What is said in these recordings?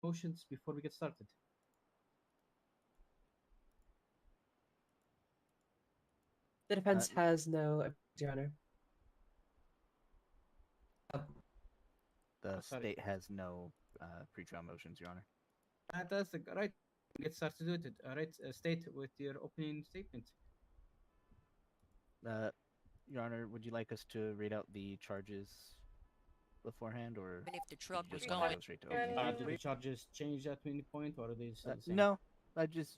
motions before we get started? The defense has no, Your Honor. The Sorry. state has no pre-trial motions, Your Honor. Fantastic. All right, get started with it. All right, state with your opening statement. Your Honor, would you like us to read out the charges beforehand, or Even if the truck you was just want to going. go straight to opening Did the statement? charges change at any point, or are they still the same? No, I just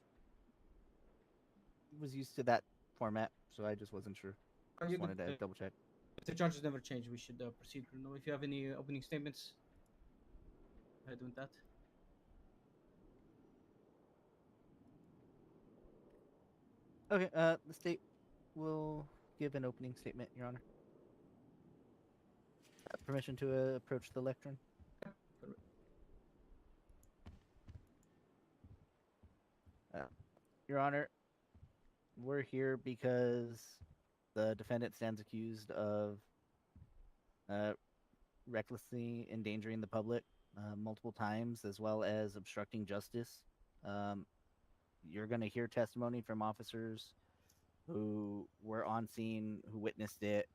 was used to that format, so I just wasn't sure. Are you Just good? wanted to double check. If the charges never change, we should proceed. No, if you have any opening statements, go ahead with that. Okay, the state will give an opening statement, Your Honor. Permission to approach the lectern? Your Honor, we're here because the defendant stands accused of recklessly endangering the public multiple times, as well as obstructing justice. You're going to hear testimony from officers who were on scene, who witnessed it.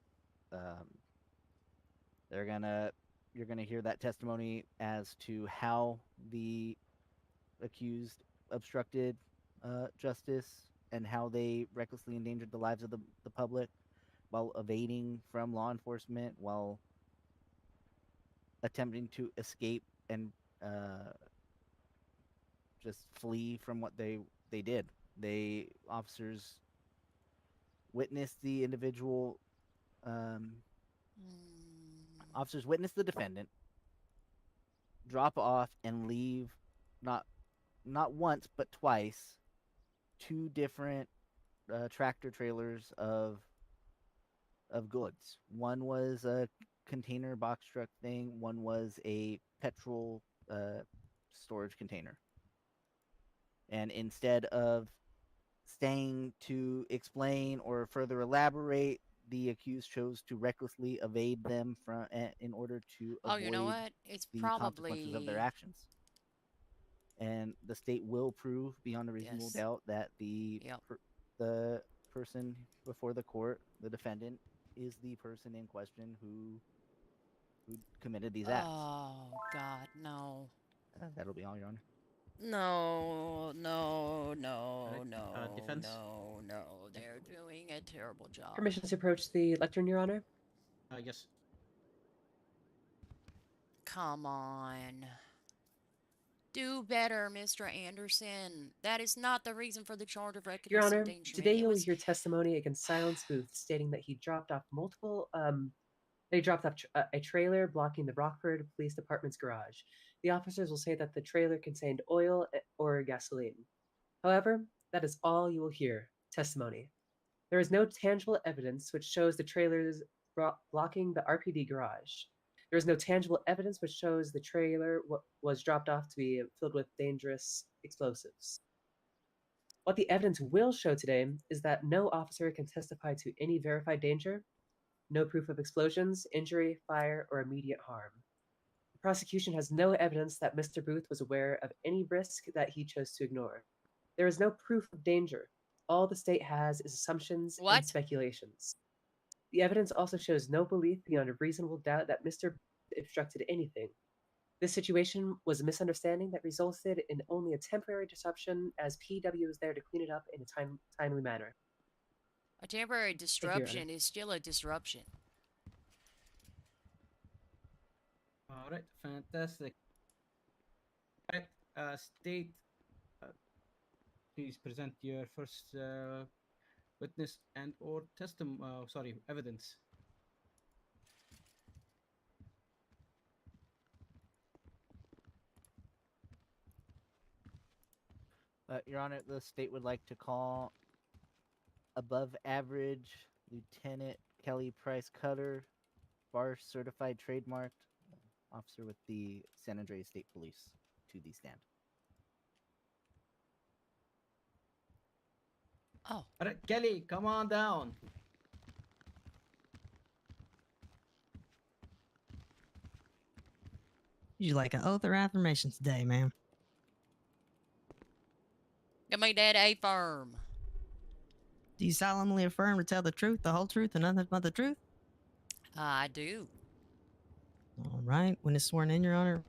You're gonna hear that testimony as to how the accused obstructed justice and how they recklessly endangered the lives of the public while evading from law enforcement, while attempting to escape and just flee from what they did. Officers witnessed the individual. Officers witnessed the defendant drop off and leave, not once but twice, two different tractor trailers of goods. One was a container box truck thing. One was a petrol storage container. And instead of staying to explain or further elaborate, the accused chose to recklessly evade them in order to avoid You know what? It's the probably consequences of their actions. And the state will prove beyond a reasonable doubt that the person before the court, the defendant, is the person in question who committed these acts. Oh God, no. That'll be all, Your Honor. No, no, Defense? no. They're doing a terrible job. Permission to approach the lectern, Your Honor. Yes. Come on. Do better, Mr. Anderson. That is not the reason for the charge of reckless Your Honor, endangerment. today you will hear testimony against Silence Booth stating that he dropped off a trailer blocking the Rockford Police Department's garage. The officers will say that the trailer contained oil or gasoline. However, that is all you will hear. Testimony. There is no tangible evidence which shows the trailers blocking the RPD garage. There is no tangible evidence which shows the trailer was dropped off to be filled with dangerous explosives. What the evidence will show today is that no officer can testify to any verified danger, no proof of explosions, injury, fire, or immediate harm. The prosecution has no evidence that Mr. Booth was aware of any risk that he chose to ignore. There is no proof of danger. All the state has is assumptions and speculations. The evidence also shows no belief beyond a reasonable doubt that Mr. Booth obstructed anything. This situation was a misunderstanding that resulted in only a temporary disruption, as PW was there to clean it up in a timely manner. A temporary disruption is still a disruption. All right, fantastic. All right, state, please present your first witness and or evidence. Your Honor, the state would like to call above average Lieutenant Kelly Price Cutter, bar certified trademarked officer with the San Andreas State Police, to the stand. Oh. All right, Kelly, come on down. You like an oath or affirmation today, ma'am? Give me that A-firm. Do you solemnly affirm to tell the truth, the whole truth, and nothing but the truth? I do. All right. When it's sworn in, Your Honor.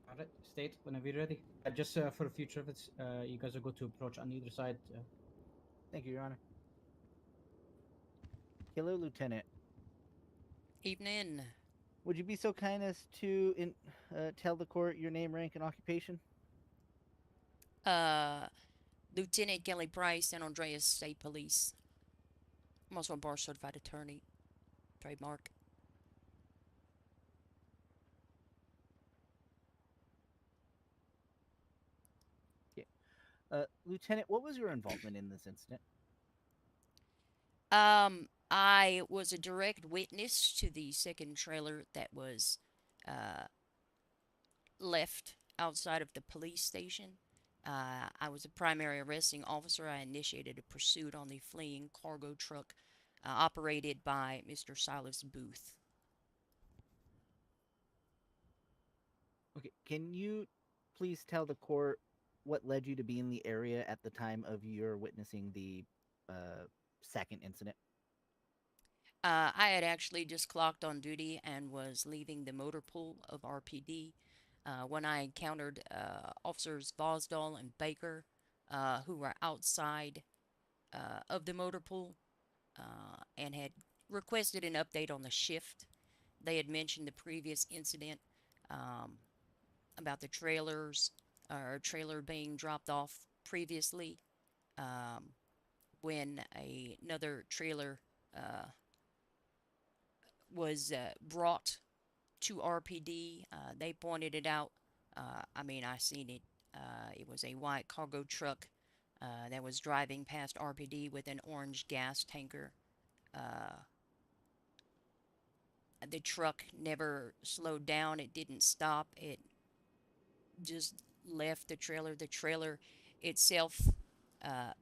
All right, state whenever you're ready. Just for the future of it, you guys are good to approach on either side. Thank you, Your Honor. Hello, Lieutenant. Evening. Would you be so kind as to tell the court your name, rank, and occupation? Lieutenant Kelly Price, San Andreas State Police. I'm also a bar certified attorney. Trademark. Okay. Lieutenant, what was your involvement in this incident? I was a direct witness to the second trailer that was left outside of the police station. I was a primary arresting officer. I initiated a pursuit on the fleeing cargo truck operated by Mr. Silas Booth. Okay, can you please tell the court what led you to be in the area at the time of your witnessing the second incident? I had actually just clocked on duty and was leaving the motor pool of RPD when I encountered officers Bosdahl and Baker, who were outside of the motor pool and had requested an update on the shift. They had mentioned the previous incident about the trailers or trailer being dropped off previously when another trailer was brought to RPD. They pointed it out. I seen it. It was a white cargo truck that was driving past RPD with an orange gas tanker. The truck never slowed down. It didn't stop. It just left the trailer. The trailer itself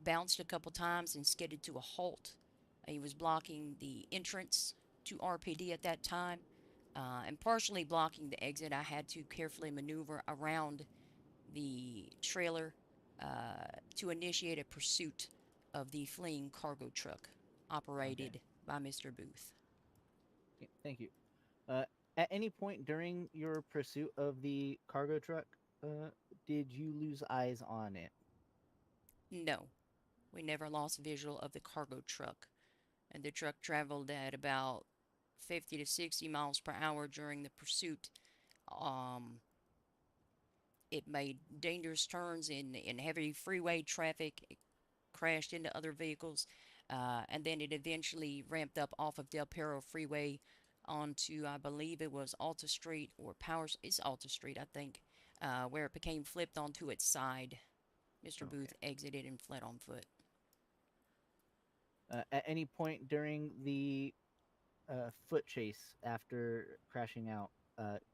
bounced a couple times and skidded to a halt. He was blocking the entrance to RPD at that time and partially blocking the exit. I had to carefully maneuver around the trailer to initiate a pursuit of the fleeing cargo truck operated by Mr. Booth. Okay, thank you. At any point during your pursuit of the cargo truck, did you lose eyes on it? No, we never lost visual of the cargo truck. And the truck traveled at about 50 to 60 miles per hour during the pursuit. It made dangerous turns in heavy freeway traffic. It crashed into other vehicles. And then it eventually ramped up off of Del Perro Freeway onto, I believe it was Alta Street or It's Alta Street, I think, where it became flipped onto its side. Mr. Booth exited and fled on foot. At any point during the foot chase after crashing out,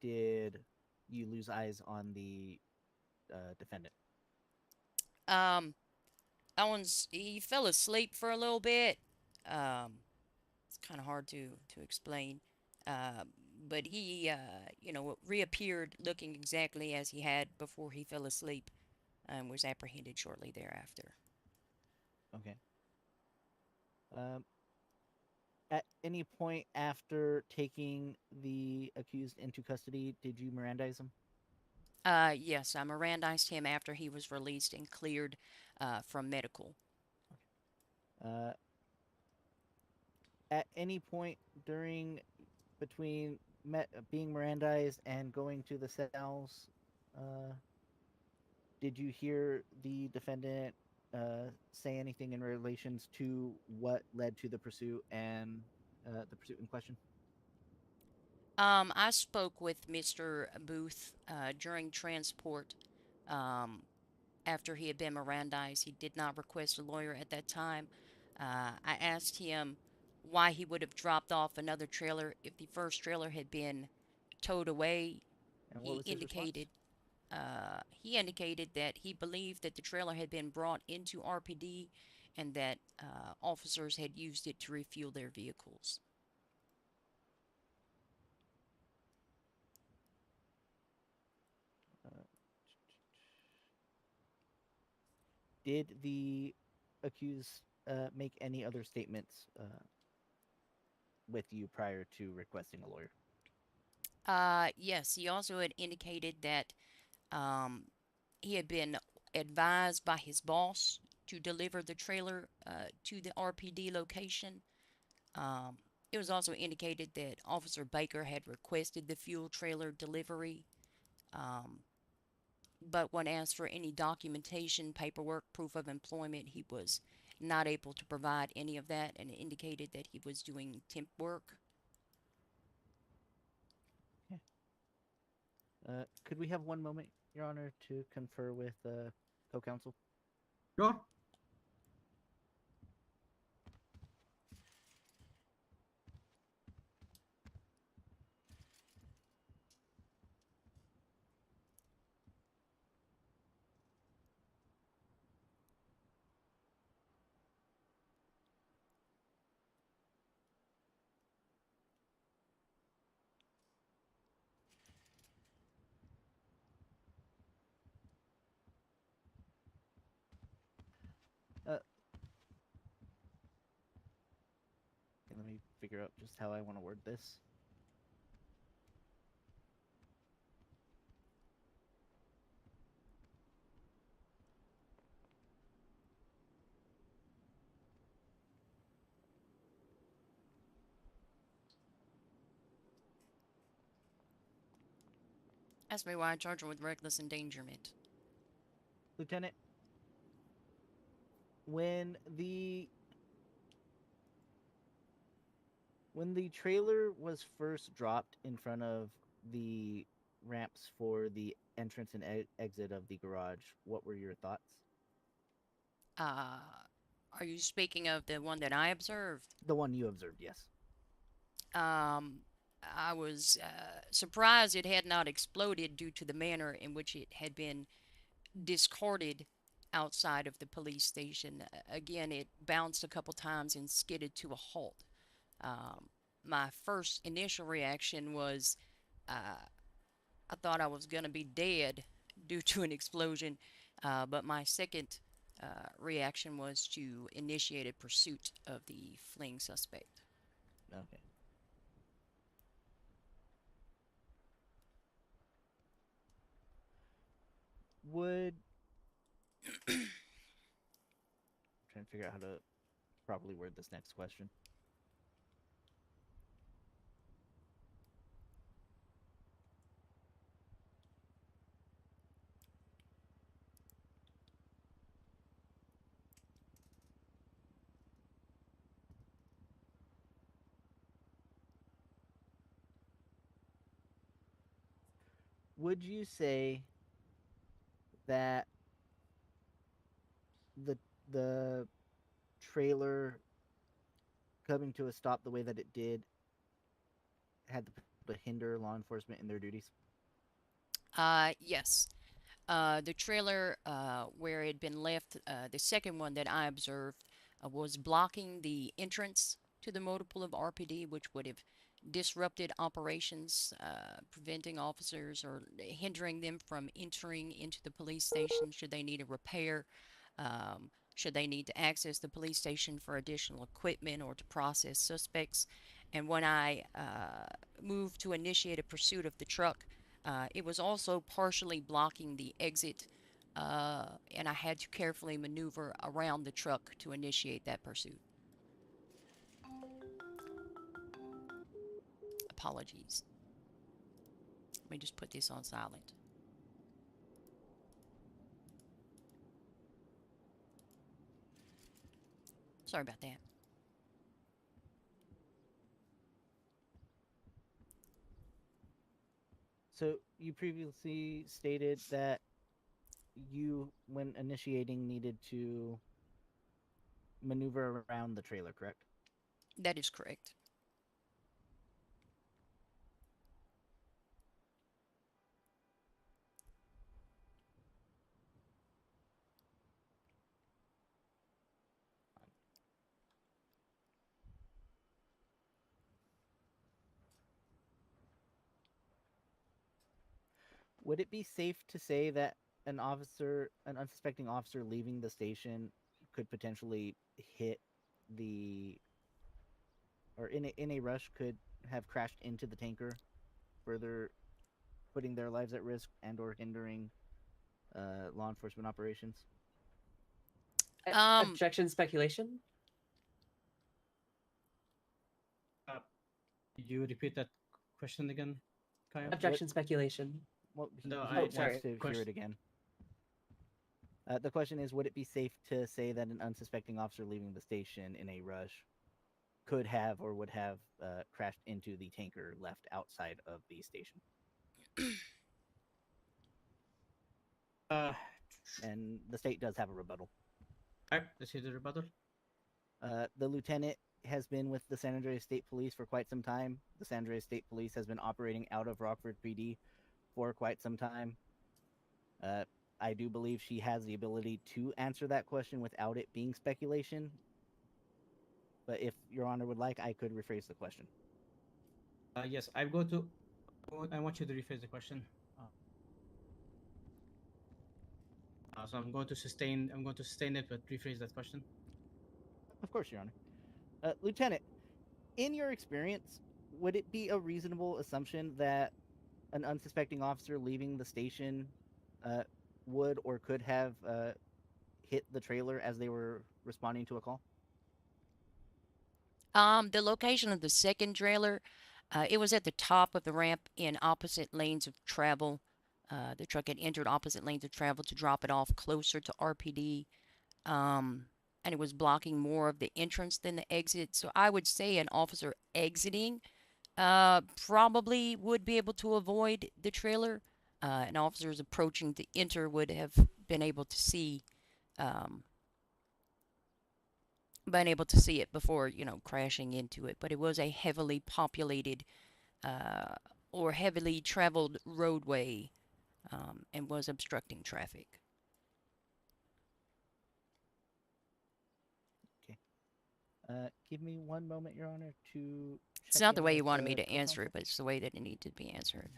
did you lose eyes on the defendant? He fell asleep for a little bit. It's kind of hard to explain. But he, reappeared looking exactly as he had before he fell asleep and was apprehended shortly thereafter. Okay. At any point after taking the accused into custody, did you Mirandize him? Yes, I Mirandized him after he was released and cleared from medical. At any point between being Mirandized and going to the cells, did you hear the defendant say anything in relations to what led to the pursuit and the pursuit in question? I spoke with Mr. Booth during transport after he had been Mirandized. He did not request a lawyer at that time. I asked him why he would have dropped off another trailer if the first trailer had been towed away. And what was his response? He indicated that he believed that the trailer had been brought into RPD and that officers had used it to refuel their vehicles. did the accused make any other statements with you prior to requesting a lawyer? Yes, he also had indicated that um, he had been advised by his boss to deliver the trailer to the RPD location. Um, it was also indicated that Officer Baker had requested the fuel trailer delivery. Um, but when asked for any documentation, paperwork, proof of employment, he was not able to provide any of that and indicated that he was doing temp work. Could we have one moment, Your Honor, to confer with co-counsel? Sure. Okay, let me figure out just how I want to word this. Asked me why I charge him with reckless endangerment. Lieutenant, when the trailer was first dropped in front of the ramps for the entrance and exit of the garage, what were your thoughts? Uh, are you speaking of the one that I observed? The one you observed, yes. I was surprised it had not exploded due to the manner in which it had been discarded outside of the police station. Again, it bounced a couple times and skidded to a halt. Um, my first initial reaction was I thought I was going to be dead due to an explosion, but my second reaction was to initiate a pursuit of the fleeing suspect. Okay. Would trying to figure out how to properly word this next question. Would you say that the the trailer coming to a stop the way that it did had the potential to hinder law enforcement in their duties? Yes. The trailer where it had been left, the second one that I observed, was blocking the entrance to the motor pool of RPD, which would have disrupted operations, preventing officers or hindering them from entering into the police station should they need a repair, should they need to access the police station for additional equipment or to process suspects. And when I moved to initiate a pursuit of the truck, it was also partially blocking the exit, and I had to carefully maneuver around the truck to initiate that pursuit. Apologies. Let me just put this on silent. Sorry about that. So you previously stated that you, when initiating, needed to maneuver around the trailer, correct? That is correct. Would it be safe to say that an unsuspecting officer leaving the station could potentially hit the, or in a rush could have crashed into the tanker, further putting their lives at risk and or hindering law enforcement operations. Objection, speculation. Could you repeat that question again, Kaya? Objection, speculation. Well, No, he I- wants sorry. to hear Question- it again. The question is, would it be safe to say that an unsuspecting officer leaving the station in a rush could have or would have crashed into the tanker left outside of the station? Uh, And the state does have a rebuttal. alright, let's hear the rebuttal. The lieutenant has been with the San Andreas State Police for quite some time. The San Andreas State Police has been operating out of Rockford PD for quite some time. I do believe she has the ability to answer that question without it being speculation. But if Your Honor would like, I could rephrase the question. Yes, I'm going to. I want you to rephrase the question. So I'm going to sustain. I'm going to sustain it, but rephrase that question. Of course, Your Honor. Lieutenant, in your experience, would it be a reasonable assumption that an unsuspecting officer leaving the station would or could have hit the trailer as they were responding to a call? The location of the second trailer, it was at the top of the ramp in opposite lanes of travel. The truck had entered opposite lanes of travel to drop it off closer to RPD. And it was blocking more of the entrance than the exit. So I would say an officer exiting probably would be able to avoid the trailer. And officers approaching to enter would have been able to see it before, crashing into it. But it was a heavily populated or heavily traveled roadway and was obstructing traffic. Give me one moment, Your Honor, to. It's check not the in way with you wanted me the to answer co-counsel. it, but it's the way that it needed to be answered.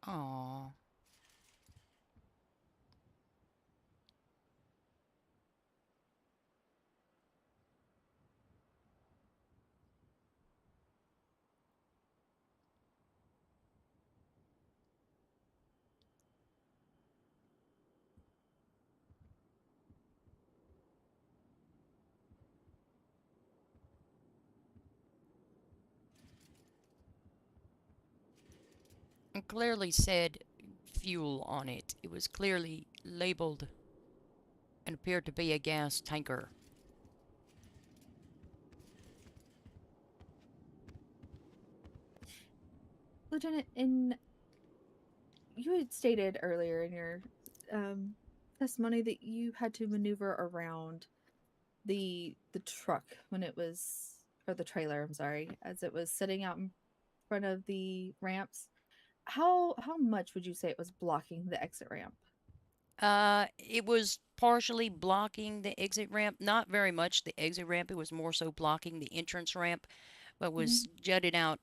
Aww. It clearly said fuel on it. It was clearly labeled and appeared to be a gas tanker. Lieutenant, you had stated earlier in your testimony that you had to maneuver around the truck when it was, or the trailer, I'm sorry, as it was sitting out in front of the ramps. How much would you say it was blocking the exit ramp? It was partially blocking the exit ramp. Not very much the exit ramp. It was more so blocking the entrance ramp, but was jutted out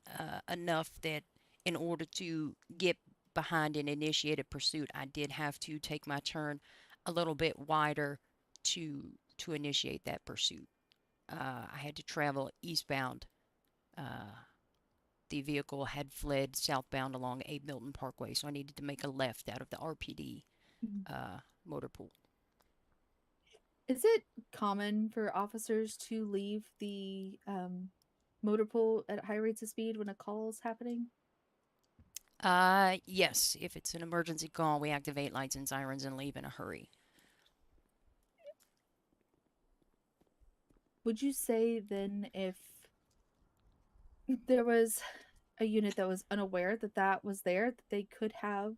enough that in order to get behind and initiate a pursuit, I did have to take my turn a little bit wider to initiate that pursuit. I had to travel eastbound. The vehicle had fled southbound along Abe Milton Parkway, so I needed to make a left out of the RPD motor pool. Is it common for officers to leave the motor pool at high rates of speed when a call is happening? Yes. If it's an emergency call, we activate lights and sirens and leave in a hurry. Would you say then if there was a unit that was unaware that that was there, that they could have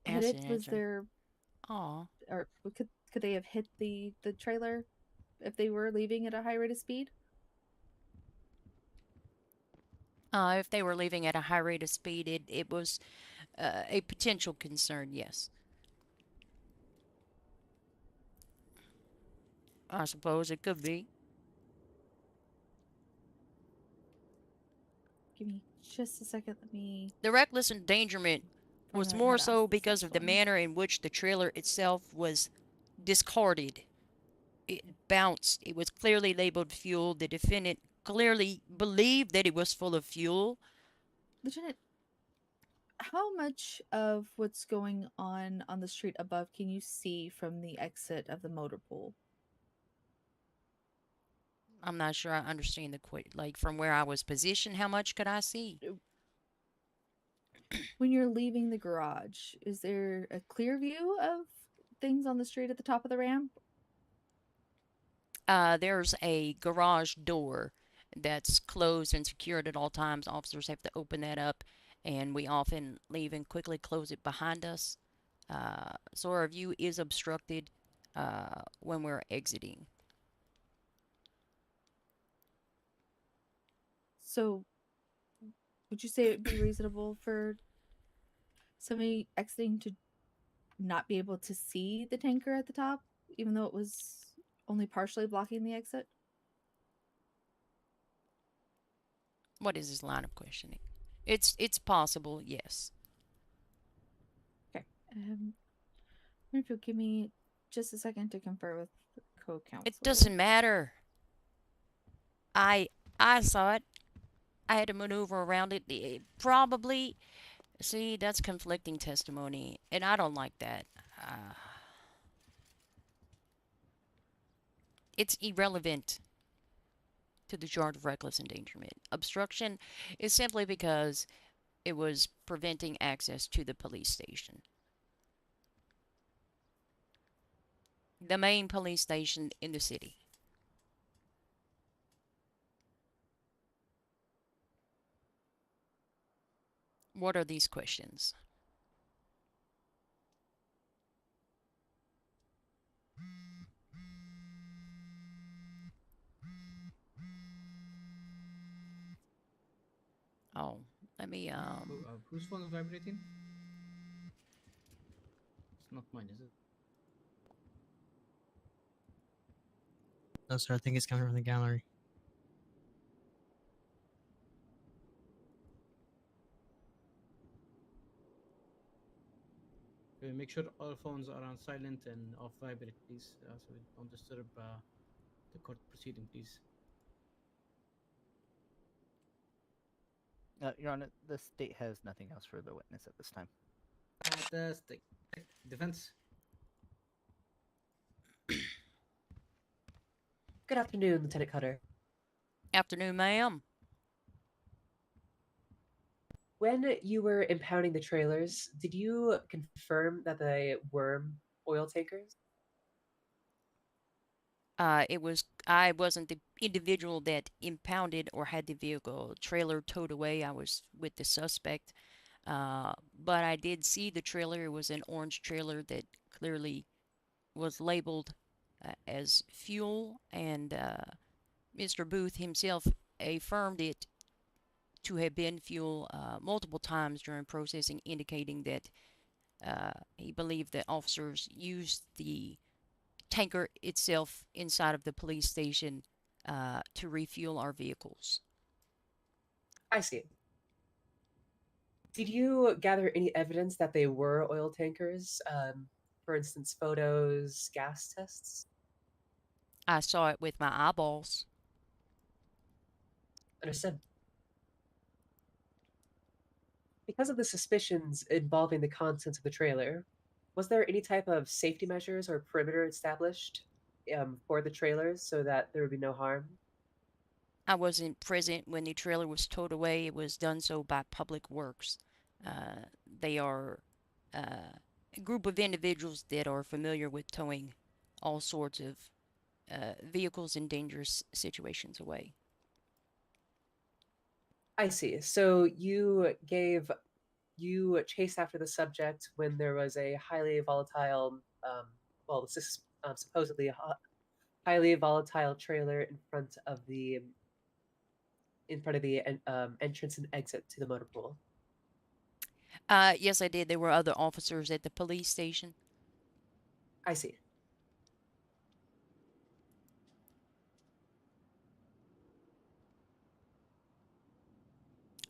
hit That's it? an Was answer. there, Aw. or could they have hit the trailer if they were leaving at a high rate of speed? If they were leaving at a high rate of speed, it was a potential concern, yes. I suppose it could be. Give me just a second. Let me The reckless endangerment was find out how more to so ask this because next of the one. manner in which the trailer itself was discarded. It bounced. It was clearly labeled fuel. The defendant clearly believed that it was full of fuel. Lieutenant, how much of what's going on the street above can you see from the exit of the motor pool? I'm not sure I understand the like from where I was positioned, how much could I see? When you're leaving the garage, is there a clear view of things on the street at the top of the ramp? There's a garage door that's closed and secured at all times. Officers have to open that up, and we often leave and quickly close it behind us. So our view is obstructed when we're exiting. So, would you say it would be reasonable for somebody exiting to not be able to see the tanker at the top, even though it was only partially blocking the exit? What is this line of questioning? It's possible, yes. Okay. If you'll give me just a second to confer with the co-counsel. It doesn't matter. I saw it. I had to maneuver around it. Probably. See, that's conflicting testimony, and I don't like that. It's irrelevant to the charge of reckless endangerment. Obstruction is simply because it was preventing access to the police station. The main police station in the city. What are these questions? Oh, let me Whose phone is vibrating? It's not mine, is it? No, sir. I think it's coming from the gallery. Make sure all phones are on silent and off vibrate, please, so we don't disturb the court proceeding, please. Your Honor, the state has nothing else for the witness at this time. Fantastic. Defense. Good afternoon, Lieutenant Cutter. Afternoon, ma'am. When you were impounding the trailers, did you confirm that they were oil tankers? I wasn't the individual that impounded or had the vehicle trailer towed away. I was with the suspect. But I did see the trailer. It was an orange trailer that clearly was labeled as fuel, and Mr. Booth himself affirmed it to have been fuel multiple times during processing, indicating that he believed that officers used the tanker itself inside of the police station to refuel our vehicles. I see. Did you gather any evidence that they were oil tankers? For instance, photos, gas tests? I saw it with my eyeballs. Understood. Because of the suspicions involving the contents of the trailer, was there any type of safety measures or perimeter established for the trailers so that there would be no harm? I wasn't present when the trailer was towed away. It was done so by Public Works. They are a group of individuals that are familiar with towing all sorts of vehicles in dangerous situations away. I see. So you chased after the subject when there was a highly volatile, well, this is supposedly a highly volatile trailer in front of the entrance and exit to the motor pool. Yes, I did. There were other officers at the police station. I see.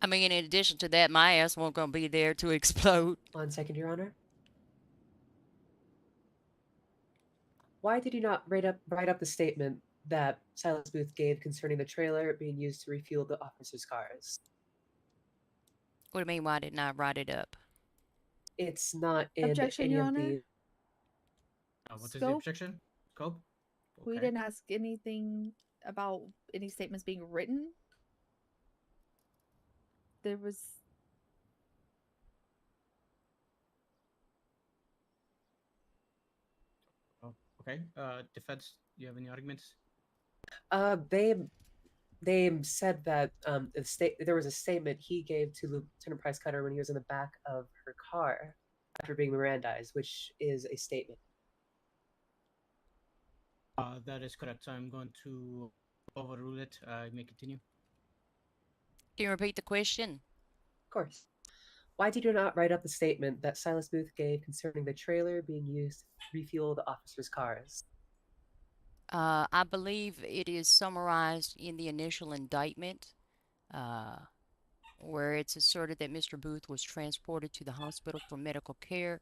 I mean, in addition to that, my ass won't gonna be there to explode. 1 second, Your Honor. Why did you not write up the statement that Silas Booth gave concerning the trailer being used to refuel the officers' cars? What do you mean? Why didn't I write it up? It's not in Objection, any Your of Honor. the. What is the Scope. objection? Scope? We Okay. didn't ask anything about any statements being written. There was. Oh, okay. Defense, do you have any arguments? They said that there was a statement he gave to Lieutenant Price Cutter when he was in the back of her car after being Mirandized, which is a statement. That is correct. So I'm going to overrule it. You may continue. Can you repeat the question? Of course. Why did you not write up the statement that Silas Booth gave concerning the trailer being used to refuel the officers' cars? I believe it is summarized in the initial indictment, where it's asserted that Mr. Booth was transported to the hospital for medical care.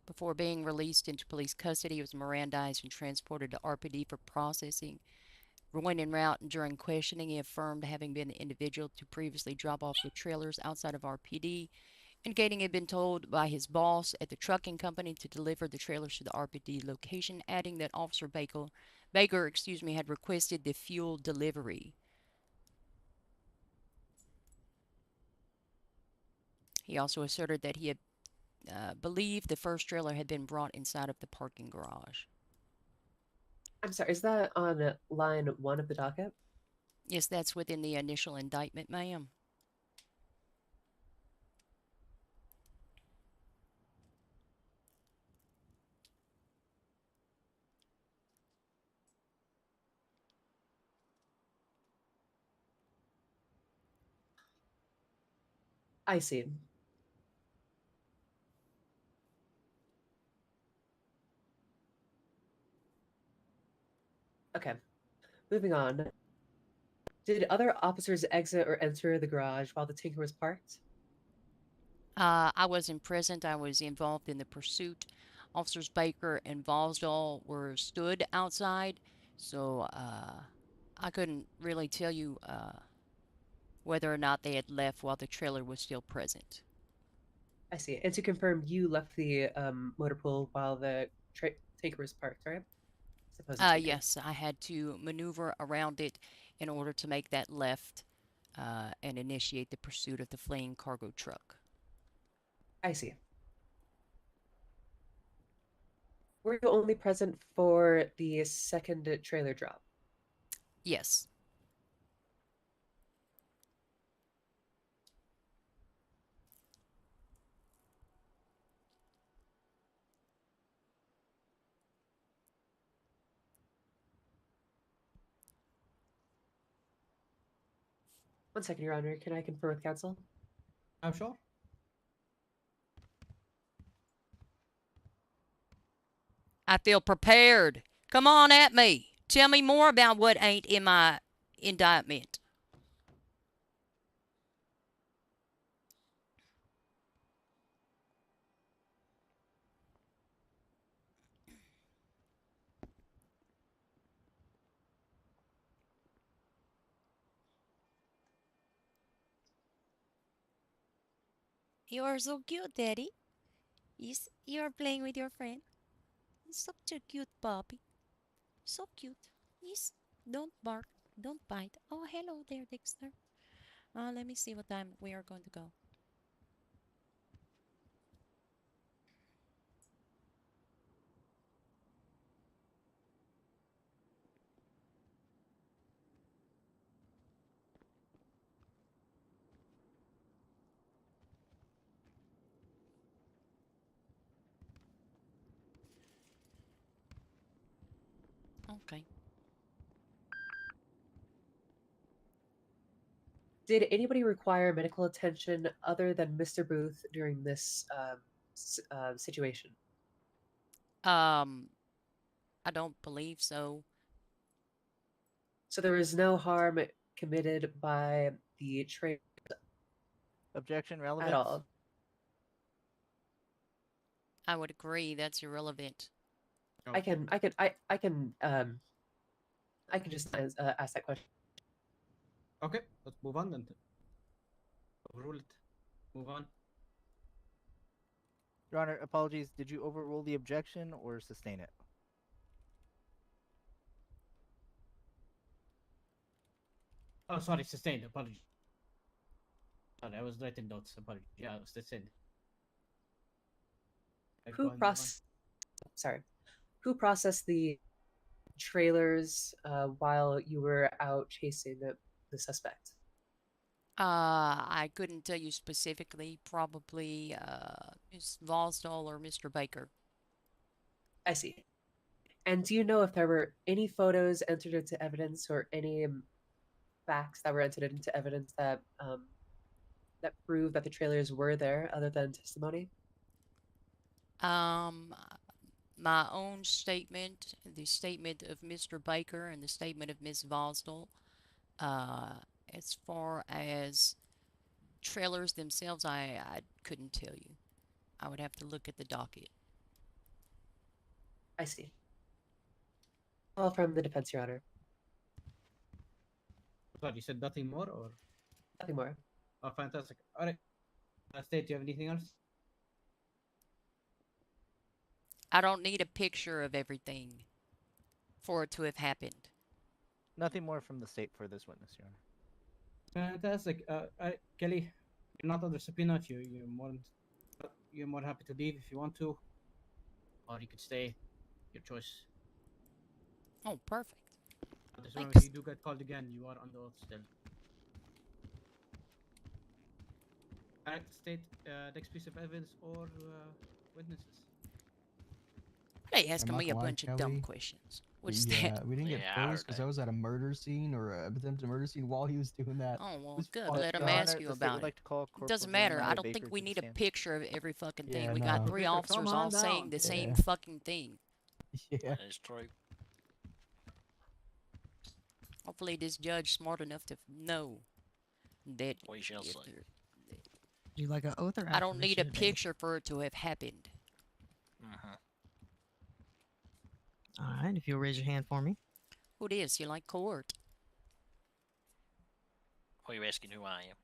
Before being released into police custody, he was Mirandized and transported to RPD for processing. When en route and during questioning, he affirmed having been the individual to previously drop off the trailers outside of RPD, indicating he had been told by his boss at the trucking company to deliver the trailers to the RPD location, adding that Officer Baker, had requested the fuel delivery. He also asserted that he had believed the first trailer had been brought inside of the parking garage. I'm sorry, is that on line 1 of the docket? Yes, that's within the initial indictment, ma'am. I see. Okay, moving on. Did other officers exit or enter the garage while the Tinker was parked? I wasn't present. I was involved in the pursuit. Officers Baker and Vosdall were stood outside, so I couldn't really tell you whether or not they had left while the trailer was still present. I see. And to confirm, you left the motor pool while the Tinker was parked, right? Yes, I had to maneuver around it in order to make that left and initiate the pursuit of the fleeing cargo truck. I see. Were you only present for the second trailer drop? Yes. One second, Your Honor. Can I confer with counsel? I'm sure. I feel prepared. Come on at me. Tell me more about what ain't in my indictment. You are so cute, Daddy. Yes, you are playing with your friend. Such a cute puppy. So cute. Yes, don't bark. Don't bite. Oh, hello there, Dexter. Let me see what time we are going to go. Okay. Did anybody require medical attention other than Mr. Booth during this situation? I don't believe so. So there was no harm committed by the trailer Objection, at relevance. all. I would agree. That's irrelevant. Oh, I can just ask that question. okay, let's move on then. Overrule it. Move on. Your Honor, apologies. Did you overrule the objection or sustain it? Oh, sorry, sustained. Apology. Sorry, I was writing notes. Apology. Yeah, it was sustained. Go Who on, move on. sorry, who processed the trailers while you were out chasing the suspect? I couldn't tell you specifically. Probably Ms. Vosdal or Mr. Baker. I see. And do you know if there were any photos entered into evidence or any facts that were entered into evidence that that prove that the trailers were there, other than testimony? My own statement, the statement of Mr. Baker, and the statement of Ms. Vosdal. As far as trailers themselves, I couldn't tell you. I would have to look at the docket. I see. All from the defense, Your Honor. Sorry, you said nothing more, or? Nothing more. Oh, fantastic. All right. State, do you have anything else? I don't need a picture of everything for it to have happened. Nothing more from the state for this witness, Your Honor. Fantastic. Kelly, you're not under subpoena. You're more happy to leave if you want to, or you could stay. Your choice. Oh, perfect. Just remember, Thanks. if you do get called again, you are under oath still. Alright, state next piece of evidence or witnesses. They asking not me a gonna lie, bunch of dumb Kelly. questions. What's that? Yeah, we didn't get Yeah, I photos heard because that. I was at a murder scene or a attempted murder scene while he was doing that. Oh, well, was good. fucked Let up. him Your ask Honor, you the state about would it. like to call It Corporal doesn't matter. I Jeremiah don't Baker think we to the need a stand. picture of every fucking thing. Yeah, We got no. three Come officers on all saying down. the same Yeah. fucking thing. Yeah. That is true. Hopefully, this judge smart enough to know that We shall if see. there- Do you like an oath or I don't need a affirmation today? picture for it to have happened. Mm-hmm. All right, if you'll raise your hand for me. Who it is? You like court? Are you asking who I am?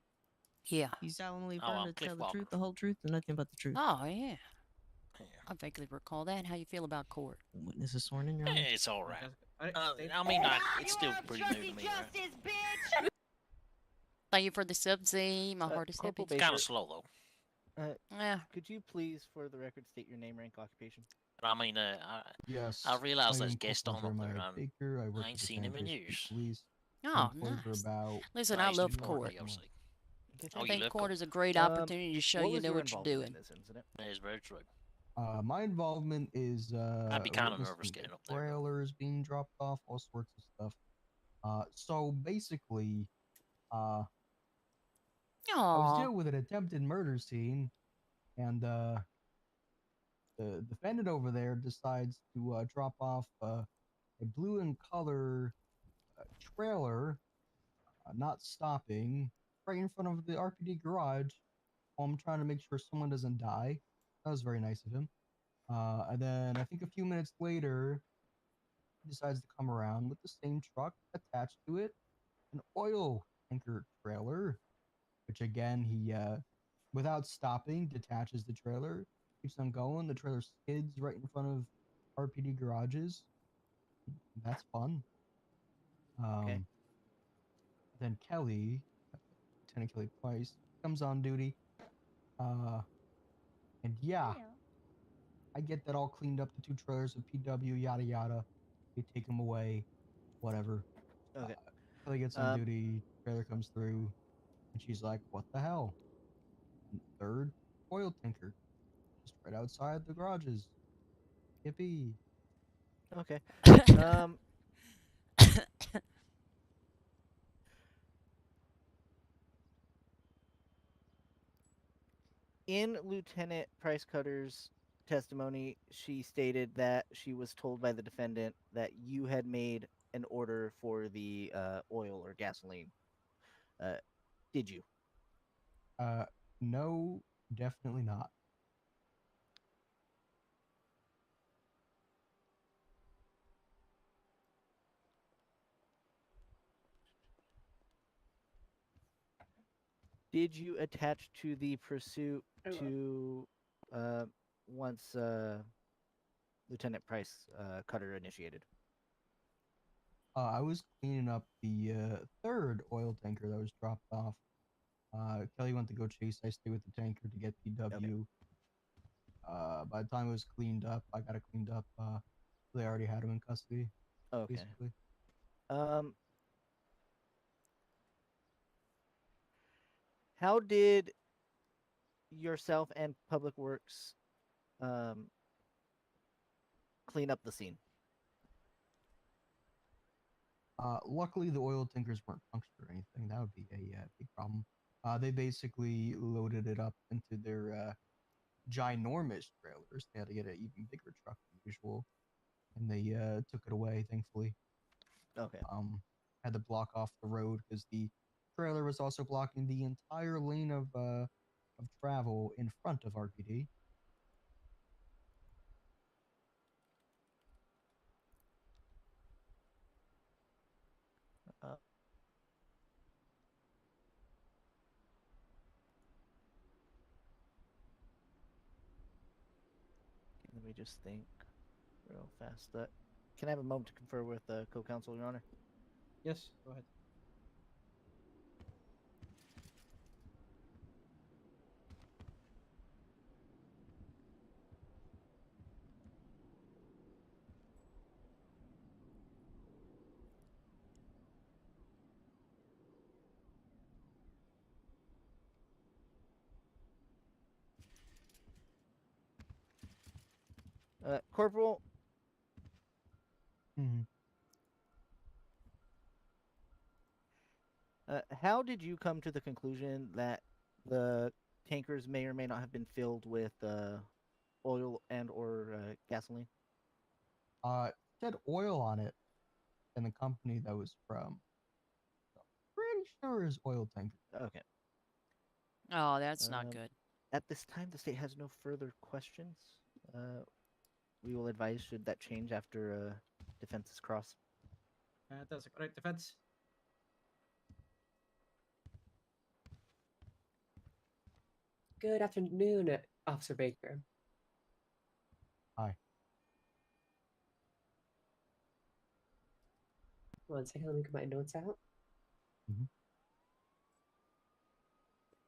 Yeah. You solemnly Oh, affirm I'm to Cliff tell the Walker. truth, the whole truth, and nothing but the truth. Oh, yeah. Yeah. I vaguely recall that. How you feel about court? Witness is sworn in, Your Honor. It's all right. Alright, state. I mean, it's still pretty new to me. Right? Thank you for the sub Z. My heart is Corporal happy. It's kind Baker. of slow though. Yeah. Could you please, for the record, state your name, rank, occupation? But I mean, Yes. I realize I there's am guests Corporal on up there. Jeremiah Baker. I work ain't for the seen him in San Andreas State years. Police. Oh, Employed for nice. about Listen, I I used to love be part of court. the OC. I Oh, you think love court court? is a great Um, opportunity to show what you was know your what you're involvement doing. in this incident? That is very true. my involvement is I'd be a kind of witness nervous to getting up there. trailers being dropped off, all sorts of stuff. So basically, I was Aw. dealing with an attempted murder scene, and the defendant over there decides to drop off a blue in color trailer, not stopping right in front of the RPD garage while I'm trying to make sure someone doesn't die. That was very nice of him. And then I think a few minutes later, he decides to come around with the same truck attached to it, an oil tanker trailer, which again, he, without stopping, detaches the trailer, keeps on going. The trailer skids right in front of RPD garages. That's fun. Okay. Then Kelly, Lieutenant Kelly Price, comes on duty. And yeah, I get that all cleaned up, the two trailers of PW, yada yada. They take them away, whatever. Okay. Kelly gets on Um, duty, trailer comes through, and she's like, what the hell? And third oil tanker, just right outside the garages. Yippee. Okay. Um, in Lieutenant Price Cutter's testimony, she stated that she was told by the defendant that you had made an order for the oil or gasoline. Did you? No, definitely not. Did you attach to the pursuit Oh, to once Lieutenant Price Cutter initiated? I was cleaning up the third oil tanker that was dropped off. Kelly went to go chase. I stayed with the tanker to get PW. By the time it was cleaned up, I got it cleaned up. They already had him in custody, Okay. basically. How did yourself and Public Works clean up the scene? Luckily, the oil tankers weren't punctured or anything. That would be a big problem. They basically loaded it up into their ginormous trailers. They had to get an even bigger truck than usual, and they took it away, thankfully. Okay. Had to block off the road because the trailer was also blocking the entire lane of travel in front of RPD. Uh, Let me just think real fast. Can I have a moment to confer with co-counsel, Your Honor? Yes, go ahead. Corporal, Mm-hmm. how did you come to the conclusion that the tankers may or may not have been filled with oil and or gasoline? It said oil on it, and the company that was from. So pretty sure is oil tanker. Okay. Oh, that's not good. At this time, the state has no further questions. We will advise should that change after defense is cross. That's a correct defense. good afternoon, Officer Baker. Hi. One second, let me get my notes out. Mhm.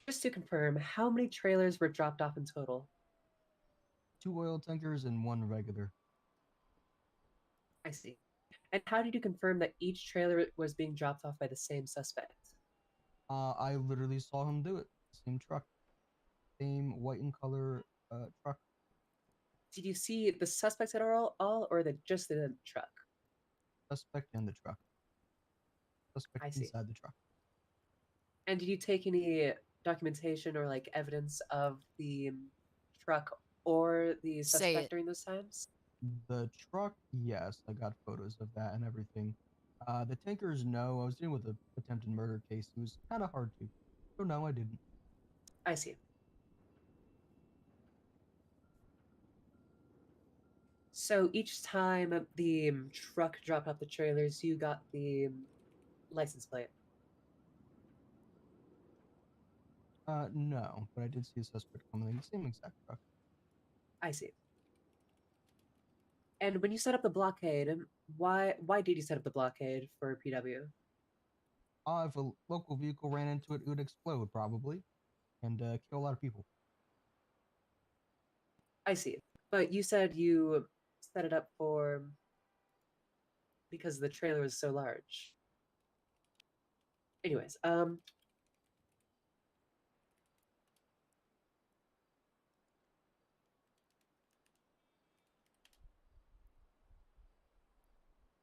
Just to confirm, how many trailers were dropped off in total? 2 oil tankers and 1 regular. I see. And how did you confirm that each trailer was being dropped off by the same suspect? I literally saw him do it. Same truck, same white in color truck. Did you see the suspects at all or just the truck? Suspect in the truck. Suspect I see. inside the truck. And did you take any documentation or like evidence of the truck or the Say suspect it. during those times? The truck, yes, I got photos of that and everything. The tankers, no. I was dealing with an attempted murder case. It was kind of hard to. So no, I didn't. I see. So each time the truck dropped off the trailers, you got the license plate. No, but I did see a suspect coming in the same exact truck. I see. And when you set up the blockade, why did you set up the blockade for PW? If a local vehicle ran into it, it would explode probably, and kill a lot of people. I see. But you said you set it up for because the trailer was so large. Anyways,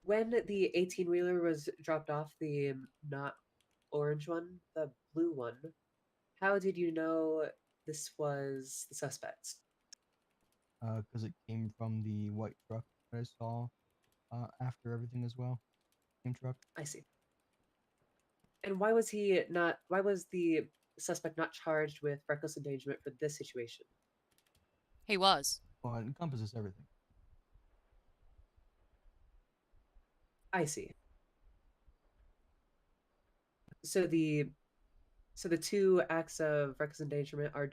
when the 18-wheeler was dropped off, the not orange one, the blue one, how did you know this was the suspect? Because it came from the white truck that I saw after everything as well. Same truck. I see. And why was he not? Why was the suspect not charged with reckless endangerment for this situation? He was. Well, it encompasses everything. I see. So the two acts of reckless endangerment are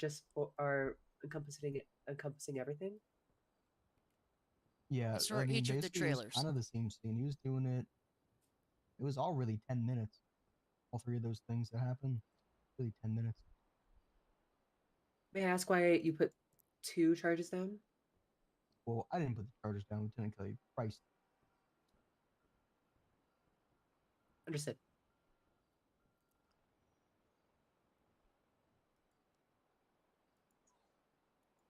are encompassing everything. Yeah, It's I for mean, each of the basically, it was trailers. kind of the same scene. He was doing it. It was all really 10 minutes. All three of those things that happened, really 10 minutes. May I ask why you put two charges down? Well, I didn't put the charges down. Lieutenant Kelly Price. Understood.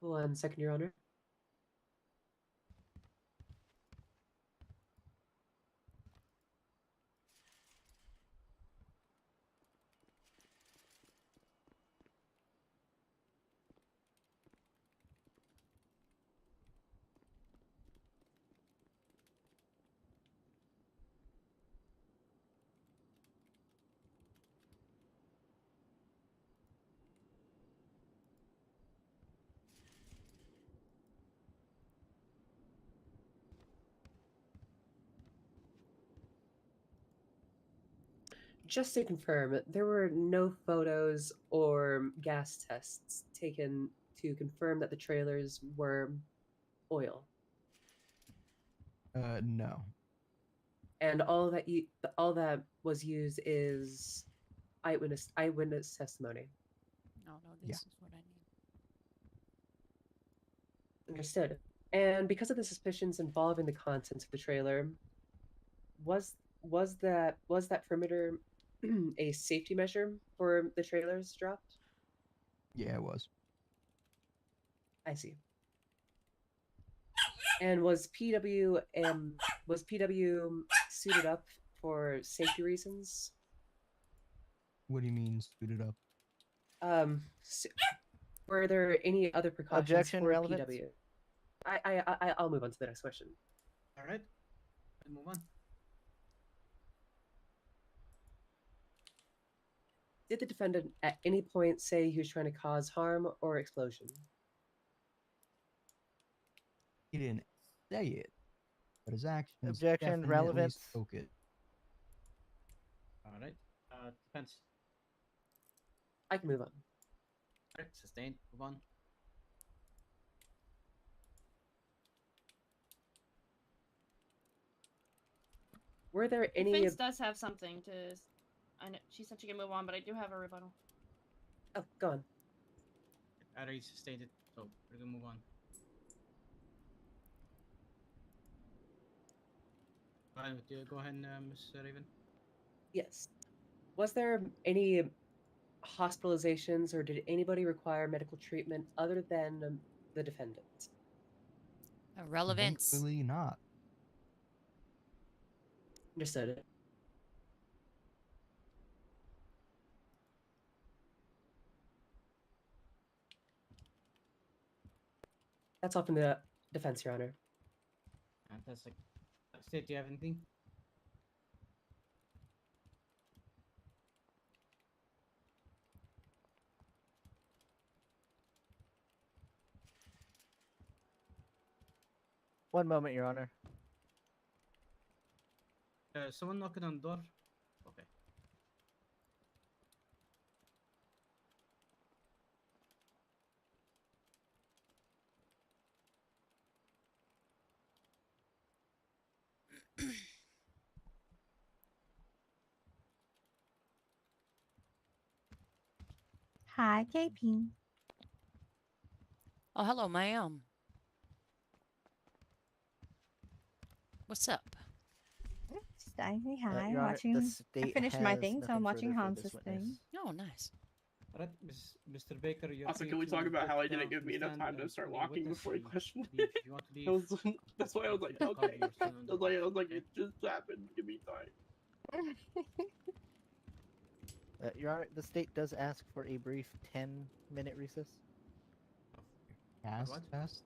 One second, Your Honor. Just to confirm, there were no photos or gas tests taken to confirm that the trailers were oil, No. and all that was used is eyewitness testimony. No, Yeah. this is what I need. Understood. And because of the suspicions involving the contents of the trailer, was that perimeter a safety measure for the trailers dropped? Yeah, it was. I see. And was PW suited up for safety reasons? What do you mean suited up? S Were there any other precautions Objection, for relevance? PW? I'll move on to the next question. All right, let's move on. Did the defendant at any point say he was trying to cause harm or explosion? He didn't say it, but his actions Objection, definitely relevance? spoke it. All right, defense. I can move on. All right, sustained. Move on. Were there any? Defense does have something to. I know she said she can move on, but I do have a rebuttal. Oh, go on. I already sustained it, so we're gonna move on. Go ahead, Ms. Raven. Yes. Was there any hospitalizations or did anybody require medical treatment other than the defendant? Relevance. Thankfully not. Understood. That's all from the defense, Your Honor. Fantastic. State, do you have anything? One moment, Your Honor. Someone knocking on the door. Okay. Hi, KP. Oh, hello, ma'am. What's up? Just I say hi. Your Honor, the Watching. I state finished my has thing, so nothing I'm watching further for this Hans's thing. Oh, nice. All right, Mr. Baker, you're Also, free can we to talk about how walk I didn't down give from me the enough stand time to and start be walking with us. before he You questioned leave me? if you want to leave. I was, that's why I was like, Just call me, okay. you're still on I the was like, block, it just happened. Give me time. Your Honor, the state does ask for a brief 10-minute recess. Fast, what? fast.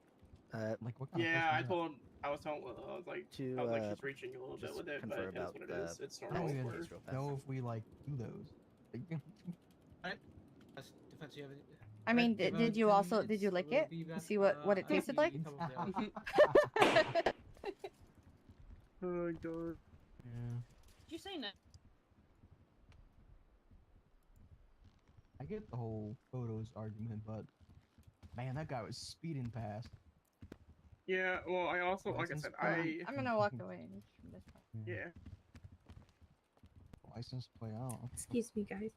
Uh, Like what kind of Yeah, question I is that? told him I was telling, I was like, To she's reaching a little bit just with it, confer but it is about what it the is. It's I normal don't license for even piece real fast. know if we like do those. Alright. Defense, you have it. I mean, Alright, give did out you 10 also did minutes, you lick we'll it be to back, see what it at tasted the like? top of the hour. Oh god. Yeah. Did you say no? I get the whole photos argument, but man, that guy was speeding past. Yeah, well, I also, like I License said, plate. I'm gonna walk away from this part. yeah. License plate. I don't know. Excuse me, guys.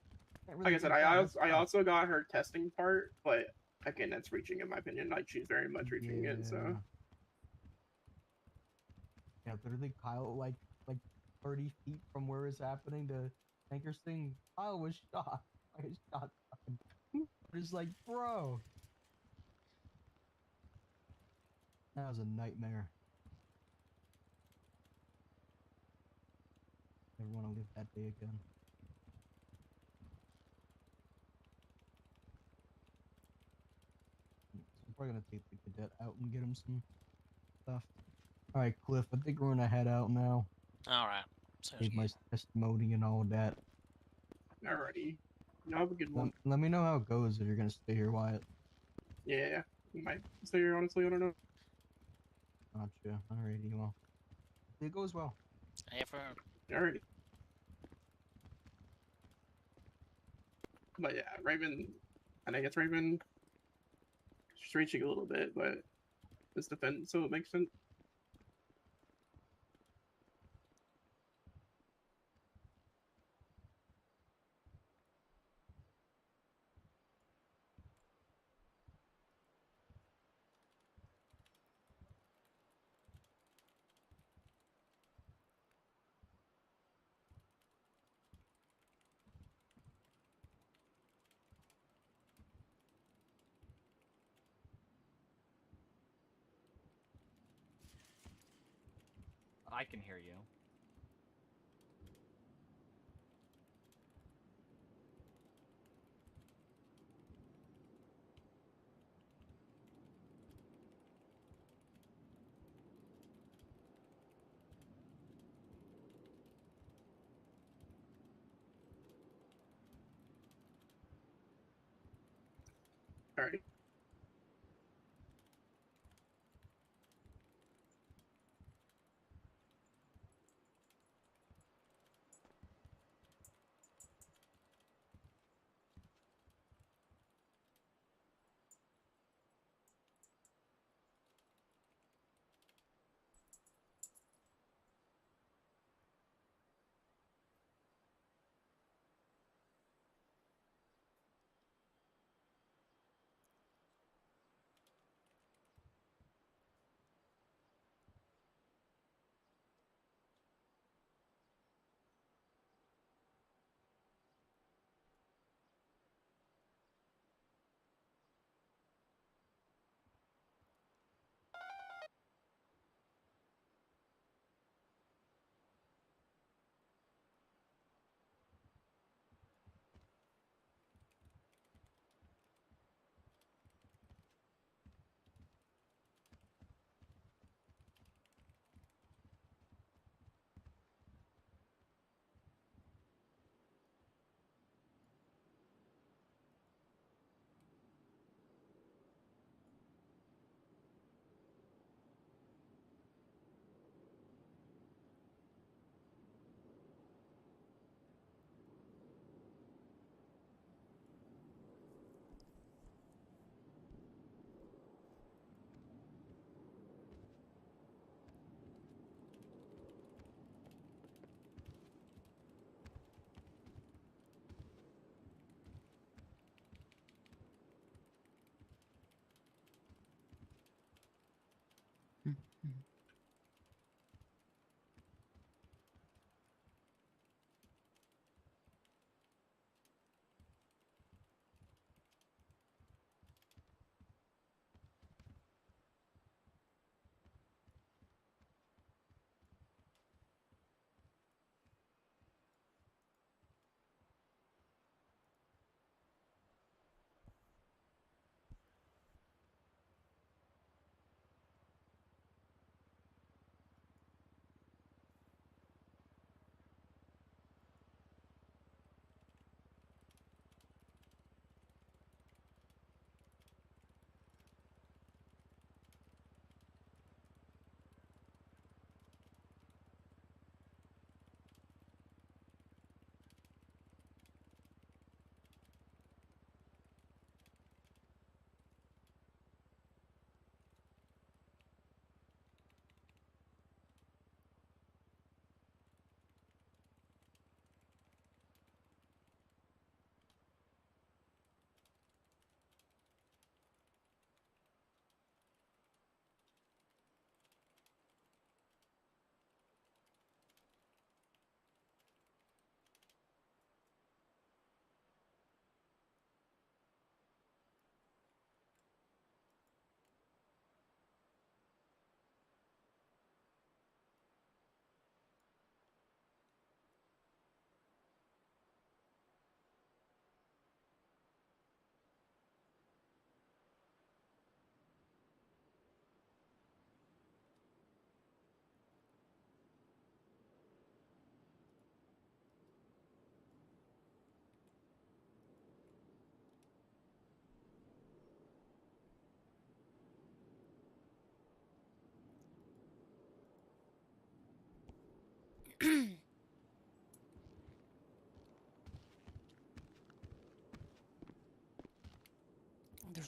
Can't Like really I said, do that, I that's also got her testing part, but again, that's reaching in my opinion. Like she's very much reaching it. So yeah, literally, Kyle like 30 feet from where it's happening to Tanker's thing. Kyle was shot by a shotgun. It's like, bro, that was a nightmare. Never want to live that day again. So I'm probably gonna take the cadet out and get him some stuff. All right, Cliff. I think we're gonna head out now. All right. Sounds Save my good. testimony and all that. alrighty, you have a good one. Let me know how it goes if you're gonna stay here, Wyatt. Yeah, you might stay here. Honestly, I don't know. Gotcha. Alrighty, well, it goes well. Hey, for Alrighty. But yeah, Raven, I think it's Raven. She's reaching a little bit, but it's defense, so it makes sense. I can hear you. Alrighty.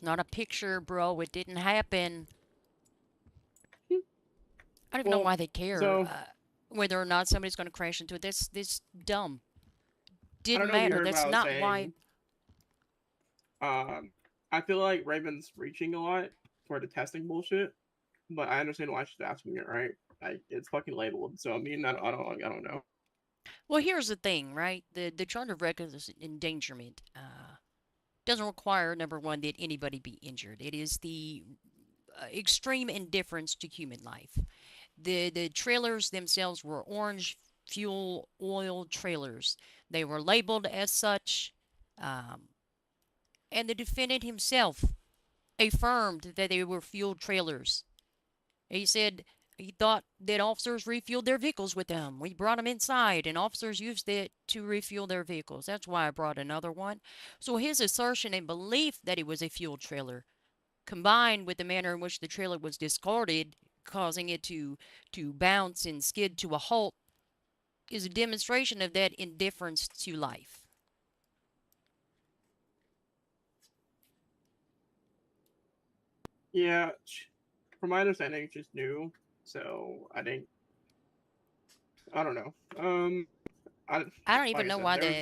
There's not a picture, bro. It didn't happen. I don't even know Well, why they care so whether or not somebody's going to crash into it. This dumb. I don't Didn't know if you matter. heard what That's I was not why. saying. I feel like Raven's reaching a lot for the testing bullshit, but I understand why she's asking it, right? Like it's fucking labeled, so I mean, I don't know. Well, here's the thing, right? The charge of reckless endangerment doesn't require, number one, that anybody be injured. It is the extreme indifference to human life. The trailers themselves were orange fuel oil trailers. They were labeled as such, um, and the defendant himself affirmed that they were fuel trailers. He said he thought that officers refueled their vehicles with them. We brought them inside, and officers used it to refuel their vehicles. That's why I brought another one. So his assertion and belief that it was a fuel trailer, combined with the manner in which the trailer was discarded, causing it to bounce and skid to a halt, is a demonstration of that indifference to life. Yeah, from my understanding, she's new, so I think I don't know. I don't Like even I know said, why there's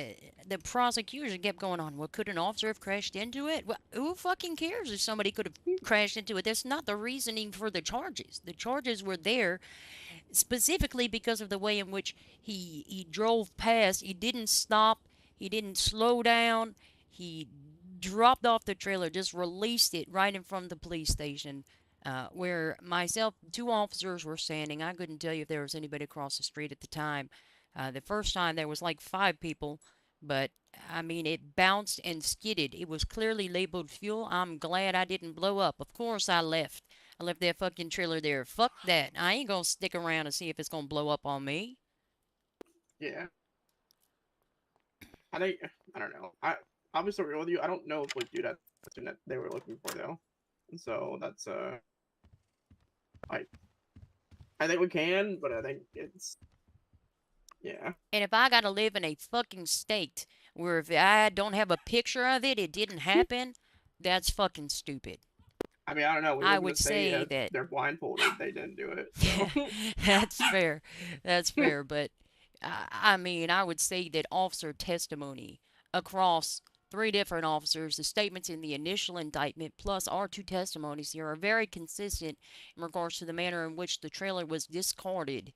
the prosecution kept going on. Well, could an officer have crashed into it? Well, who fucking cares if somebody could have crashed into it? That's not the reasoning for the charges. The charges were there specifically because of the way in which he drove past. He didn't stop. He didn't slow down. He dropped off the trailer, just released it right in front of the police station, where myself, two officers were standing. I couldn't tell you if there was anybody across the street at the time. The first time there was like 5 people, but I mean, it bounced and skidded. It was clearly labeled fuel. I'm glad I didn't blow up. Of course, I left. I left that fucking trailer there. Fuck that. I ain't gonna stick around and see if it's gonna blow up on me. yeah. I don't know. I'll be so real with you. I don't know if we do that thing that they were looking for though. So that's like I think we can, but I think it's yeah. And if I gotta live in a fucking state where if I don't have a picture of it, it didn't happen, that's fucking stupid. I mean, I don't know. We I live in a would state say if that they're blindfolded, they didn't do it. So that's fair. That's fair. But I mean, I would say that officer testimony across 3 different officers, the statements in the initial indictment, plus our 2 testimonies here are very consistent in regards to the manner in which the trailer was discarded.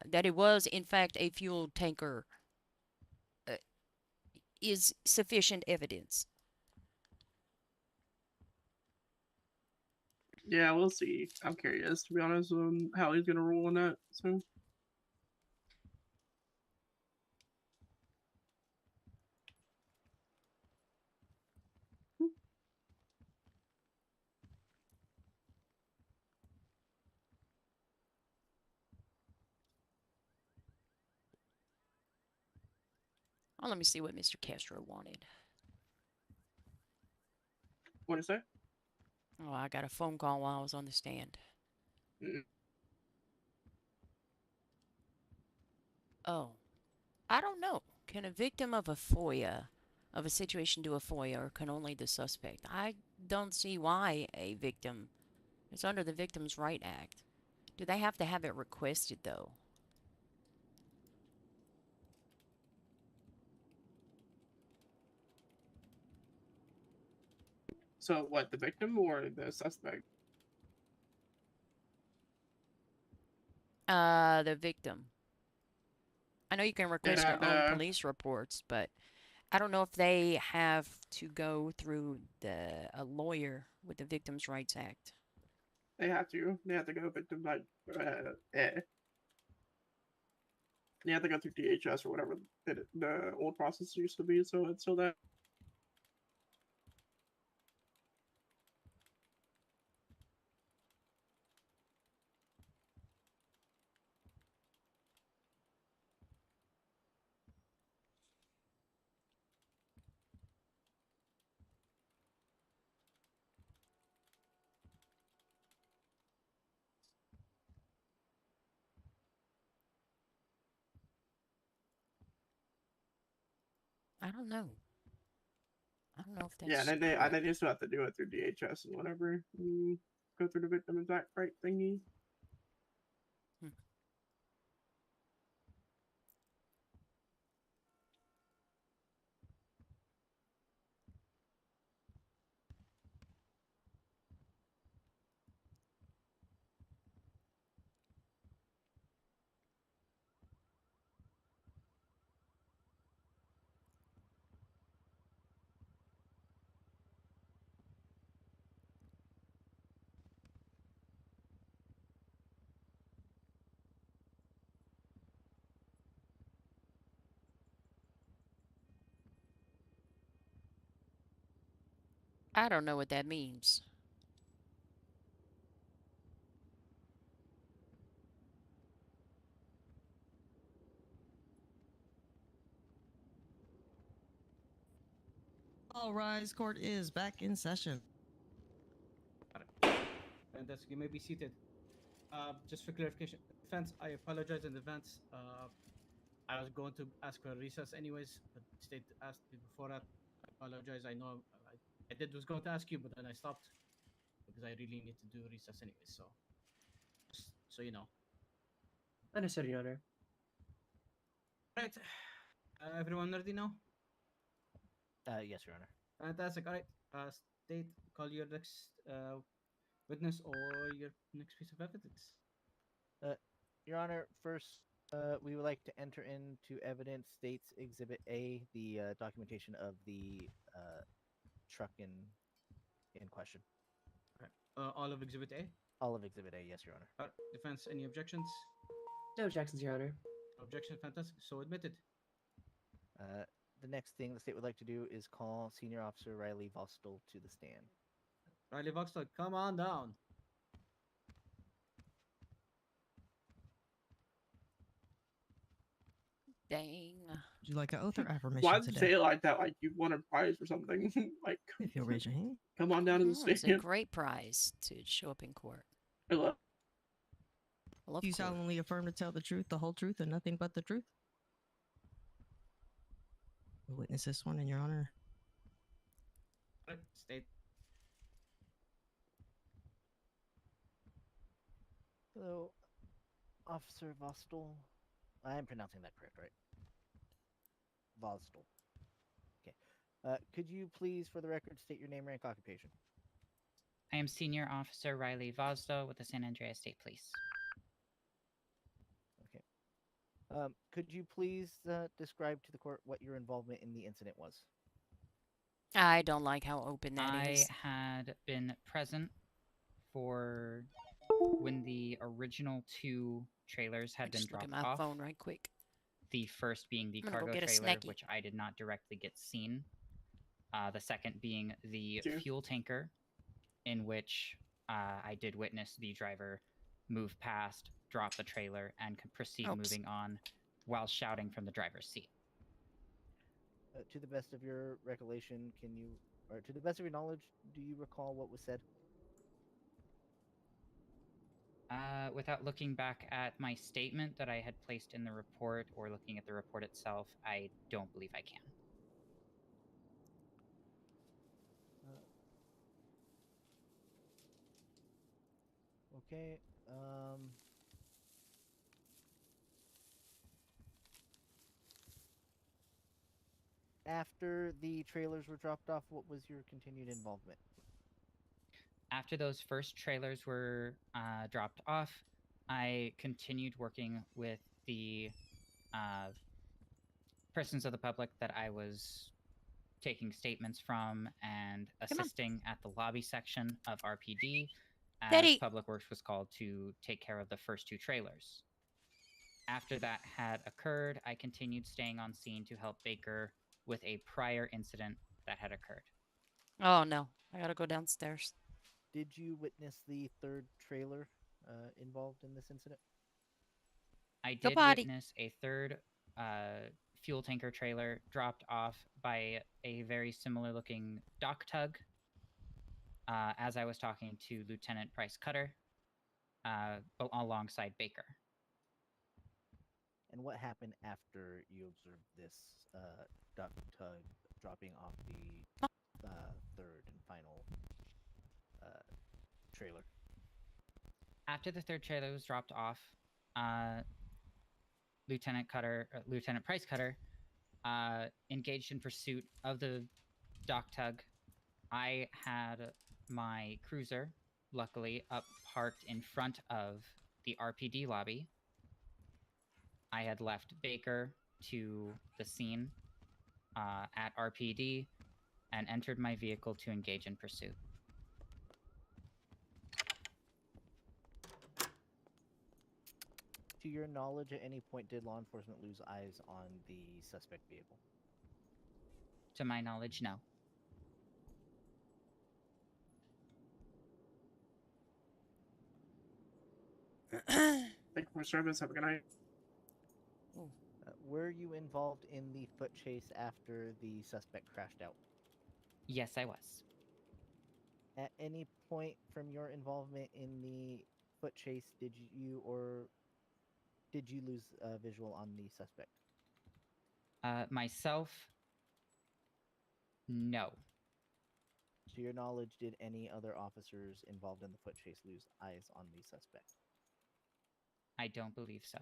That it was, in fact, a fuel tanker uh, is sufficient evidence. yeah, we'll see. I'm curious to be honest on how he's gonna rule on that. So Oh, let me see what Mr. Castro wanted. what is that? Oh, I got a phone call while I was on the stand. Mm. Oh, I don't know. Can a victim of a situation do a FOIA, or can only the suspect? I don't see why a victim. It's under the Victims' Right Act. Do they have to have it requested, though? So what, the victim or the suspect? The victim. I know you can They request have your own to. police reports, but I don't know if they have to go through a lawyer with the Victims' Rights Act. They have to. They have to go victim like eh. You have to go through DHS or whatever the old process used to be. So it's still that. I don't know. I don't know if that's Yeah, and then I correct. think you still have to do it through DHS and whatever. You go through the victim impact right thingy. I don't know what that means. All rise. Court is back in session. Fantastic. You may be seated. Just for clarification, defense, I apologize in advance. I was going to ask for a recess anyways, but state asked me before that. I apologize. I know I did was going to ask you, but then I stopped because I really need to do recess anyways. So, just so you know. Understood, Your Honor. Right. Everyone ready now? Yes, Your Honor. Fantastic. All right. State, call your next witness or your next piece of evidence. Your Honor, first, we would like to enter into evidence States Exhibit A, the documentation of the truck in question. All right. All of Exhibit A. All of Exhibit A, yes, Your Honor. Defense, any objections? No objections, Your Honor. Objection. Fantastic. So admitted. The next thing the state would like to do is call Senior Officer Riley Vostel to the stand. Riley Voxel, come on down. Dang. Would you like an oath or affirmation Why did you today? say it like that? Like you won a prize or something? Like, If you'll raise your hand. come on down to the Oh, it's a stand. great prize to show up in court. Hello. I love Do you court. solemnly affirm to tell the truth, the whole truth, and nothing but the truth? We'll witness this one in Your Honor. Right. State. Hello, Officer Vostel. I am pronouncing that correct, right? Vostel. Okay. Could you please, for the record, state your name, rank, occupation? I am Senior Officer Riley Vosdo with the San Andreas State Police. Okay. Could you please describe to the court what your involvement in the incident was? I don't like how open that is. I had been present for when the original two trailers had been Just look dropped at my off. phone right quick. The first being the I'm gonna go cargo get a trailer, snacky. which I did not directly get seen. The second being the Sure. fuel tanker, in which I did witness the driver move past, drop the trailer, and proceed Oops. moving on while shouting from the driver's seat. To the best of your recollection, or to the best of your knowledge, do you recall what was said? Without looking back at my statement that I had placed in the report or looking at the report itself, I don't believe I can. Okay. After the trailers were dropped off, what was your continued involvement? After those first trailers were dropped off, I continued working with the persons of the public that I was taking statements from and assisting at the lobby section of RPD as Daddy. Public Works was called to take care of the first two trailers. After that had occurred, I continued staying on scene to help Baker with a prior incident that had occurred. Oh no, I gotta go downstairs. Did you witness the third trailer involved in this incident? I Go did potty. witness a third fuel tanker trailer dropped off by a very similar looking dock tug as I was talking to Lieutenant Bryce Cutter alongside Baker. And what happened after you observed this dock tug dropping off the third and final trailer? After the third trailer was dropped off, Lieutenant Price Cutter engaged in pursuit of the dock tug. I had my cruiser, luckily, parked in front of the RPD lobby. I had left Baker to the scene at RPD and entered my vehicle to engage in pursuit. To your knowledge, at any point did law enforcement lose eyes on the suspect vehicle? To my knowledge, no. Thank you for service. Have a good night. Were you involved in the foot chase after the suspect crashed out? Yes, I was. At any point from your involvement in the foot chase, did you lose visual on the suspect? Myself, no. To your knowledge, did any other officers involved in the foot chase lose eyes on the suspect? I don't believe so.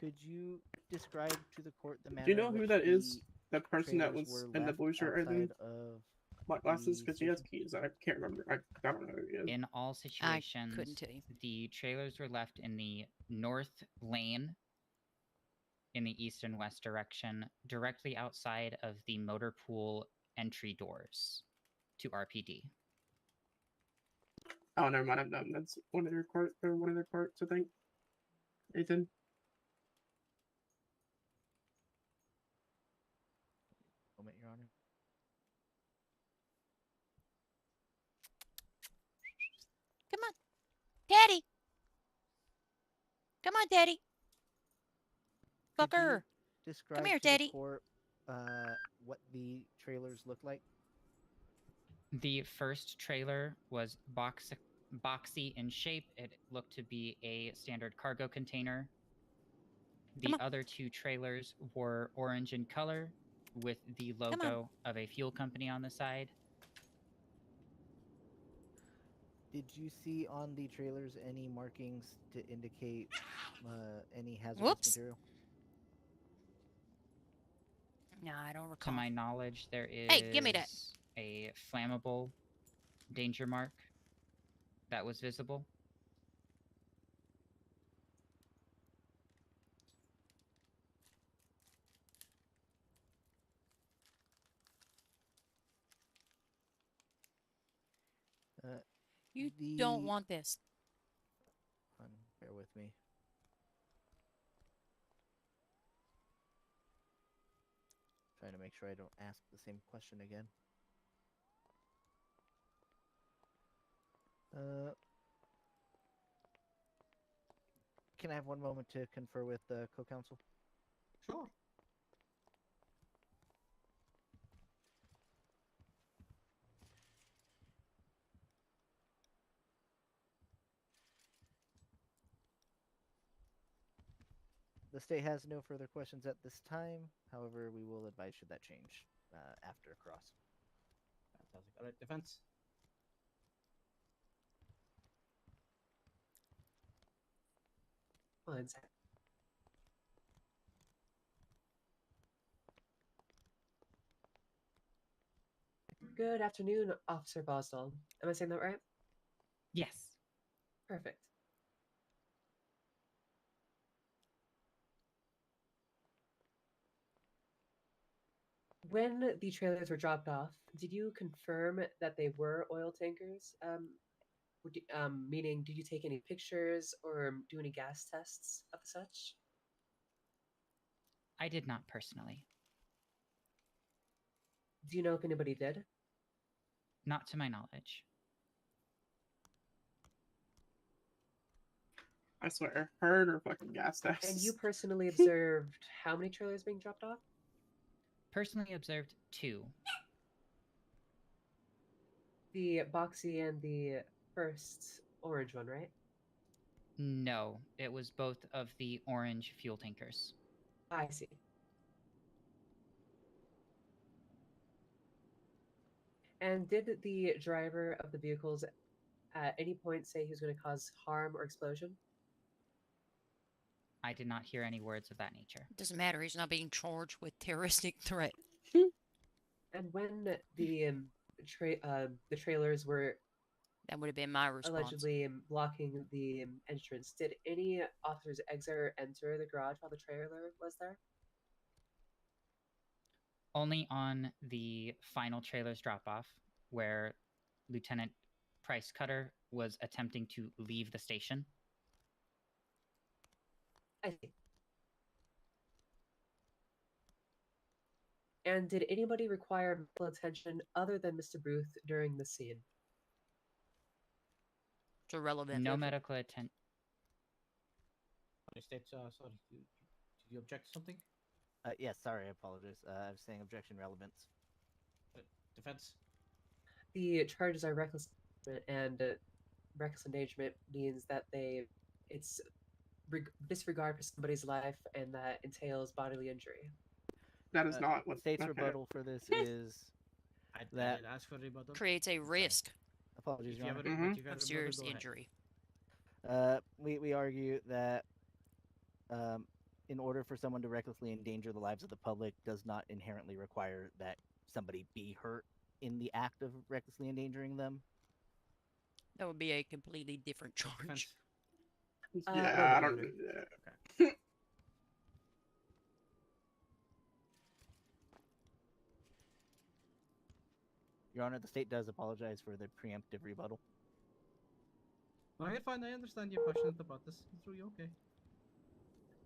Could you describe to the court the manner Do you know in who which that is? the That person that trailers was were in the left blue shirt, I think. outside of My glasses, the because he has station? keys. I can't remember. I don't know who he is. In all situations, couldn't tell you. the trailers were left in the north lane in the east and west direction, directly outside of the motor pool entry doors to RPD. Oh, never mind. I'm done. That's one of their court or one of their courts, I think. Ethan. Moment, Your Honor. Come on, Daddy. Come on, Daddy. Could you Fucker. describe here, to the Daddy. court what the trailers look like? The first trailer was boxy in shape. It looked to be a standard cargo container. The other two trailers were orange in color with the logo of a fuel company on the side. Did you see on the trailers any markings to indicate any hazardous Whoops. material? No, I don't To recall. my knowledge, there is Hey, give me that. a flammable danger mark that was visible. You don't want this. Bear with me. Trying to make sure I don't ask the same question again. Can I have one moment to confer with co-counsel? Sure. The state has no further questions at this time. However, we will advise should that change after cross. Fantastic. All right, defense. One sec. Good afternoon, Officer Bosdall. Am I saying that right? Yes. Perfect. When the trailers were dropped off, did you confirm that they were oil tankers? Meaning, did you take any pictures or do any gas tests of such? I did not personally. Do you know if anybody did? Not to my knowledge. I swear, heard or fucking gas tests. And you personally observed how many trailers being dropped off? Personally observed 2. The boxy and the first orange one, right? No, it was both of the orange fuel tankers. I see. And did the driver of the vehicles at any point say he was going to cause harm or explosion? I did not hear any words of that nature. Doesn't matter. He's not being charged with terroristic threat. And when the trailers were That would have been my response. allegedly blocking the entrance, did any officers exit or enter the garage while the trailer was there? Only on the final trailer's drop-off, where Lieutenant Price Cutter was attempting to leave the station. I see. And did anybody require medical attention other than Mr. Booth during the scene? It's irrelevant. No medical attention. Sorry, did you object to something? Yes, sorry, I apologize. I was saying objection relevance. Defense? The charges are reckless and reckless endangerment means that it's disregard for somebody's life and that entails bodily injury. That is not what State's okay. rebuttal for this is I that did ask for rebuttal. Creates a risk apologies, If Your you Honor. have a, but you got a of rebuttal, serious go ahead. injury. We argue that in order for someone to recklessly endanger the lives of the public does not inherently require that somebody be hurt in the act of recklessly endangering them. That would be a completely different charge. Defense? Yeah, I don't. Yeah. Your Honor, the state does apologize for the preemptive rebuttal. No, you're fine. I understand you're passionate about this. It's really okay.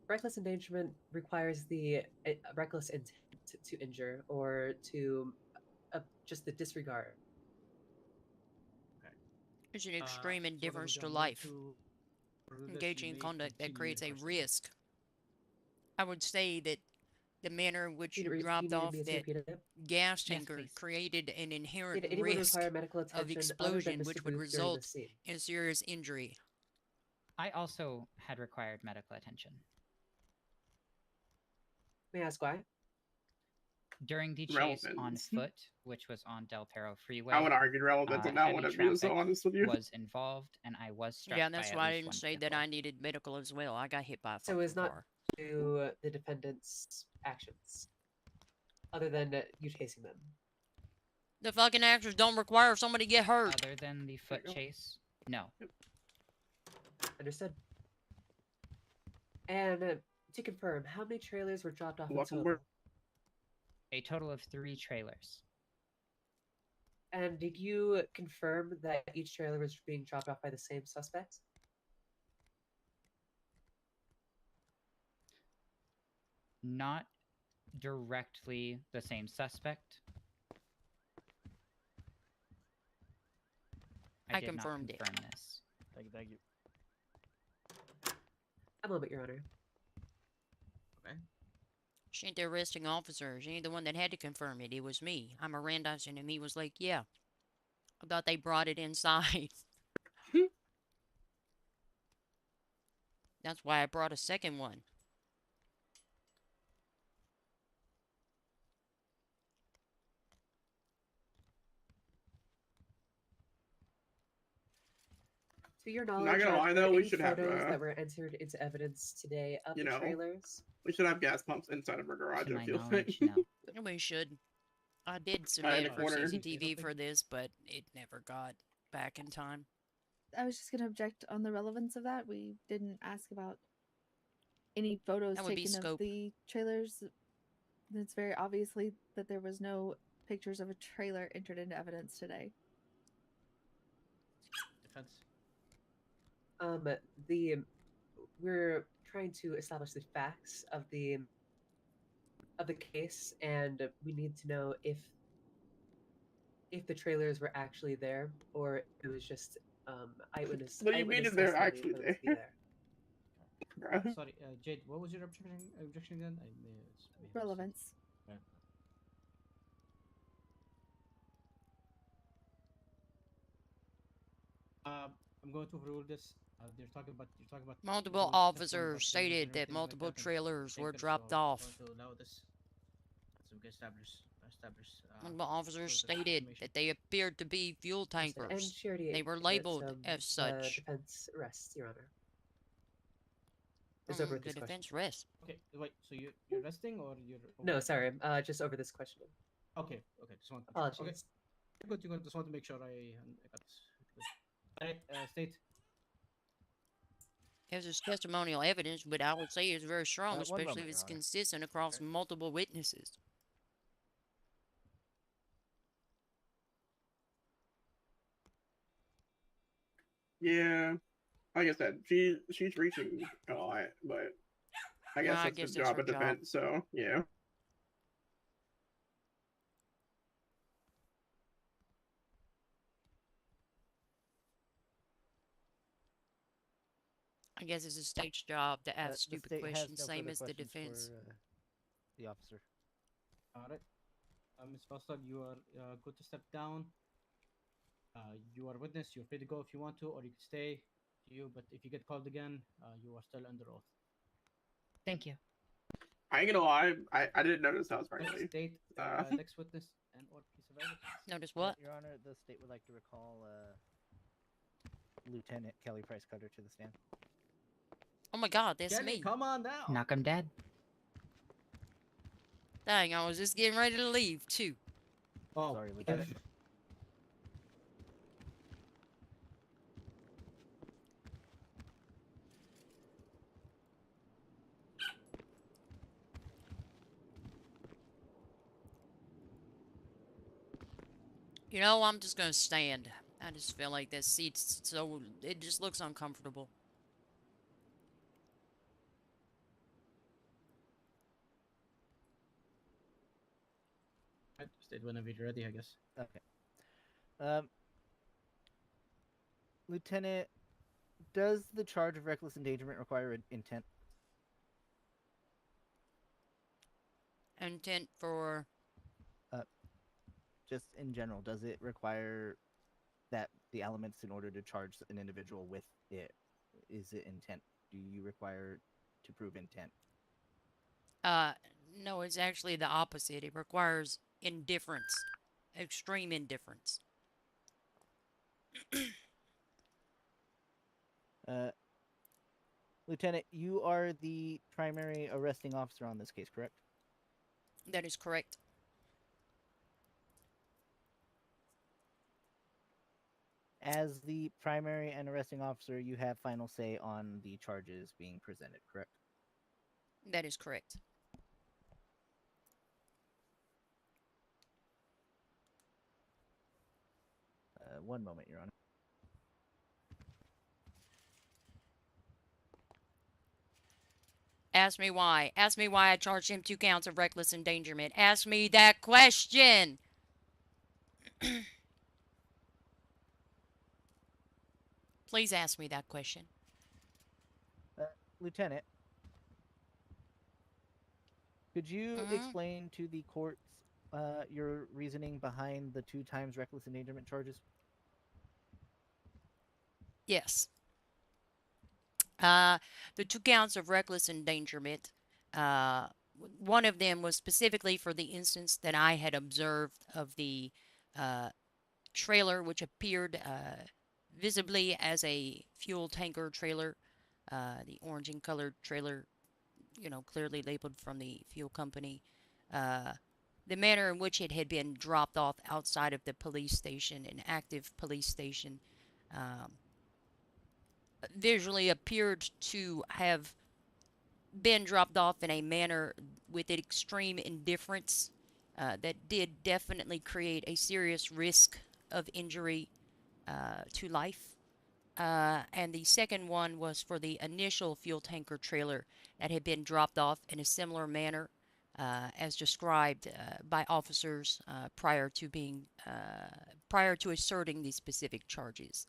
Reckless endangerment requires the reckless intent to injure or to just the disregard. It's an extreme So what are we indifference to gonna life. do for this? Engaging You in may conduct that continue creates your a questioning. risk. I would say that the manner in which you You dropped need off me to that repeat it? gas Yes, tanker please. created an inherent Did anyone risk require medical of attention other explosion, than which Mr. would Booth during the result scene? in serious injury. I also had required medical attention. May I ask why? During the chase on Relevance. foot, which was on Del Perro Freeway, I would argue relevance on that one. heavy If being so traffic honest with you. was involved, and I was struck Yeah, and that's by why at I least didn't one say that vehicle. I needed medical as well. I got hit by a So fucking it's not car. to the defendant's actions, other than you chasing them. The fucking actors don't require somebody to get hurt. Other than the foot you go. chase, no. Understood. And to confirm, how many trailers were dropped off in Welcome, total? A total of 3 trailers. And did you confirm that each trailer was being dropped off by the same suspect? Not directly the same suspect. I did not confirmed it. confirm this. Thank you. A moment, Your Honor. Okay. She ain't the arresting officer. She ain't the one that had to confirm it. It was me. I Mirandized him, and he was like, yeah. I thought they brought it inside. That's why I brought a second one. To your Not knowledge, gonna lie, were though, we any should have, photos that were entered into evidence today of you the know, trailers? We should have gas pumps inside of our garage. To I my feel knowledge, like. no. We should. I did in submit a for corner. CCTV for this, but it never got back in time. I was just going to object on the relevance of that. We didn't ask about any photos That would be taken of scope. the trailers. It's very obviously that there was no pictures of a trailer entered into evidence today. Defense? We're trying to establish the facts of the case, and we need to know if the trailers were actually there or it was just eyewitness. What do you mean eyewitness if they're testimony actually for them to be there. Sorry, Jade, what was your objection again? I may have Relevance. Okay. I'm going to overrule this. You're talking about Multiple doing testimony about officers trailers and stated that everything like multiple that and trailers were tankers, dropped so off. I'm going to allow this so we can establish Multiple officers source of stated information. that they appeared to be fuel Understood. And tankers. she already They were grants, labeled as such. defense rests, Your Honor. It's Mm, over with the this question. defense rests. Okay, wait. So you're resting or you're No, sorry. Just over this questioning. Okay, just want to Apologies. Okay, you're good. Just want to make sure I got this. Good. All right, state. There's testimonial evidence, but I would say it's very strong, one especially moment, if it's Your Honor. consistent across multiple witnesses. Yeah, like I said, she's reaching a lot, but I guess that's the job her of defense. So yeah. I guess it's the state's job to ask The stupid state has questions, no same further as the questions defense. for, the officer. All right, Ms. Foster, you are good to step down. You are a witness. You're free to go if you want to, or you can stay. To you, but if you get called again, you are still under oath. Thank you. I ain't gonna lie, I didn't notice that was Next actually. state, next witness and or piece of evidence. Notice what? Your Honor, the state would like to recall Lieutenant Kelly Price Cutter to the stand. Oh my God, that's Kelly, me. come on down. Knock him dead. Dang, I was just getting ready to leave too. Oh, Sorry, Lieutenant. You know, I'm just gonna stand. I just feel like that seat's so, it just looks uncomfortable. Right, state whenever you're ready, I guess. Okay. Lieutenant, does the charge of reckless endangerment require intent? Intent for Just in general, does it require that the elements in order to charge an individual with it? Is it intent? Do you require to prove intent? no, it's actually the opposite. It requires indifference, extreme indifference. Lieutenant, you are the primary arresting officer on this case, correct? That is correct. As the primary and arresting officer, you have final say on the charges being presented, correct? That is correct. One moment, Your Honor. Ask me why. Ask me why I charged him 2 counts of reckless endangerment. Ask me that question. Please ask me that question. Lieutenant, could you explain to the courts your reasoning behind the 2 times reckless endangerment charges? Yes. The 2 counts of reckless endangerment, one of them was specifically for the instance that I had observed of the trailer, which appeared visibly as a fuel tanker trailer, the orange and colored trailer, you know, clearly labeled from the fuel company. The manner in which it had been dropped off outside of the police station, an active police station, visually appeared to have been dropped off in a manner with extreme indifference that did definitely create a serious risk of injury to life. And the second one was for the initial fuel tanker trailer that had been dropped off in a similar manner as described by officers prior to asserting these specific charges.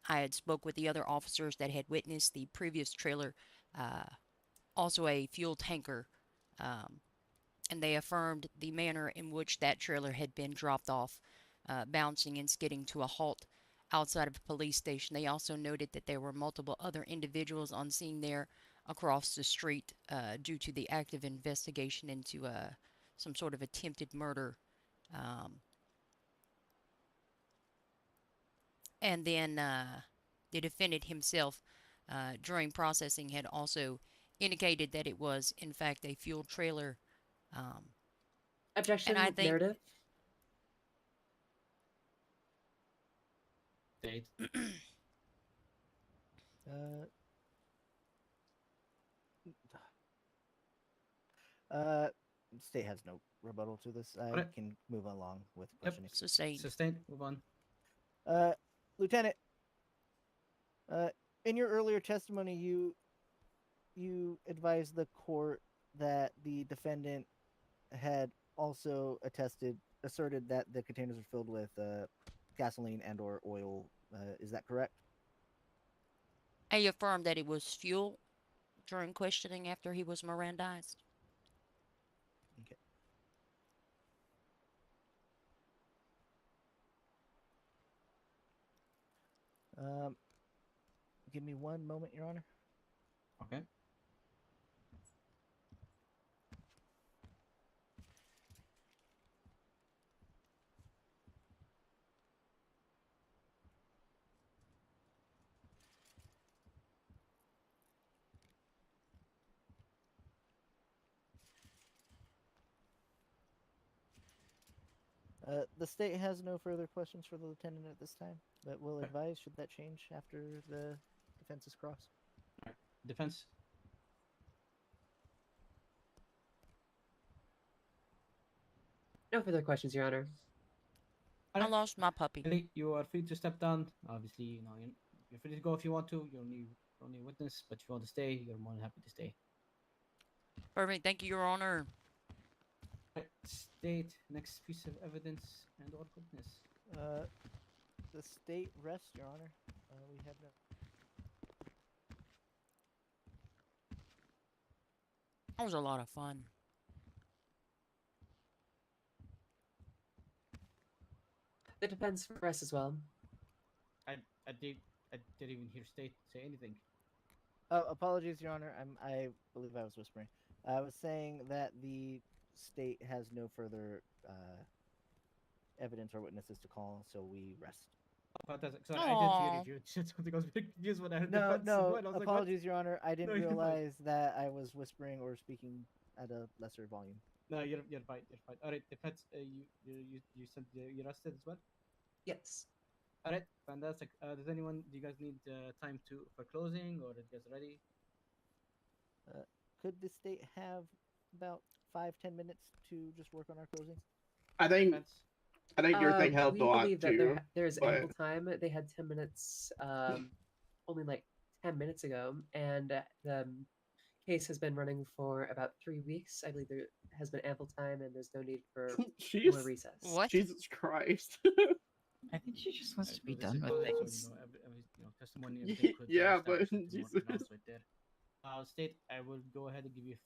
I had spoke with the other officers that had witnessed the previous trailer, also a fuel tanker, and they affirmed the manner in which that trailer had been dropped off, bouncing and skidding to a halt outside of a police station. They also noted that there were multiple other individuals on scene there across the street due to the active investigation into some sort of attempted murder. Um, and then the defendant himself, during processing, had also indicated that it was, in fact, a fuel trailer. Objection, And I think narrative. State. Uh, State has no rebuttal to this. I Alright. can move along with Yep. questioning. sustained. Sustained. Move on. Lieutenant, in your earlier testimony, you advised the court that the defendant had also asserted that the containers were filled with gasoline and/or oil. Is that correct? I affirmed that it was fuel during questioning after he was Mirandized. Okay. Give me one moment, Your Honor. Okay. The state has no further questions for the lieutenant at this time, but will advise should that change after the defense is crossed. Alright. Defense. No further questions, Your Honor. I lost my puppy. Ellie, you are free to step down. Obviously, you're free to go if you want to. You're only witness, but if you want to stay, you're more than happy to stay. Perfect. Thank you, Your Honor. State next piece of evidence and or witness. The state rests, Your Honor. We have no. That was a lot of fun. The defense rests as well. I didn't even hear state say anything. Apologies, Your Honor. I believe I was whispering. I was saying that the state has no further evidence or witnesses to call, so we rest. Fantastic. Sorry, I didn't hear if you said something. I was very confused when I heard defense. No, I was apologies, like, Your Honor. I didn't No, you're fine. realize that I was whispering or speaking at a lesser volume. No, you're fine. You're fine. All right, defense. You said you rested as well. Yes. All right, fantastic. Do you guys need time for closing, or are you guys ready? Could the state have about 5-10 minutes to just work on our closing? I think Defense? I think your thing helped a lot We believe that too. there's but- ample time. They had 10 minutes, only like 10 minutes ago, and the case has been running for about 3 weeks. I believe there has been ample time, and there's no need for more recess. What? Jesus Christ. I think she just wants to be Move this done in with close, things. So, testimony and everything could Yeah, but establish something more Jesus. pronounced right there. State, I will go ahead and give you.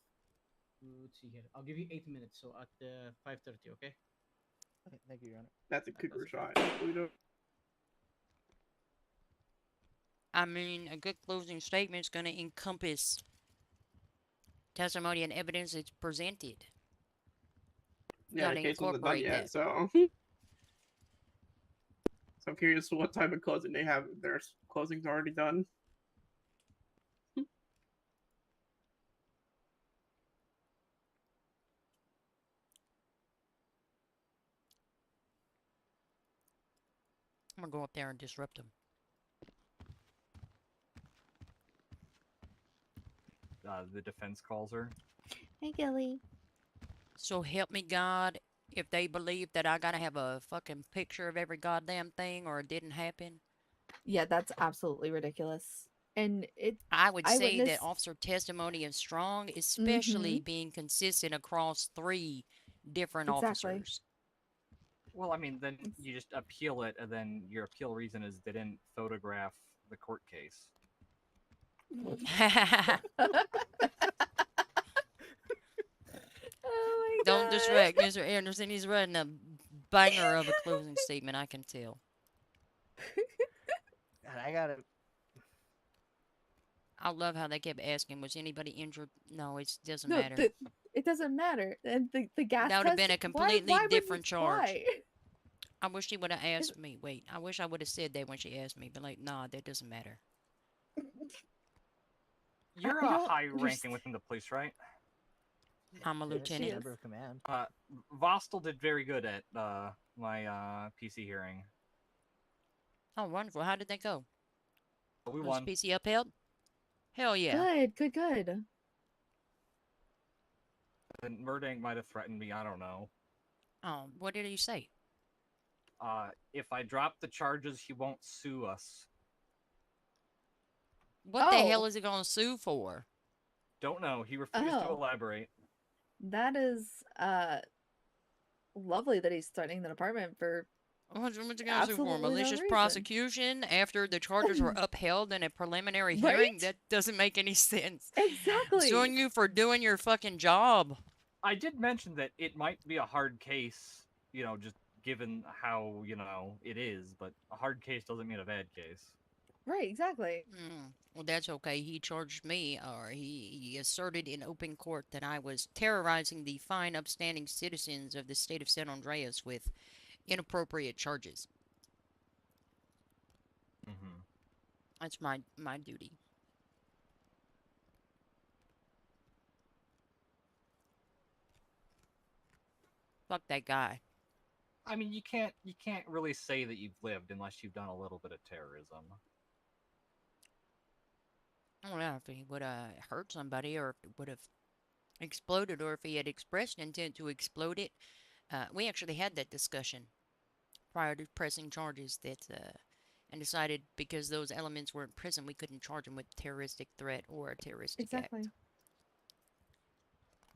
Let's see here. I'll give you 8 minutes. So at 5:30, okay? Okay, thank you, Your Honor. That's a kicker shot. I mean, a good closing statement is going to encompass testimony and evidence that's presented. Yeah, Gotta the case wasn't done incorporate yet, that. so. So I'm curious what type of closing they have. Their closing's already done. I'm going to go up there and disrupt them. The defense calls her. Hey, Gilly. So help me God, if they believe that I got to have a fucking picture of every goddamn thing or it didn't happen. Yeah, that's absolutely ridiculous. And I would say eyewitness- that officer testimony is strong, especially Mhm. being consistent across 3 different Exactly. officers. Well, I mean, then you just appeal it, and then your appeal reason is they didn't photograph the court case. Oh my Don't God. distract Mr. Anderson. He's writing a banger of a closing statement, I can tell. God, I gotta. I love how they kept asking, was anybody injured? No, it doesn't No, matter. it doesn't matter. And the gas That would have been test, a completely why would different we, charge. why? I wish she would have asked me. Wait, I wish I would have said that when she asked me, but like, nah, that doesn't matter. You're I a don't high ranking understand. within the police, right? I'm a Yes, lieutenant. member of command. Vostel did very good at my PC hearing. Oh, wonderful. How did that go? We Was won. PC upheld? Hell yeah. Good. And Murdank might have threatened me. I don't know. Oh, what did he say? If I drop the charges, he won't sue us. What the hell is he going to sue for? Don't know. He refused to Oh. elaborate. That is lovely that he's threatening the department for What's he going to sue for? absolutely no Malicious reason. prosecution after the charges were upheld in a preliminary hearing? Right? That doesn't make any sense. Exactly. Suing you for doing your fucking job. I did mention that it might be a hard case, just given how, it is, but a hard case doesn't mean a bad case. Right, exactly. Well, that's okay. He charged me, or he asserted in open court that I was terrorizing the fine, upstanding citizens of the state of San Andreas with inappropriate charges. Mm-hmm. That's my duty. Fuck that guy. I mean, you can't really say that you've lived unless you've done a little bit of terrorism. I don't know if he would have hurt somebody, or if it would have exploded, or if he had expressed intent to explode it. We actually had that discussion prior to pressing charges, and decided because those elements were in prison, we couldn't charge him with terroristic threat or a terroristic act.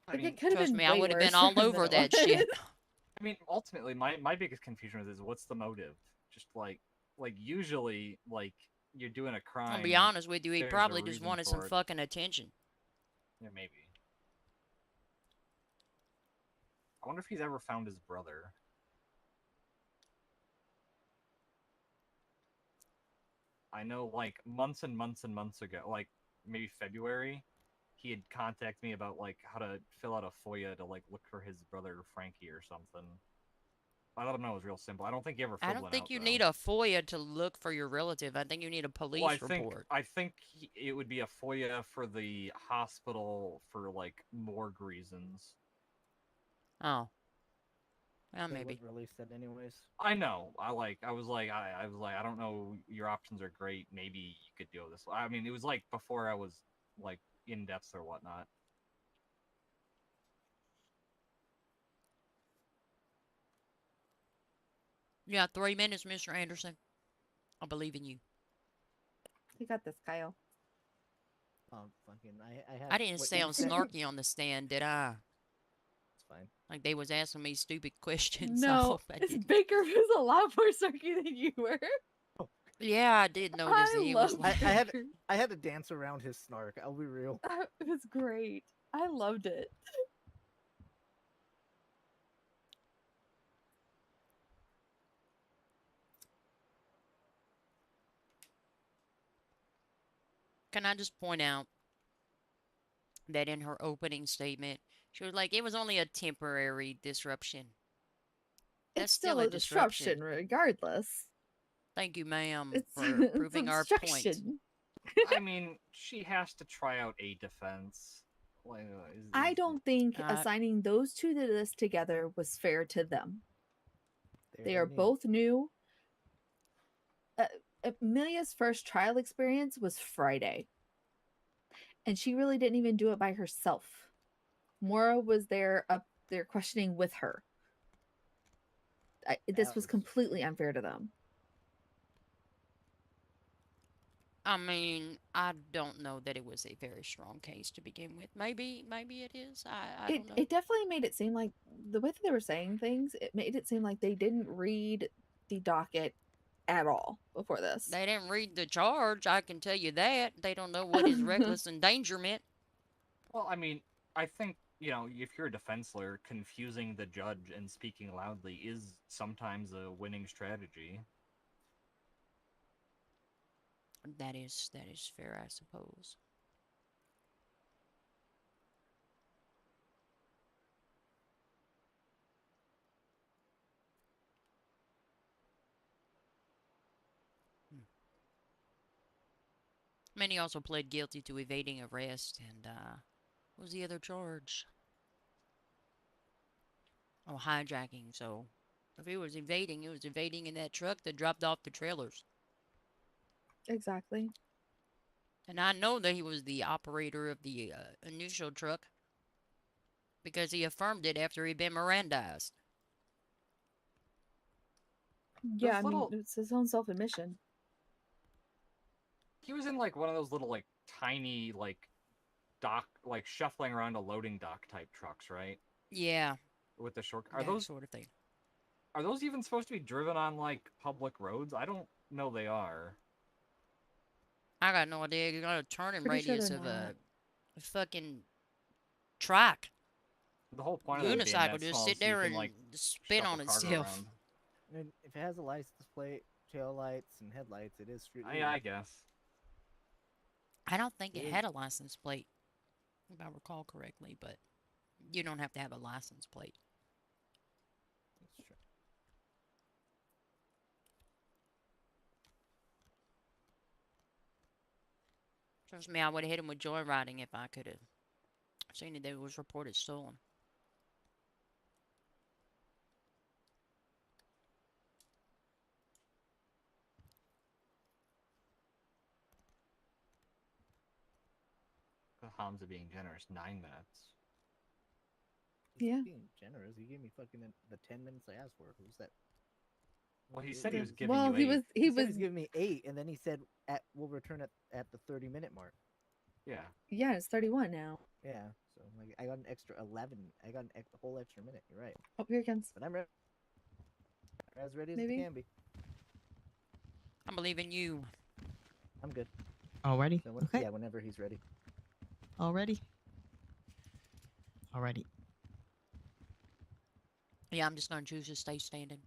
I mean, it could have Trust been me, I way would have been worse all than over it that was. shit. I mean, ultimately, my biggest confusion is what's the motive? Just like usually, like you're doing a crime. I'll be honest with you, he there's a probably just reason wanted for some it. fucking attention. Yeah, maybe. I wonder if he's ever found his brother. I know, like, months and months and months ago, like, maybe February, he had contacted me about, like, how to fill out a FOIA to, like, look for his brother Frankie or something. I don't know, it was real simple. I don't think he ever filled I one don't think out, you though. need a FOIA to look for your relative. I think you need a police report. I think it would be a FOIA for the hospital for, like, morgue reasons. Oh. Well, They maybe. wouldn't release that anyways. I know. I was like, I don't know. Your options are great. Maybe you could deal with this. I mean, it was like before I was like in depth or whatnot. You got 3 minutes, Mr. Anderson. I believe in you. You got this, Kyle. Fucking, I have. I didn't what you sound said. snarky on the stand, did I? It's fine. Like they was asking me stupid questions. I No, hope I didn't. Baker was a lot more snarky than you were. Yeah, I did notice I he love was. I had to dance around his snark. I'll be real. It was great. I loved it. Can I just point out that in her opening statement, she was like, it was only a temporary disruption. That's It's still a disruption, regardless. Thank you, ma'am, It's, for it's proving our point. obstruction. I mean, she has to try out a defense. Like, I don't think Uh, assigning those two to this together was fair to them. They are new. both new. Amelia's first trial experience was Friday. And she really didn't even do it by herself. Maura was there up there questioning with her. This was completely unfair to them. I mean, I don't know that it was a very strong case to begin with. Maybe it is. I don't know. It definitely made it seem like the way that they were saying things, it made it seem like they didn't read the docket at all before this. They didn't read the charge, I can tell you that. They don't know what is reckless endangerment. Well, I mean, I think, if you're a defense lawyer, confusing the judge and speaking loudly is sometimes a winning strategy. That is fair, I suppose. Many also pled guilty to evading arrest and what was the other charge? Oh, hijacking. So if he was evading, it was evading in that truck that dropped off the trailers. Exactly. And I know that he was the operator of the initial truck because he affirmed it after he'd been Mirandized. Yeah, Those I mean, little- it's his own self admission. He was in like one of those little like tiny like dock, like shuffling around a loading dock type trucks, right? Yeah. With the short. That sort of thing. Are those even supposed to be driven on like public roads? I don't know they are. I got no idea. You got a turning Pretty sure radius they're of not. a fucking track. The whole point of that being Unicycle that just small sit is so you there can and like spin shuffle on cargo itself. around. I mean, if it has a license plate, tail lights, and headlights, it is street legal. I guess. I don't think it It had a license plate, if I recall correctly, but you don't have to have a license plate. That's true. Trust me, I would have hit him with joyriding if I could have seen it. That it was reported stolen. Hamza being generous, 9 minutes. He's Yeah. being generous. He gave me fucking the 10 minutes I asked for. Who's that? Well, he said he was giving Well, you he 8. was He said he's giving me 8, and then he said we'll return at the 30-minute mark. Yeah. Yeah, it's 31 now. Yeah, so like I got an extra 11. I got a whole extra minute. You're right. Oh, here it comes. But I'm as ready as Maybe. I can be. I believe in you. I'm good. Already? So Okay. Yeah, whenever he's ready. Already? Already. Yeah, I'm just gonna choose to stay standing.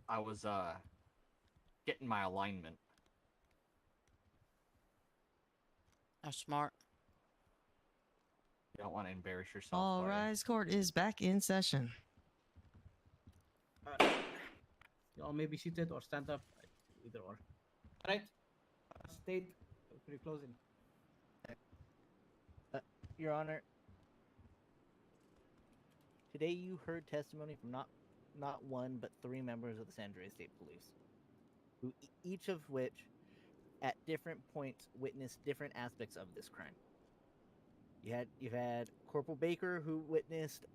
I was getting my alignment. That's smart. You don't want to embarrass yourself. All rise. Court is back in session. Y'all may be seated or stand up, either or. All right. State pretty closing. Your Honor, today you heard testimony from not one but 3 members of the San Andreas State Police, who each of which, at different points, witnessed different aspects of this crime. You've had Corporal Baker, who witnessed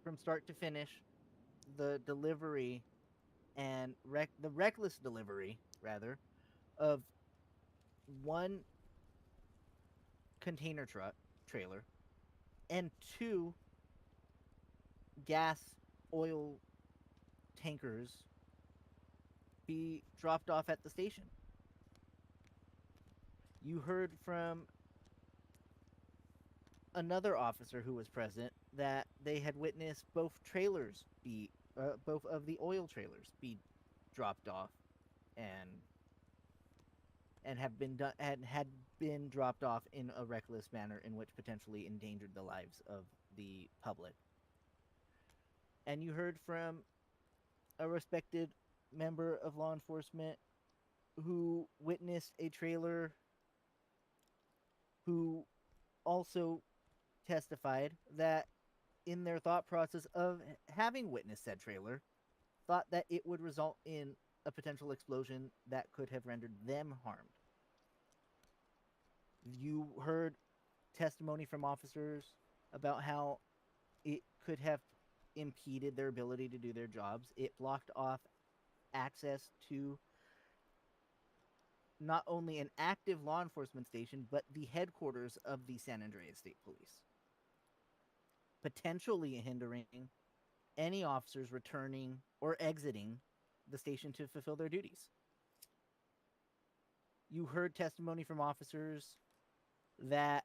from start to finish the delivery and the reckless delivery, rather, of one container trailer and 2 gas oil tankers be dropped off at the station. You heard from another officer who was present that they had witnessed both of the oil trailers be dropped off and have been done and had been dropped off in a reckless manner in which potentially endangered the lives of the public. And you heard from a respected member of law enforcement who witnessed a trailer, who also testified that in their thought process of having witnessed said trailer, thought that it would result in a potential explosion that could have rendered them harmed. You heard testimony from officers about how it could have impeded their ability to do their jobs. It blocked off access to not only an active law enforcement station, but the headquarters of the San Andreas State Police, potentially hindering any officers returning or exiting the station to fulfill their duties. You heard testimony from officers that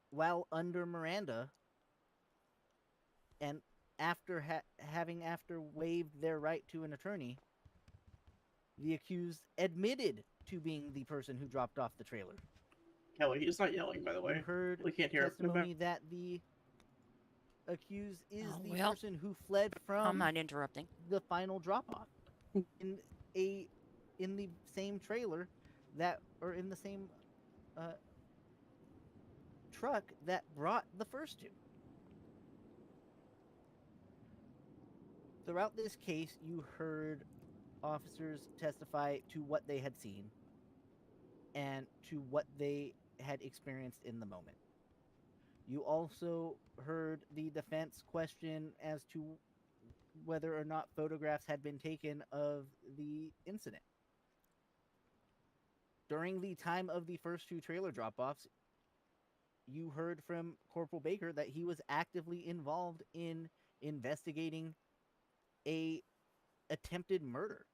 while under Miranda and after having waived their right to an attorney, The accused admitted to being the person who dropped off the trailer. Kelly, he's not yelling, by the way. You heard We can't hear him. Go back. testimony that the accused is Oh, the well, person who fled I'm from not interrupting. the final drop-off in the same trailer or in the same truck that brought the first two. Throughout this case, you heard officers testify to what they had seen and to what they had experienced in the moment. You also heard the defense question as to whether or not photographs had been taken of the incident. During the time of the first two trailer drop-offs, you heard from Corporal Baker that he was actively involved in investigating a attempted murder.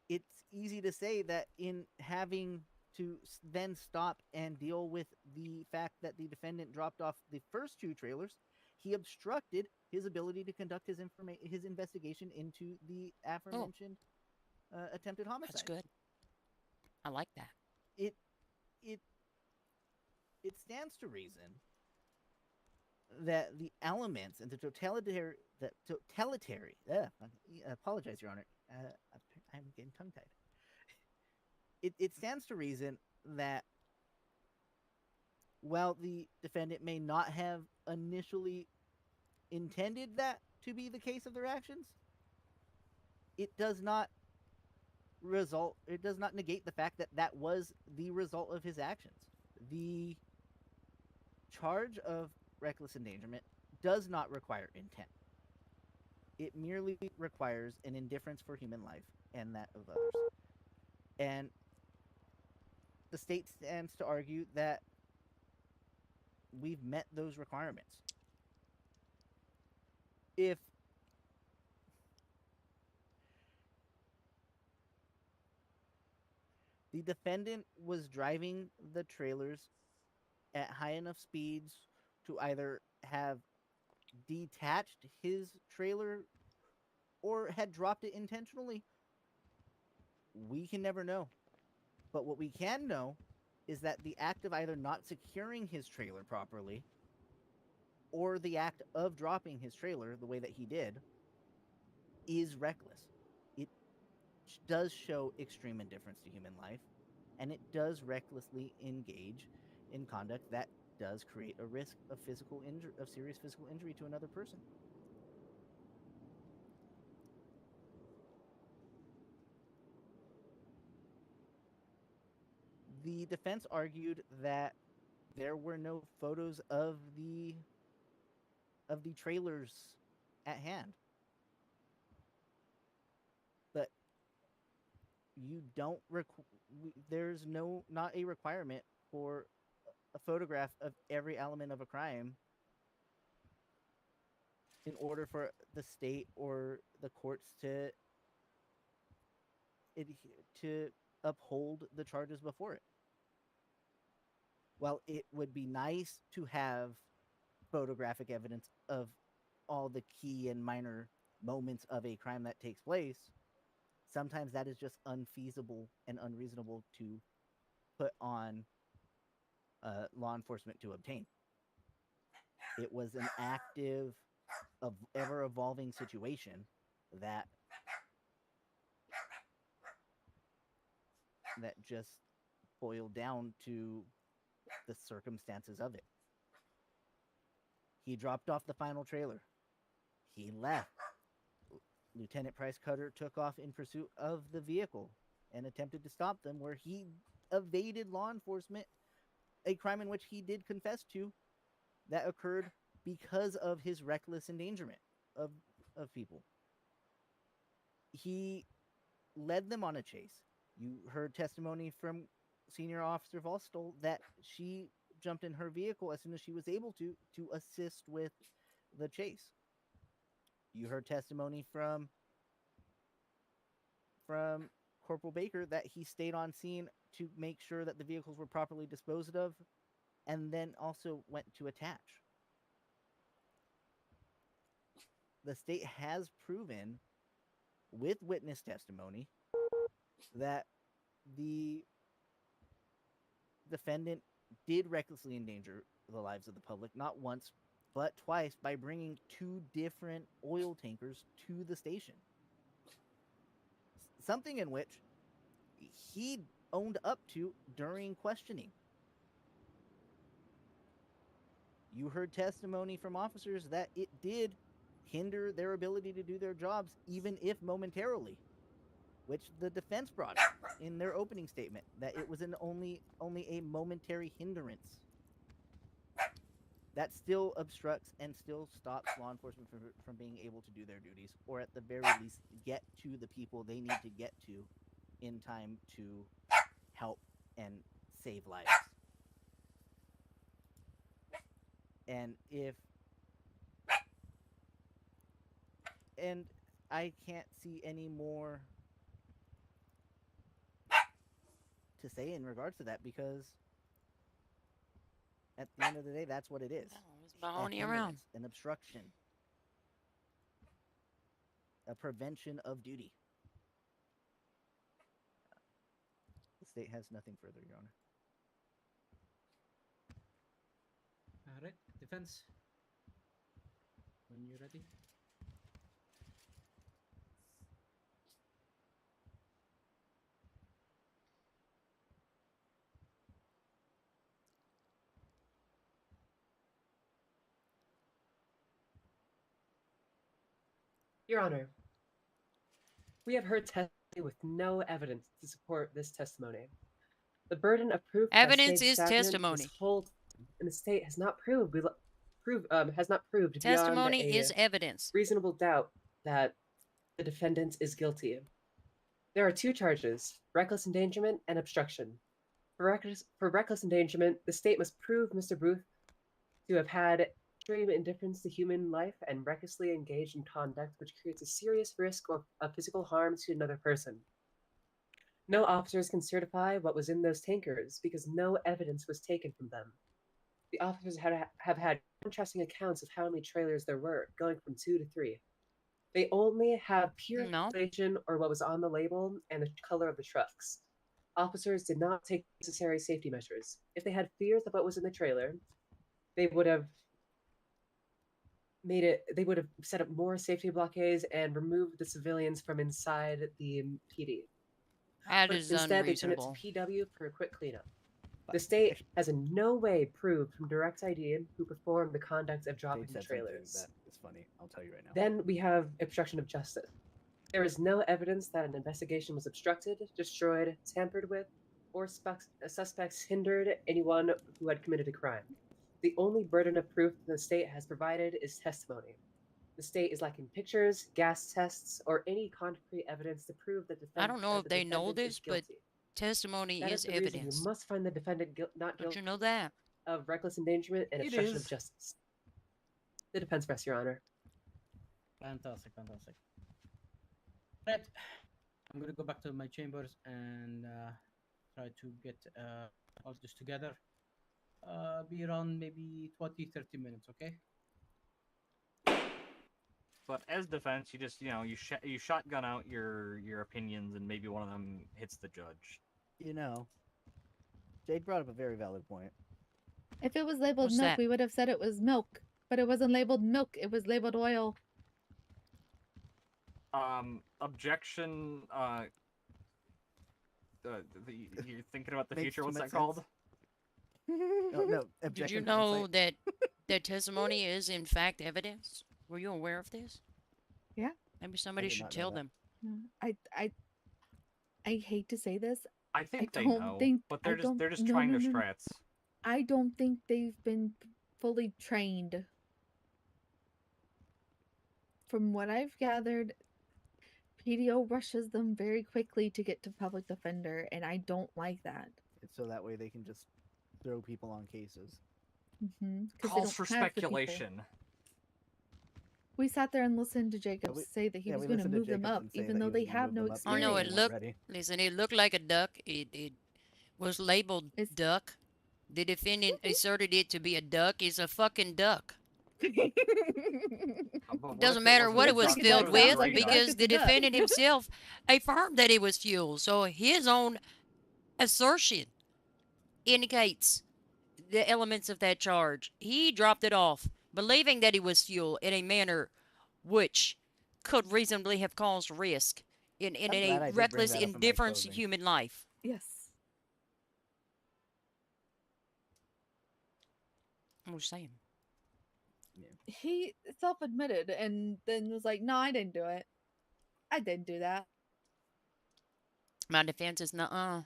It's easy to say that in having to then stop and deal with the fact that the defendant dropped off the first two trailers, he obstructed his ability to conduct his investigation into the aforementioned attempted homicide. That's good. I like that. It stands to reason that the elements and the totalitarian. I apologize, Your Honor. I'm getting tongue-tied. It stands to reason that while the defendant may not have initially intended that to be the case of their actions, it does not negate the fact that that was the result of his actions. The charge of reckless endangerment does not require intent. It merely requires an indifference for human life and that of others. And the state stands to argue that we've met those requirements. If the defendant was driving the trailers at high enough speeds to either have detached his trailer or had dropped it intentionally, we can never know. But what we can know is that the act of either not securing his trailer properly or the act of dropping his trailer the way that he did is reckless. It does show extreme indifference to human life, and it does recklessly engage in conduct that does create a risk of serious physical injury to another person. The defense argued that there were no photos of the trailers at hand. But you don't there's not a requirement for a photograph of every element of a crime in order for the state or the courts to uphold the charges before it. While it would be nice to have photographic evidence of all the key and minor moments of a crime that takes place, sometimes that is just unfeasible and unreasonable to put on law enforcement to obtain. It was an active, ever-evolving situation that just boiled down to the circumstances of it. He dropped off the final trailer. He left. Lieutenant Price Cutter took off in pursuit of the vehicle and attempted to stop them, where he evaded law enforcement, a crime in which he did confess to that occurred because of his reckless endangerment of people. He led them on a chase. You heard testimony from Senior Officer Volstol that she jumped in her vehicle as soon as she was able to assist with the chase. You heard testimony from Corporal Baker that he stayed on scene to make sure that the vehicles were properly disposed of, and then also went to attach. The state has proven with witness testimony that the defendant did recklessly endanger the lives of the public, not once, but twice, by bringing 2 different oil tankers to the station. Something in which he owned up to during questioning. You heard testimony from officers that it did hinder their ability to do their jobs, even if momentarily, which the defense brought up in their opening statement, that it was only a momentary hindrance. That still obstructs and still stops law enforcement from being able to do their duties, or at the very least get to the people they need to get to in time to help and save lives. And I can't see any more to say in regards to that, because at the end of the day, that's what it is. It's baloney around. An obstruction. A prevention of duty. The state has nothing further, Your Honor. All right, defense. When you're ready. Your Honor, we have heard testimony with no evidence to support this testimony. The burden of proof Evidence is testimony. And the state has not proved Testimony beyond is evidence. Reasonable doubt that the defendant is guilty. There are 2 charges: reckless endangerment and obstruction. For reckless endangerment, the state must prove Mr. Booth to have had extreme indifference to human life and recklessly engaged in conduct which creates a serious risk of physical harm to another person. No officers can certify what was in those tankers because no evidence was taken from them. The officers have had contrasting accounts of how many trailers there were, going from 2 to 3. They only have pure information or what was on the label and the color of the trucks. Officers did not take necessary safety measures. If they had fears of what was in the trailer, they would have set up more safety blockades and removed the civilians from inside the PD. That is instead, they turned it unreasonable. to PW for a quick cleanup. The state has in no way proved from direct ID who performed the conduct of dropping the trailers. That is funny. I'll tell you right now. Then we have obstruction of justice. There is no evidence that an investigation was obstructed, destroyed, tampered with, or suspects hindered anyone who had committed a crime. The only burden of proof the state has provided is testimony. The state is lacking pictures, gas tests, or any concrete evidence to prove that I don't know if they know this, but guilty. testimony That is is the reason evidence. you must find the defendant not Don't guilty you know that? of reckless endangerment and It obstruction is. of justice. The defense rests, Your Honor. Fantastic, fantastic. Right, I'm gonna go back to my chambers and try to get all this together. Be around maybe 20-30 minutes, okay? But as defense, you just you shotgun out your opinions, and maybe one of them hits the judge. Jade brought up a very valid point. If it was labeled What's milk, that? we would have said it was milk. But it wasn't labeled milk, it was labeled oil. Objection. You're thinking about the Makes future. too What's much that called? No, Did objection. you know that testimony is in fact evidence? Were you aware of this? Yeah. Maybe somebody did should not know tell that. them. I hate to say this. I think they don't know, think- but I they're don't- just no, trying no, their no, no. strats. I don't think they've been fully trained. From what I've gathered, PDO rushes them very quickly to get to public defender, and I don't like that. It's so that way they can just throw people on cases. Calls for speculation. We sat there and listened to Jacobs say that he was going to move them up, even though they have no Oh experience. no, it looked. Listen, it looked like a duck. It was labeled duck. The defendant asserted it to be a duck. It's a fucking duck. But It doesn't matter what it was filled with because the defendant himself affirmed that it was fuel. So his own assertion indicates the elements of that charge. He dropped it off, believing that it was fuel in a manner which could reasonably have caused risk in I'm glad I a did bring reckless that up in my indifference to closing. human life. Yes. I'm just saying. He self-admitted and then was like, "No, I didn't do it. I didn't do that." My defense is nuh-uh.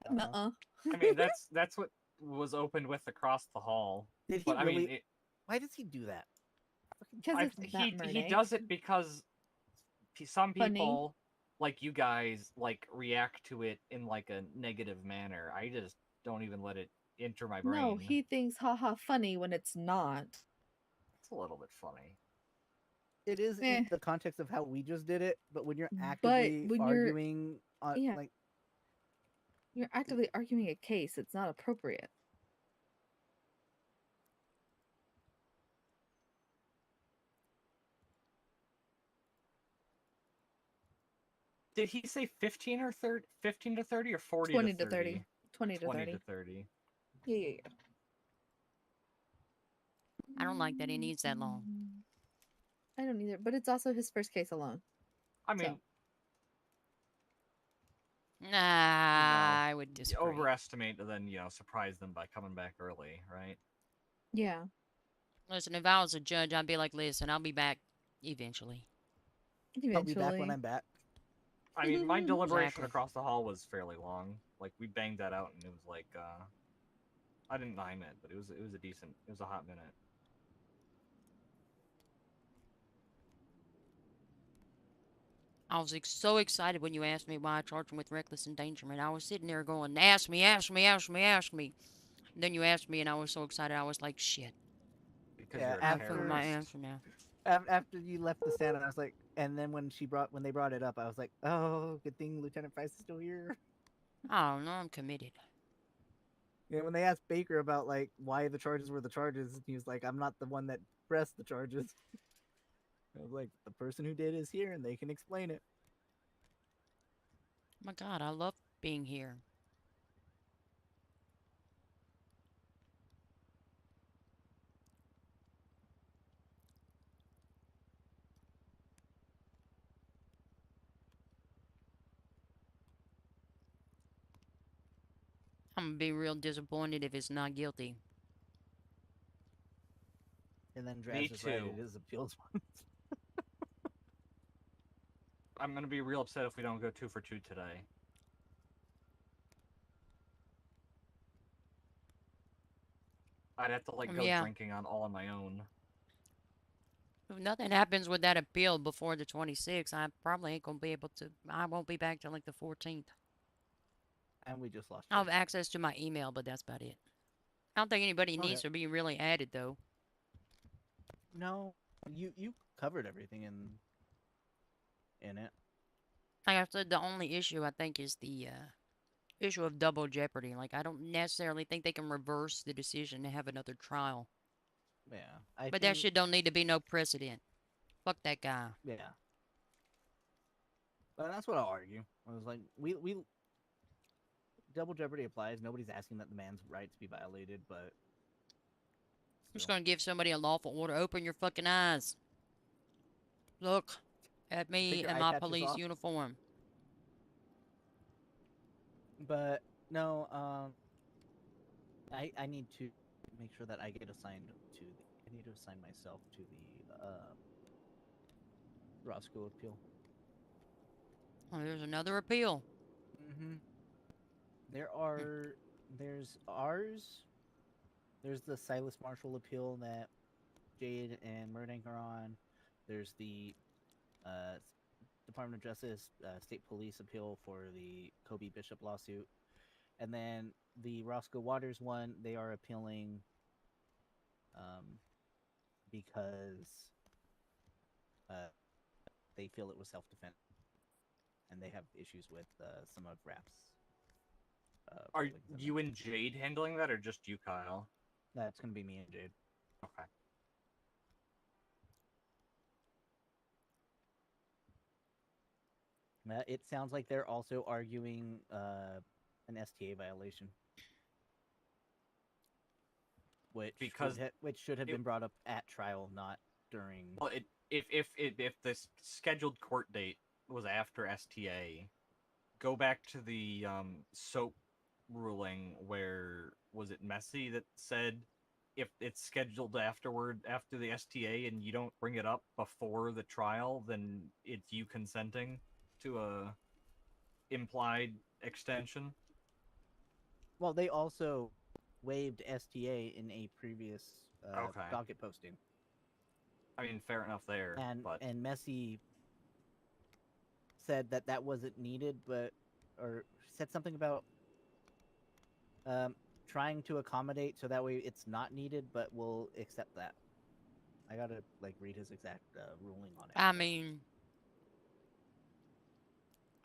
Uh-uh. I mean, that's what was opened with across the hall. Did he But I mean, really? Why does he do that? Because it's he Matt does it because some Funny. people like you guys like react to it in like a negative manner. I just don't even let it enter my brain. No, he thinks haha funny when it's not. It's a little bit funny. It is Eh. in the context of how we just did it, but when you're actively when arguing, yeah. like you're actively arguing a case, it's not appropriate. Did he say 15 or 30, 15 to 30 or 40 20 to 30? 30. 20 to 30. 30. Yeah. I don't like that he needs that long. I don't either, but it's also his first case alone. I mean, Nah, I would you disagree. overestimate and then, surprise them by coming back early, right? Yeah. Listen, if I was a judge, I'd be like, listen, I'll be back eventually. I'll be back when I'm back. I mean, my deliberation Exactly. across the hall was fairly long. Like, we banged that out, and it was like, I didn't time it, but it was a hot minute. I was so excited when you asked me why I charged him with reckless endangerment. I was sitting there going, ask me, ask me, ask me, ask me. And then you asked me, and I was so excited. I was like, shit. Because Yeah, you're a I feel my terrorist. answer now. After you left the stand, I was like, and then when they brought it up, I was like, oh, good thing Lieutenant Price is still here. I don't know. I'm committed. Yeah, when they asked Baker about like why the charges were the charges, he was like, I'm not the one that pressed the charges. I was like, the person who did is here, and they can explain it. My God, I love being here. I'm gonna be real disappointed if it's not guilty. And then Me Draz is right, too. it is appeals one. I'm gonna be real upset if we don't go 2 for 2 today. I'd have to go Yeah. drinking all on my own. If nothing happens with that appeal before the 26th, I probably ain't gonna be able to. I won't be back till like the 14th. And we just lost. I'll have access to my email, but that's about it. I don't think anybody needs to be really added though. No, you covered everything in it. Like I said, the only issue I think is the issue of double jeopardy. Like I don't necessarily think they can reverse the decision to have another trial. Yeah, But that shit don't need to be no precedent. Fuck that guy. Yeah. But that's what I'll argue. I was like, we double jeopardy applies. Nobody's asking that the man's rights be violated, but I'm just gonna give somebody a lawful order. Open your fucking eyes. Look at me your in eye my patches police off. uniform. But no, I need to make sure that I get assigned to I need to assign myself to the Roscoe appeal. Oh, there's another appeal. Mm-hmm. There's ours. There's the Silas Marshall appeal that Jade and Murdank are on. There's the Department of Justice State Police appeal for the Kobe Bishop lawsuit. And then the Roscoe Waters one, they are appealing because they feel it was self-defense. And they have issues with some of Rap's. Are you and Jade handling that, or just you, Kyle? That's going to be me and Jade. Okay. It sounds like they're also arguing an STA violation, which should have been brought up at trial, not during. Well, if this scheduled court date was after STA, go back to the soap ruling where was it Messy that said if it's scheduled after the STA and you don't bring it up before the trial, then it's you consenting to a implied extension. Well, they also waived STA in a previous docket posting. I mean, fair enough there. And Messy said that wasn't needed, or said something about trying to accommodate so that way it's not needed, but we'll accept that. I gotta read his exact ruling on it. I mean,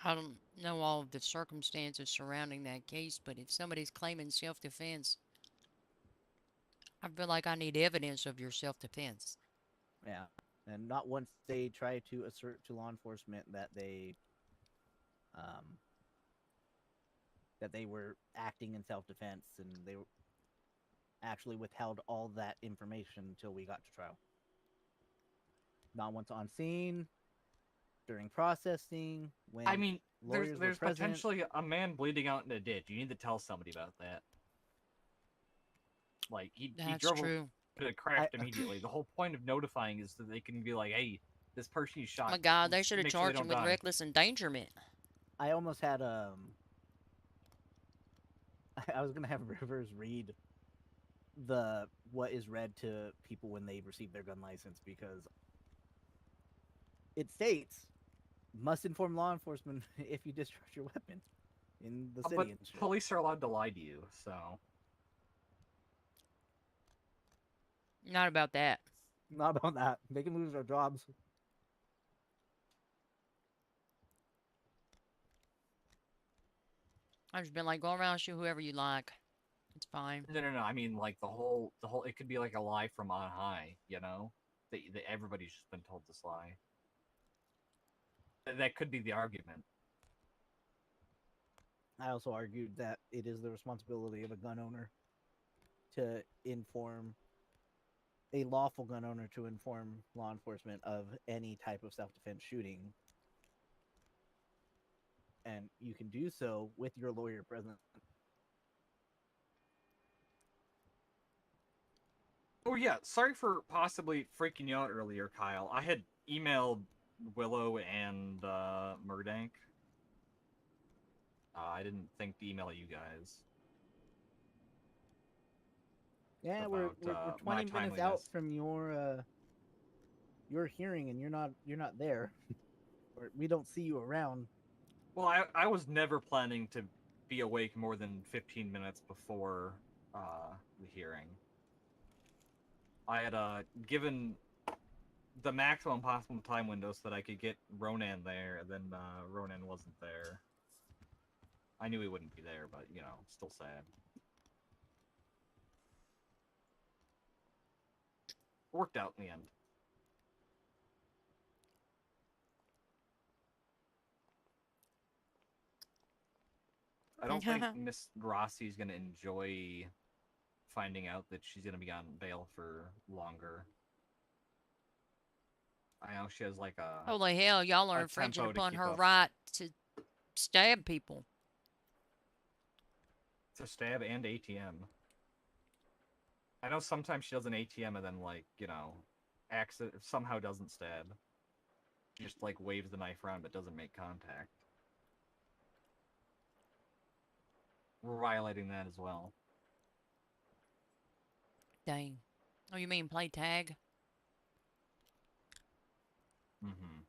I don't know all of the circumstances surrounding that case, but if somebody's claiming self-defense, I feel like I need evidence of your self-defense. Yeah, and not once they try to assert to law enforcement that they were acting in self-defense, and they actually withheld all that information until we got to trial. Not once on scene, during processing, when I mean, lawyers there's were present. potentially a man bleeding out in a ditch. You need to tell somebody about that. Like he drove true. to the craft immediately. The whole point of notifying is that they can be like, "Hey, this person you shot." Oh my God, they should have make sure charged they him don't with die." reckless endangerment. I almost had I was gonna have Rivers read what is read to people when they receive their gun license, because it states must inform law enforcement if you discharge your weapon in the city. But and shit. police are allowed to lie to you, so. Not about that. Not about that. They can lose their jobs. I've just been like, go around and shoot whoever you like. It's fine. No. I mean, like the whole. It could be like a lie from on high, you know, that everybody's just been told this lie. That could be the argument. I also argued that it is the responsibility of a gun owner to inform a lawful gun owner to inform law enforcement of any type of self-defense shooting. And you can do so with your lawyer present. Oh yeah, sorry for possibly freaking you out earlier, Kyle. I had emailed Willow and Murdank. I didn't think to email you guys. Yeah, about, we're 20 minutes out from your hearing, and you're not there. Or we don't see you around. Well, I was never planning to be awake more than 15 minutes before the hearing. I had given the maximum possible time window so that I could get Ronan there, and then Ronan wasn't there. I knew he wouldn't be there, but, you know, still sad. Worked out in the end. I don't think Miss Rossi's going to enjoy finding out that she's going to be on bail for longer. I know she has like a... Holy hell, y'all are infringing upon her right to stab people. To stab and ATM. I know sometimes she does an ATM and then, like, you know, somehow doesn't stab. She just, like, waves the knife around but doesn't make contact. We're violating that as well. Dang. Oh, you mean play tag? Mm-hmm.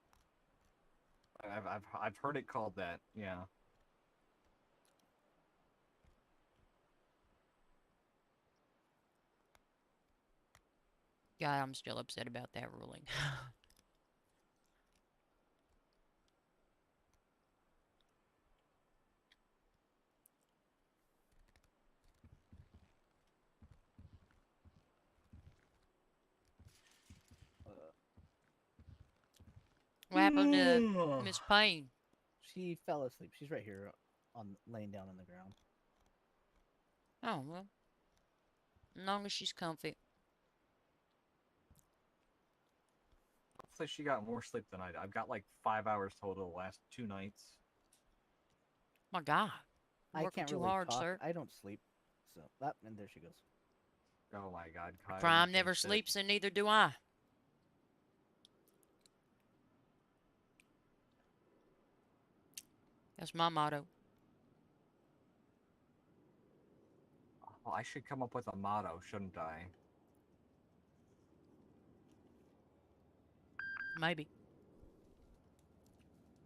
I've heard it called that, yeah. God, I'm still upset about that ruling. What happened to Miss Payne? She fell asleep. She's right here, laying down on the ground. Oh, well. As long as she's comfy. Looks like she got more sleep than I did. I've got like 5 hours total the last 2 nights. My God. I Working can't too really hard, talk. sir. I don't sleep. So that and there she goes. Oh my God, Kyle. Crime you never jinxed it. sleeps, and neither do I. That's my motto. Well, I should come up with a motto, shouldn't I? Maybe.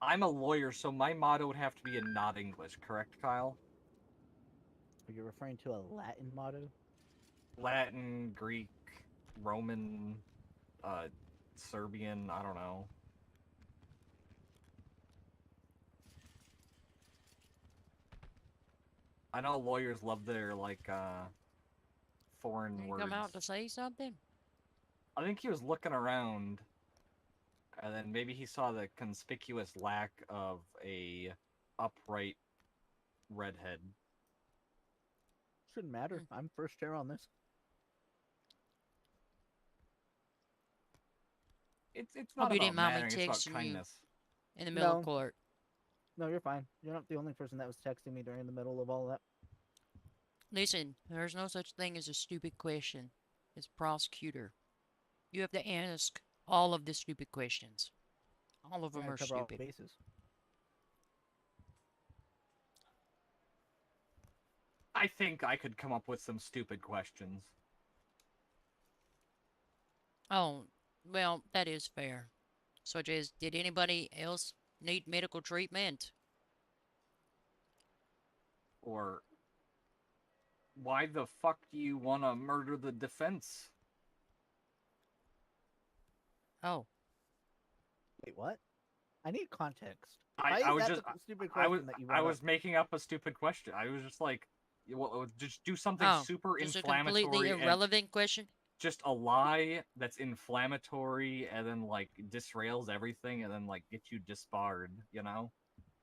I'm a lawyer, so my motto would have to be in not English, correct, Kyle? Are you referring to a Latin motto? Latin, Greek, Roman, Serbian, I don't know. I know lawyers love their, like, foreign You words. come out to say something? I think he was looking around, and then maybe he saw the conspicuous lack of a upright redhead. Shouldn't matter. I'm first chair on this. It's Hope not you about didn't mind me mattering, it's about texting you kindness. in the middle No. of court. No, you're fine. You're not the only person that was texting me during the middle of all that. Listen, there's no such thing as a stupid question. As prosecutor, you have to ask all of the stupid questions. All of them I are cover all stupid. bases. I think I could come up with some stupid questions. Oh, well, that is fair. Such as, did anybody else need medical treatment? Or, why the fuck do you want to murder the defense? Oh. Wait, what? I need context. I was just stupid I question that you I brought was up? making up a stupid question. I was just like, well, just do something Oh, super just a inflammatory completely and irrelevant question? just a lie that's inflammatory and then like disrails everything and then like get you disbarred, you know?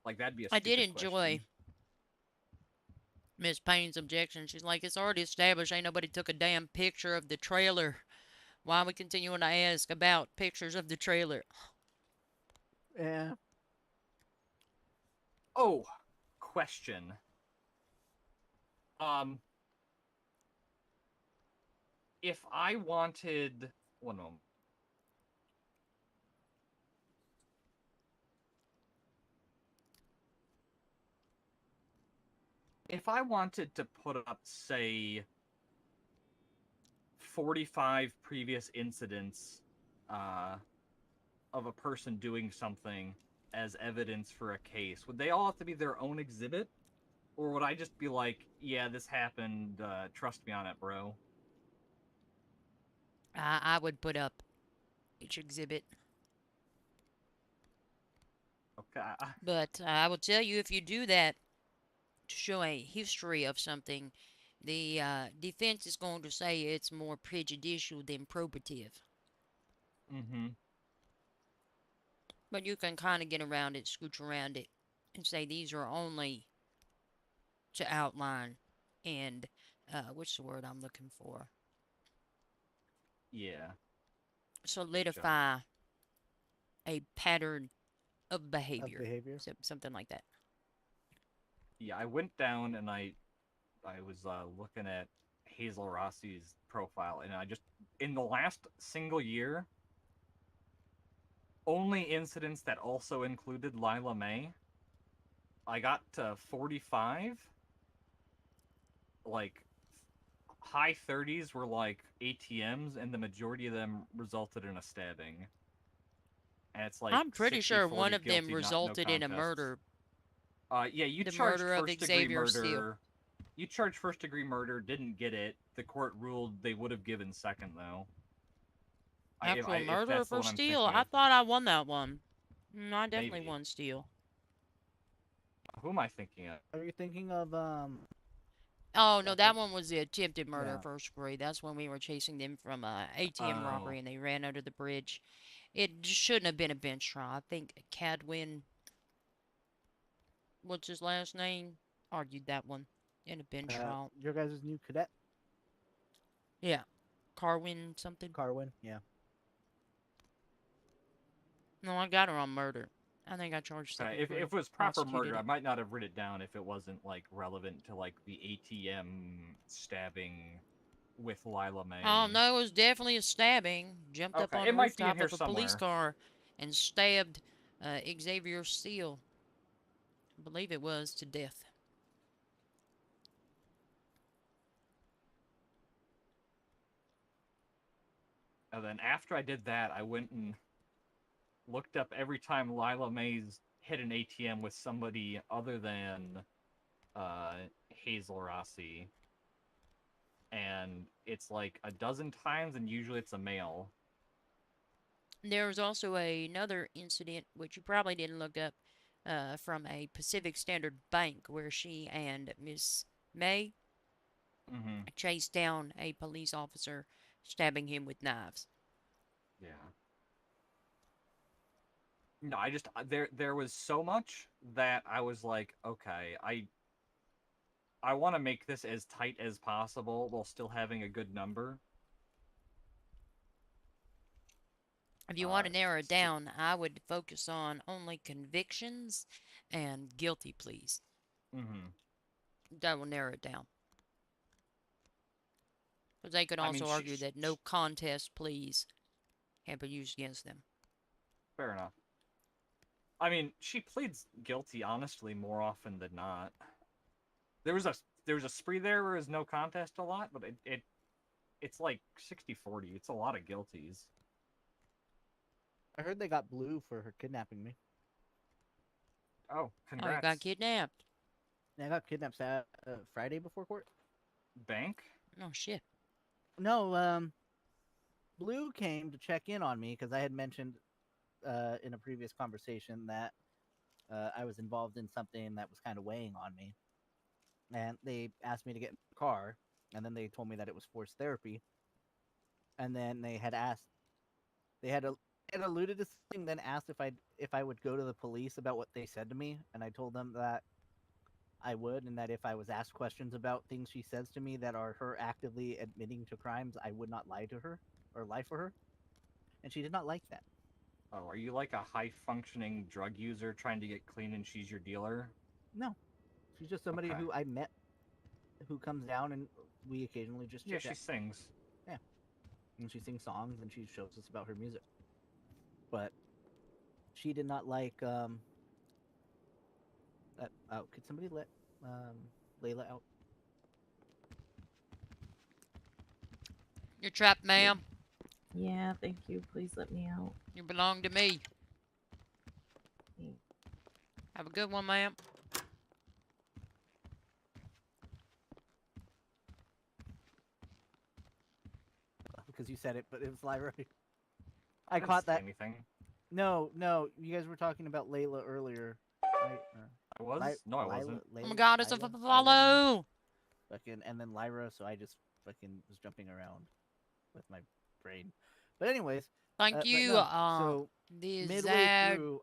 Like that'd be a I stupid did enjoy question. Miss Payne's objection. She's like, it's already established ain't nobody took a damn picture of the trailer. Why are we continuing to ask about pictures of the trailer? Yeah. Oh, question. If I wanted 1 moment. If I wanted to put up, say, 45 previous incidents of a person doing something as evidence for a case, would they all have to be their own exhibit? Or would I just be like, yeah, this happened, trust me on it, bro? I would put up each exhibit. Okay. But I will tell you, if you do that to show a history of something, the defense is going to say it's more prejudicial than probative. Mm-hmm. But you can kind of get around it, scooch around it, and say these are only to outline and, what's the word I'm looking for? Yeah. Solidify a pattern of behavior. Of Something like that. Yeah, I went down and I was looking at Hazel Rossi's profile, and I just, in the last single year, only incidents that also included Lila May, I got to 45. Like, high 30s were like ATMs, and the majority of them resulted in a stabbing. And it's like I'm pretty 60, sure 40 one of them guilty, resulted no in a contests. murder. Yeah, you The charged murder of first-degree Xavier Steele. murder. You charged first-degree murder, didn't get it. The court ruled they would have given second, though. Actual If murder that's the for one I'm Steele? thinking I of. thought I won that one. I definitely Maybe. won Steele. Who am I thinking of? Are you thinking of Oh, no, that one was the attempted murder Yeah. first degree. That's when we were chasing them from ATM robbery Oh. and they ran under the bridge. It shouldn't have been a bench trial. I think Cadwin what's his last name, argued that one in a bench trial. Your guys' new cadet, Yeah, Carwin something. Carwin. Yeah. No, I got her on murder. I think I charged second If degree. it was proper Prosecuted murder, I it. might not have written it down if it wasn't like relevant to like the ATM stabbing with Lila May. Oh no, it was definitely a stabbing. Jumped up Okay, on it the might be in rooftop here of a police somewhere. car and stabbed Xavier Steele. I believe it was to death. And then after I did that, I went and looked up every time Lila Mays hit an ATM with somebody other than Hazel Rossi. And it's like a dozen times, and usually it's a male. There was also another incident, which you probably didn't look up, from a Pacific Standard Bank where she and Miss May chased down a police officer, stabbing him with knives. Yeah. No, I just there was so much that I was like, okay, I want to make this as tight as possible while still having a good number. If you want to narrow it down, I would focus on only convictions and guilty pleas. That will narrow it down. Because they could also argue that no contest pleas can be used against them. Fair enough. I mean, she pleads guilty honestly more often than not. There was a spree there where there's no contest a lot, but it's like 60-40. It's a lot of guilties. I heard they got Blue for her kidnapping me. Oh, congrats. Oh, you got kidnapped. Yeah, I got kidnapped Friday before court. Bank? Oh, shit. No, Blue came to check in on me because I had mentioned in a previous conversation that I was involved in something that was kind of weighing on me. And they asked me to get in the car, and then they told me that it was forced therapy. And then they had alluded to something, then asked if I would go to the police about what they said to me, and I told them that I would, and that if I was asked questions about things she says to me that are her actively admitting to crimes, I would not lie to her or lie for her. And she did not like that. Oh, are you like a high-functioning drug user trying to get clean and she's your dealer? No. She's just somebody who I met who comes down and we occasionally just chit-chat. Yeah, she sings. Yeah. And she sings songs and she shows us about her music. But she did not like could somebody let Layla out? You're trapped, ma'am. Yeah, thank you. Please let me out. You belong to me. Have a good one, ma'am. Because you said it, but it was Lyra. I caught that. Anything? No, you guys were talking about Layla earlier. Right? I was? No, I wasn't. Oh my god, it's a follow! Fucking, and then Lyra, so I just fucking was jumping around with my brain. But anyways. Thank you. So the midway through,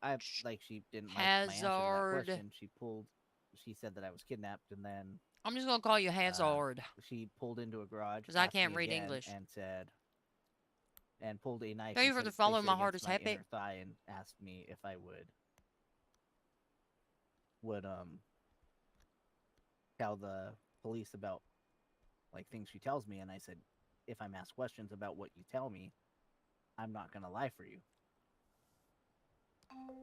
she didn't like my answer to that question. She said that I was kidnapped, and then I'm just gonna call you Hazard. She pulled into a garage because I can't read English, and pulled a knife. Thank you for the follow. My heart is happy. Thigh and asked me if I would tell the police about like things she tells me, and I said, if I'm asked questions about what you tell me, I'm not gonna lie for you.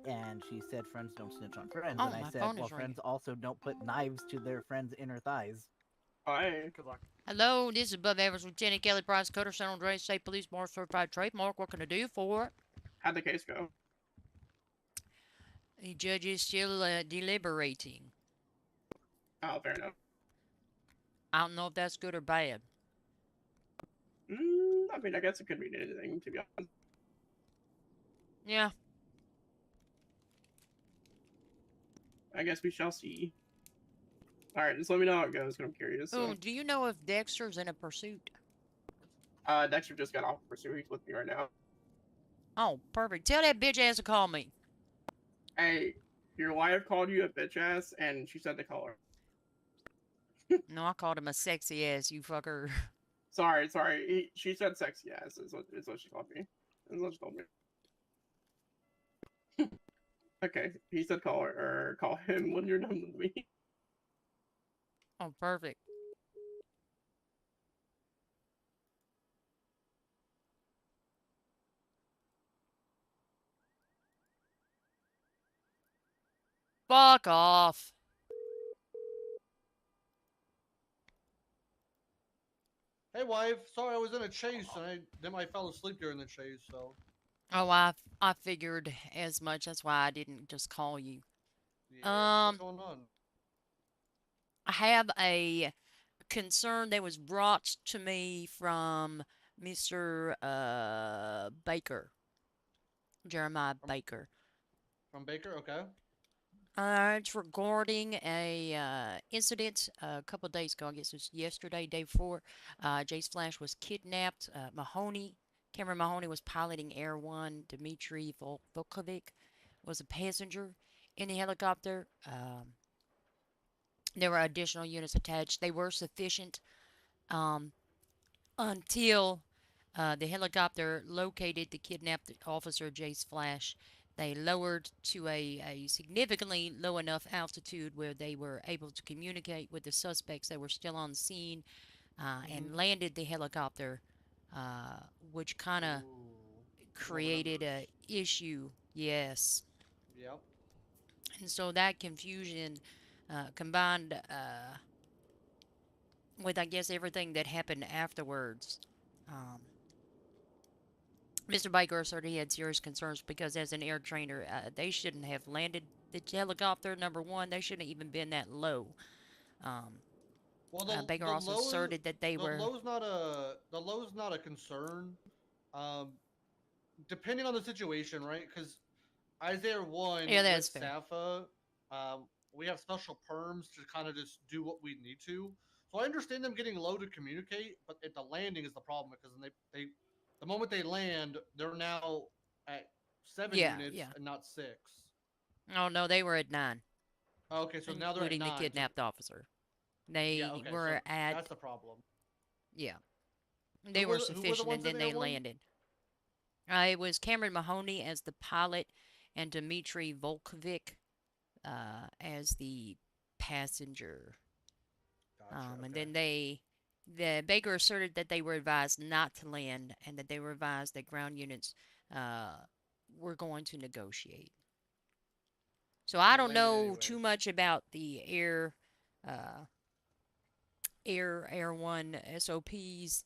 And she said, friends don't snitch on friends. Oh, and I said, well, friends also don't put knives to their friends' inner thighs. Hi. Good luck. Hello, this is above average Lieutenant Kelly Price, Cutter, San Andreas State Police Board Certified Trademark. What can I do for it? How'd the case go? The judge is still deliberating. Oh, fair enough. I don't know if that's good or bad. I mean, I guess it could mean anything, to be honest. Yeah. I guess we shall see. Alright, just let me know how it goes, because I'm curious. Oh, do you know if Dexter's in a pursuit? Dexter just got off pursuit. He's with me right now. Oh, perfect. Tell that bitch ass to call me. Hey, Your wife called you a bitch ass, and she said to call her. No, I called him a sexy ass, you fucker. Sorry. She said sexy ass. Is what she called me. Is what she told me. Okay, he said call her or call him when you're done with me. Oh, perfect. Fuck off. Hey, wife. Sorry, I was in a chase, and then I fell asleep during the chase. So. Oh, I figured as much. That's why I didn't just call you. Yeah. What's going on? I have a concern that was brought to me from Mr. Baker. Jeremiah Baker. From Baker, okay. It's regarding a incident a couple of days ago. I guess it was yesterday, day before. Jace Flash was kidnapped. Cameron Mahoney was piloting Air One. Dmitry Volkovic was a passenger in the helicopter. There were additional units attached. They were sufficient um, until the helicopter located the kidnapped officer, Jace Flash. They lowered to a significantly low enough altitude where they were able to communicate with the suspects that were still on scene and landed the helicopter, which kind of created a issue. Yes. Yep. And so that confusion combined with, I guess, everything that happened afterwards. Mr. Baker asserted he had serious concerns because, as an air trainer, they shouldn't have landed the helicopter. Number one, they shouldn't have even been that low. Well, Baker also asserted that they were. The low's not a concern. Depending on the situation, right? Because Isaiah One with Safa, we have special perms to kind of just do what we need to. So I understand them getting low to communicate, but at the landing is the problem because then they the moment they land, they're now at 7 units and not 6. Oh no, they were at 9. Okay, so now they're at 9. Including the kidnapped officer. They were so at. That's the problem. Yeah. They were sufficient, and then they landed. It was Cameron Mahoney as the pilot and Dmitry Volkovic as the passenger. And then the Baker asserted that they were advised not to land and that they were advised that ground units were going to negotiate. So I don't know too much about the Air One SOPs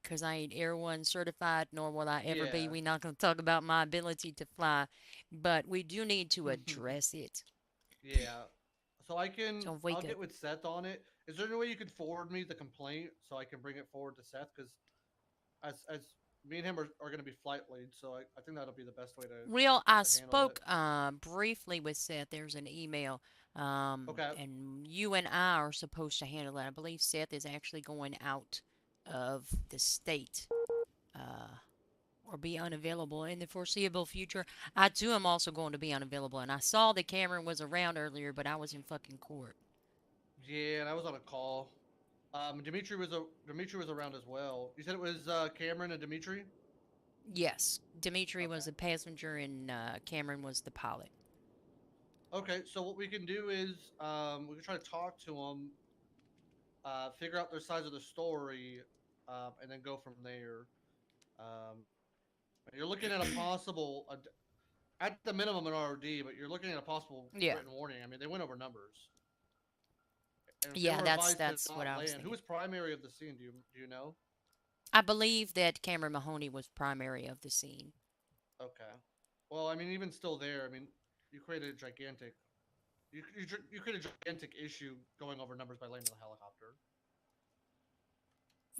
because I ain't Air One certified, nor will I ever be. We're not going to talk about my ability to fly, but we do need to address it. Yeah. So I'll get with Seth on it. Is there any way you could forward me the complaint so I can bring it forward to Seth? Because as me and him are going to be flight leads, so I think that'll be the best way to. Well, I spoke briefly with Seth. There's an email. And you and I are supposed to handle that. I believe Seth is actually going out of the state or be unavailable in the foreseeable future. I too am also going to be unavailable, and I saw that Cameron was around earlier, but I was in fucking court. Yeah, and I was on a call. Dimitri was around as well. You said it was Cameron and Dimitri? Yes, Dimitri was a passenger, and Cameron was the pilot. Okay, so what we can do is we can try to talk to them, figure out their sides of the story, and then go from there. You're looking at a possible, at the minimum, an ROD, but you're looking at a possible written warning. I mean, they went over numbers. And that's what I was thinking. Who was primary of the scene? Do you know? I believe that Cameron Mahoney was primary of the scene. Okay. Well, I mean, even still there, I mean, you created a gigantic issue going over numbers by landing the helicopter.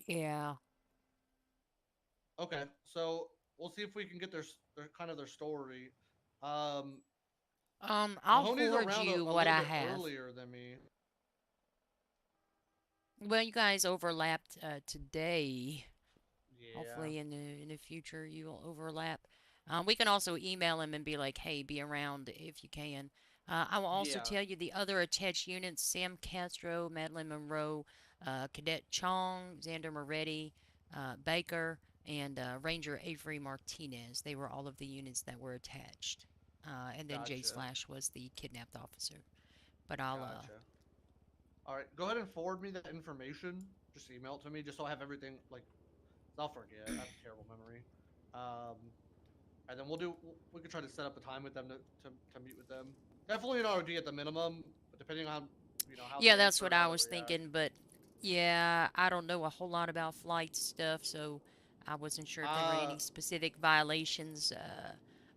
Yeah. Okay, so we'll see if we can get their story. I'll Mahoney's forward around you a what I bit have. Earlier than me. Well, you guys overlapped today. Yeah. Hopefully, in the future, you will overlap. We can also email him and be like, "Hey, be around if you can." I will also Yeah. tell you the other attached units: Sam Castro, Madeline Monroe, Cadet Chong, Xander Moretti, Baker, and Ranger Avery Martinez. They were all of the units that were attached. And then Jay Gotcha. Slash was the kidnapped officer. But I'll Gotcha. All right, go ahead and forward me that information. Just email it to me, just so I have everything. Like, I'll forget. I have a terrible memory. And then we could try to set up a time with them to meet with them. Definitely an ROD at the minimum, but depending on how Yeah, they that's answer what and I how they was react. thinking, but yeah, I don't know a whole lot about flight stuff, so I wasn't sure if there were any specific violations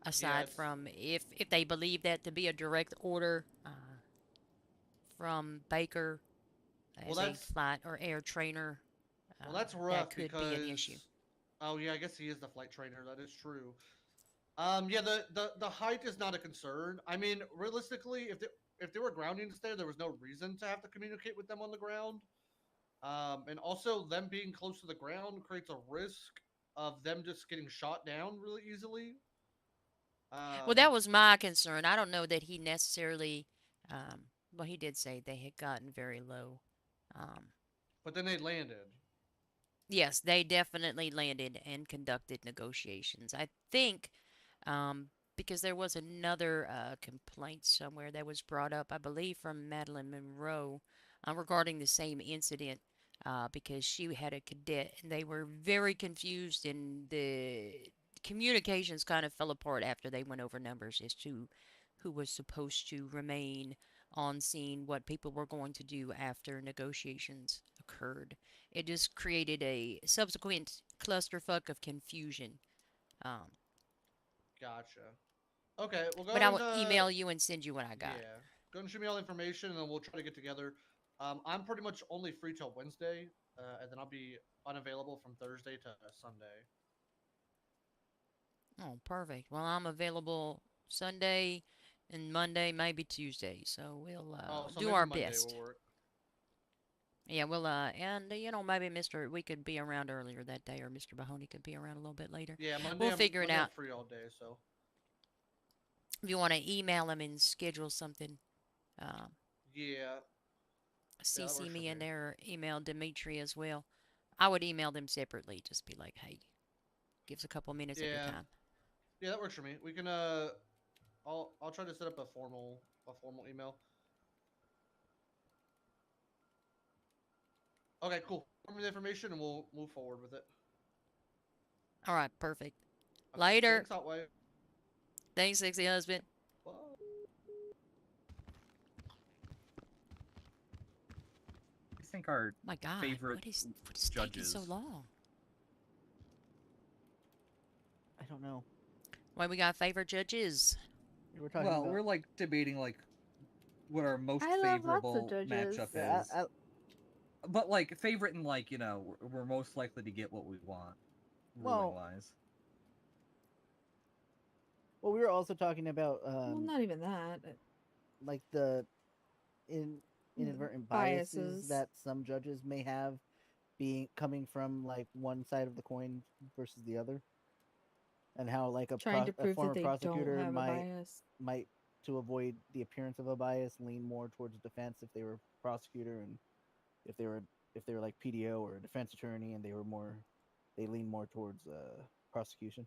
aside Yes. from if they believe that to be a direct order from Baker Well, as a that's flight or air trainer. that's That rough could be an issue. because oh yeah, I guess he is the flight trainer. That is true. Yeah, the height is not a concern. I mean, realistically, if they were grounding us there was no reason to have to communicate with them on the ground. And also them being close to the ground creates a risk of them just getting shot down really easily. Well, that was my concern. I don't know that he necessarily. Well, he did say they had gotten very low. Um, but then they landed. Yes, they definitely landed and conducted negotiations. I think because there was another complaint somewhere that was brought up, I believe, from Madeline Monroe regarding the same incident because she had a cadet and they were very confused and the communications kind of fell apart after they went over numbers as to who was supposed to remain on scene, what people were going to do after negotiations occurred. It just created a subsequent clusterfuck of confusion. Um, Gotcha. Okay, we'll go but ahead I and will email you and send you what I got. yeah, go ahead and shoot me all the information, and then we'll try to get together. I'm pretty much only free till Wednesday, and then I'll be unavailable from Thursday to Sunday. Oh, perfect. Well, I'm available Sunday and Monday, maybe Tuesday. So we'll So do maybe our Monday best. will work. Yeah, well, and maybe we could be around earlier that day, or Mr. Mahoney could be around a little bit later. Yeah, Monday. We'll figure it Monday I'm out. free all day, so If you want to email him and schedule something, um, yeah. CC me in there, or email Dimitri as well. I would email them separately. Just be like, hey, give us a couple minutes of your time. Yeah, that works for me. We can I'll try to set up a formal email. Okay, cool. Give me the information and we'll move forward with it. All right, perfect. Okay, Later. thanks, Outway. Thanks, sexy husband. Bye. I think our My God, favorite what is taking so long? I don't know. Why we got favorite judges? We're talking about... we're like debating like what our most I love lots of favorable judges. matchup Yeah, is. But like favorite and like we're most likely to get what we want, ruling wise. Well, we were also talking about well, not even that. like the inadvertent biases that some judges may have coming from like one side of the coin versus the other, and how like Trying to a prove former that they prosecutor don't have a bias. might to avoid the appearance of a bias lean more towards defense if they were prosecutor, and if they were like PDO or a defense attorney and they lean more towards prosecution.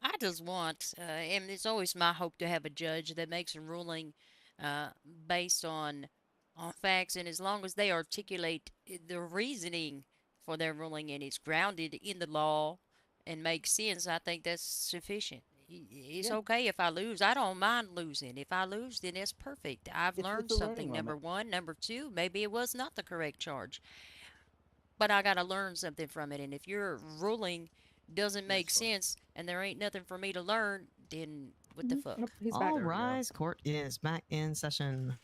I just want, and it's always my hope to have a judge that makes a ruling based on facts, and as long as they articulate the reasoning for their ruling and it's grounded in the law and makes sense, I think that's sufficient. It's okay if I lose. I don't mind losing. If I lose, then it's perfect. I've learned something. Number one. Number two, maybe it was not the correct charge. But I got to learn something from it. And if your ruling doesn't make sense and there ain't nothing for me to learn, then what the fuck? All rise. Court is back in session.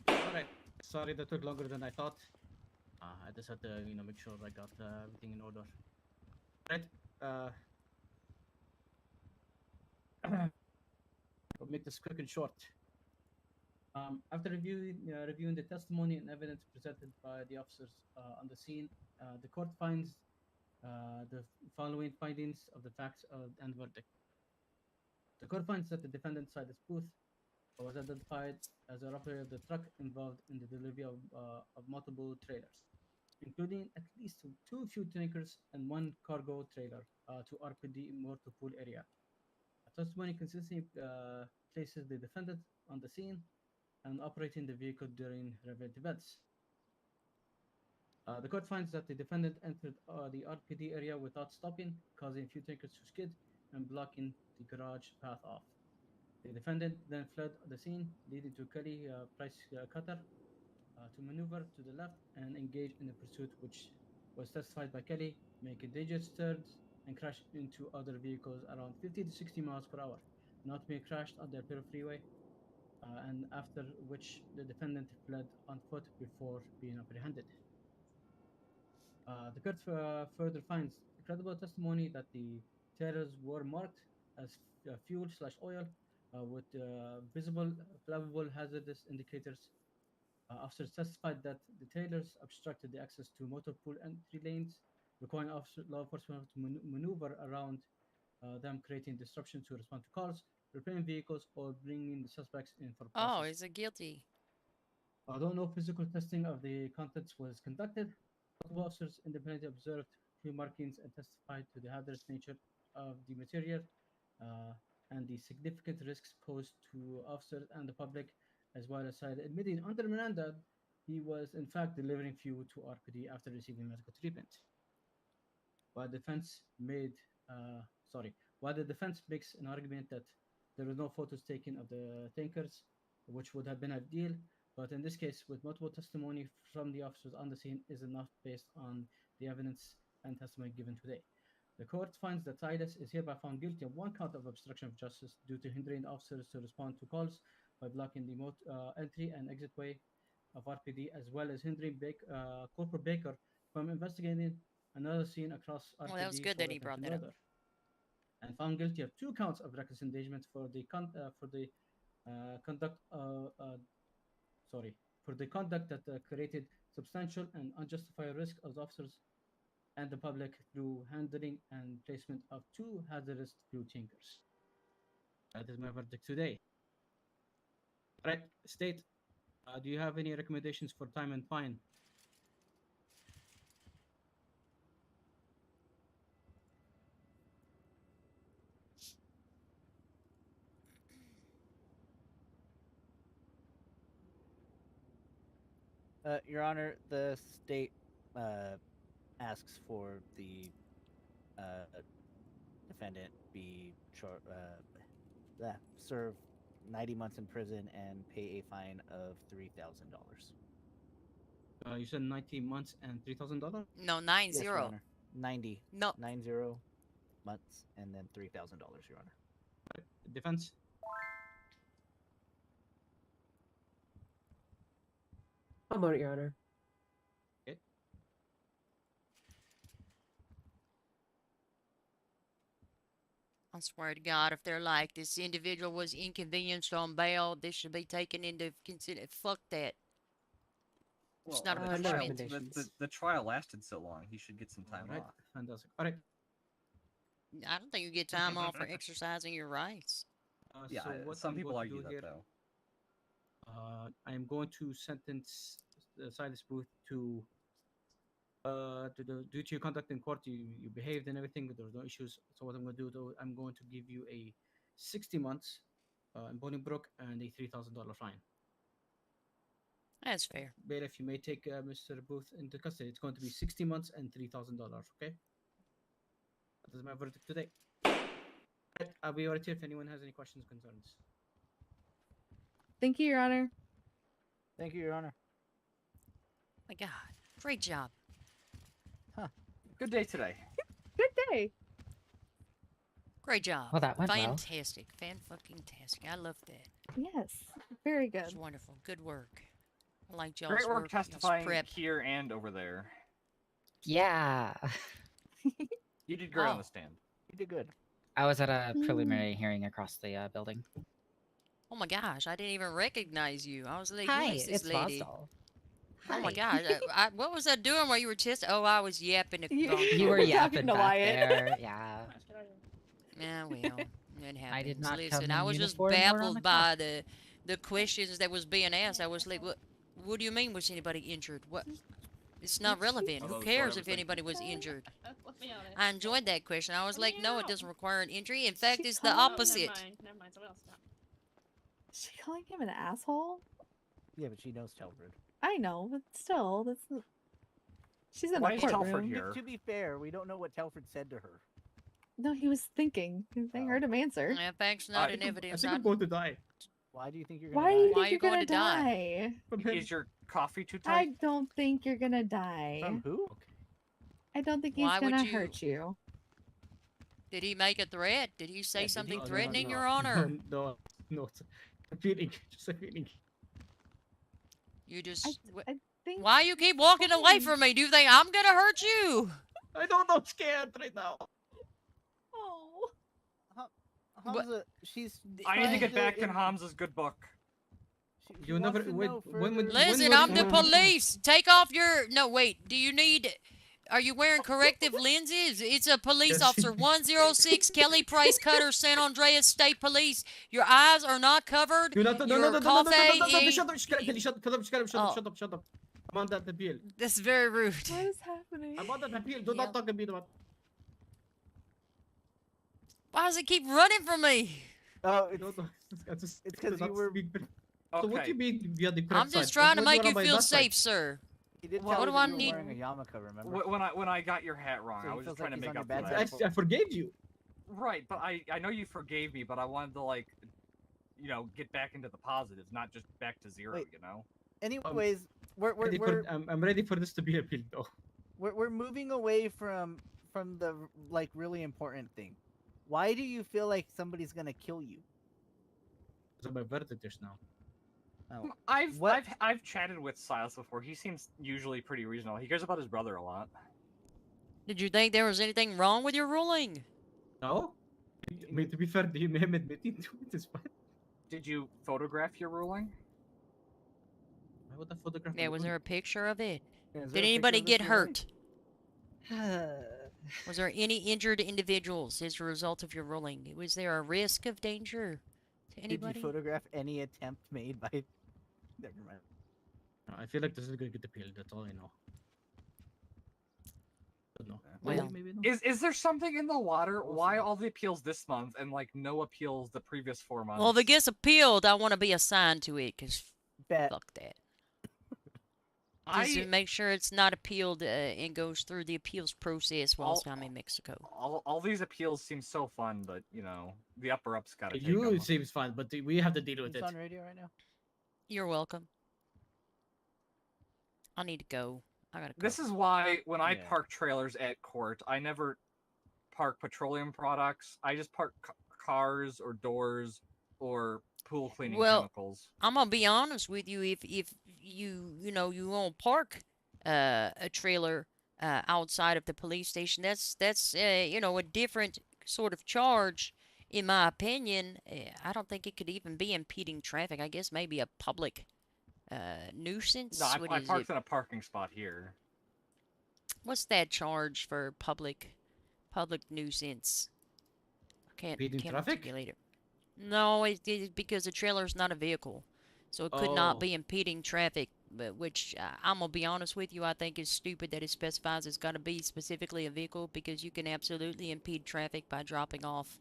Alright. Sorry that took longer than I thought. I just had to, make sure I got everything in order. Right. I'll make this quick and short. After reviewing the testimony and evidence presented by the officers on the scene, the court finds the following findings of the facts and verdict. The court finds that the defendant's side is both was identified as the operator of the truck involved in the delivery of multiple trailers, including at least two fuel tankers and one cargo trailer to RPD Mortal Pool area. A testimony consistently places the defendant on the scene and operating the vehicle during relevant events. The court finds that the defendant entered the RPD area without stopping, causing fuel tankers to skid and blocking the garage path off. The defendant then fled the scene, leading to Kelly Price Cutter to maneuver to the left and engage in a pursuit, which was testified by Kelly, making dangerous turns and crash into other vehicles around 50 to 60 miles per hour, not being crashed on the Imperial Freeway, and after which the defendant fled on foot before being apprehended. The court further finds credible testimony that the trailers were marked as fuel/oil with visible flammable hazardous indicators. Officers testified that the trailers obstructed the access to motor pool entry lanes, requiring law enforcement to maneuver around them, creating disruption to respond to calls, repairing vehicles, or bringing the suspects in for processing. Oh, is it guilty? Although no physical testing of the contents was conducted, multiple officers independently observed fuel markings and testified to the hazardous nature of the material and the significant risks posed to officers and the public, as well as admitting under Miranda he was in fact delivering fuel to RPD after receiving medical treatment. While defense made while the defense makes an argument that there were no photos taken of the tankers, which would have been ideal, but in this case, with multiple testimony from the officers on the scene, is enough based on the evidence and testimony given today. The court finds that Titus is hereby found guilty of one count of obstruction of justice due to hindering officers to respond to calls by blocking the entry and exit way of RPD, as well as hindering Corporal Baker from investigating another scene across RPD. Well, that was good that he brought that up. And found guilty of 2 counts of reckless endangerment for the conduct that created substantial and unjustified risk of officers and the public through handling and placement of 2 hazardous fuel tankers. That is my verdict today. All right, State, do you have any recommendations for time and fine? Your Honor, the state asks for the defendant be serve 90 months in prison and pay a fine of $3,000. You said 90 months and $3,000? No, 90. Yes, Your Honor. 90. No. 90 months and then $3,000, Your Honor. Defense? One moment, Your Honor. Okay. I swear to God, if they're like, this individual was inconvenienced on bail, this should be taken into consideration. Fuck that. Well, It's not a the, punishment. the trial lasted so long. He should get some time All right. off. Fantastic. All right. I don't think you get time off for exercising your rights. Yeah, So what some I'm people going to argue do that here, though. I am going to sentence Silas Booth to due to your conduct in court, you behaved and everything. There was no issues. So what I'm going to do, though, I'm going to give you a 60 months in Bolingbrook and a $3,000 fine. That's fair. Bailiff, you may take Mr. Booth into custody. It's going to be 60 months and $3,000. Okay. That is my verdict today. Right, I'll be right here if anyone has any questions, concerns. Thank you, Your Honor. Thank you, Your Honor. My God, great job. Huh. Good day today. Good day. Great job. Well, that went well. Fantastic. Fan-fucking-tastic. I love that. Yes, very good. It's wonderful. Good work. I like y'all's Great work y'all's testifying prep. here and over there. Yeah. You did great on Oh. the stand. You did good. I was at a preliminary hearing across the building. Oh my gosh, I didn't even recognize you. I was like, Hi, who is this it's lady? Vozdal. Oh my Hi. gosh, what was I doing while you were testing? Oh, I was yapping. You were yapping back there. Yeah. Yeah, well, it happens. I did not Listen, come I in was just uniform or on baffled the by the the questions that was being asked. I was like, what do you mean was anybody injured? What? It's not relevant. Who cares if anybody was injured? Let's be honest. I enjoyed that question. I was like, no, it doesn't require an injury. In fact, it's the called- opposite. Never mind. Someone else stop. Is she calling him an asshole? Yeah, but she knows Telford. I know, but still, that's. She's in Why the is Telford courtroom. here? To be fair, we don't know what Telford said to her. No, he was thinking. They heard him answer. Yeah, fact's not in evidence. I think I'm going to die. Why do you think you're gonna Why die? do you Why think are you're you going gonna to die? die? Is your coffee too I tight? don't think you're gonna die. From who? I don't think he's Why would gonna you- hurt you. Did he make a threat? Did he say something No, threatening, no, Your Honor? No, it's a feeling. Just a feeling. You just. I think. Why you keep walking away from me? Do you think I'm gonna hurt you? I don't know. I'm scared right now. Oh. Hamza, she's. I need to trying get back in in- Hamza's good book. she You never. wants to Wait, know when further- Listen, I'm the police. Take off your. No, wait. Do you need? Are you wearing corrective lenses? It's a police Yes. officer, 106 Kelly Price Cutter, San Andreas State Police. Your eyes are not covered. You not. No, Your no, no, no, no, no, no, coffee no, no, is- shut up, shut up, shut up, shut up, shut up, Oh. shut up, shut up. I'm on that appeal. That's very rude. What is happening? I'm on that appeal. Do not talk to me about. Why does it keep running from me? Oh, No, no. It's because you were. So what do you mean via the I'm just trying to make you feel safe, sir. He did What tell do me I that you need? were wearing a yarmulke, remember? When I got your hat wrong, So I he was just feels trying like to he's make on up your for bad that. I forgave you. Right, but I know you forgave me, but I wanted to like, get back into the positives, not just back to zero. Wait. You know. Anyways, Ready I'm ready for this to be appealed though. we're moving away from the like really important thing. Why do you feel like somebody's gonna kill you? So my verdict just now. Oh. I've chatted with Silas before. He seems usually pretty reasonable. He cares about his brother a lot. Did you think there was anything wrong with your ruling? No. I mean, to be fair, him admitting to it is fine. Did you photograph your ruling? Why would I photograph? Yeah, was there a picture of it? Yeah, is Did there a picture anybody of this get ruling? hurt? Was there any injured individuals as a result of your ruling? Was there a risk of danger to Did anybody? you photograph any attempt made by? Never mind. I feel like this is gonna get appealed. That's all I know. Don't know. Well, maybe no. Is there something in the water? Why all the appeals this month and like no appeals the previous 4 months? Well, if it gets appealed, I want to be assigned to it, because fuck that. Just to make sure it's not appealed and goes through the appeals process whilst I'm in Mexico. all these appeals seem so fun, but the upper ups gotta take You them. seems fine, but we have to deal with It's it. on radio right now. You're welcome. I need to go. I gotta go. This is why when I Yeah. park trailers at court, I never park petroleum products. I just park cars or doors or pool cleaning chemicals. I'm gonna be honest with you. If you won't park a trailer outside of the police station, that's a different sort of charge, in my opinion. I don't think it could even be impeding traffic. I guess maybe a public nuisance. No, What I is parked it? in a parking spot here. What's that charge for public nuisance? I can't Impeding traffic? articulate it. No, it's because the trailer is not a vehicle, so it could not Oh. be impeding traffic. But which I'm gonna be honest with you, I think is stupid that it specifies it's got to be specifically a vehicle, because you can absolutely impede traffic by dropping off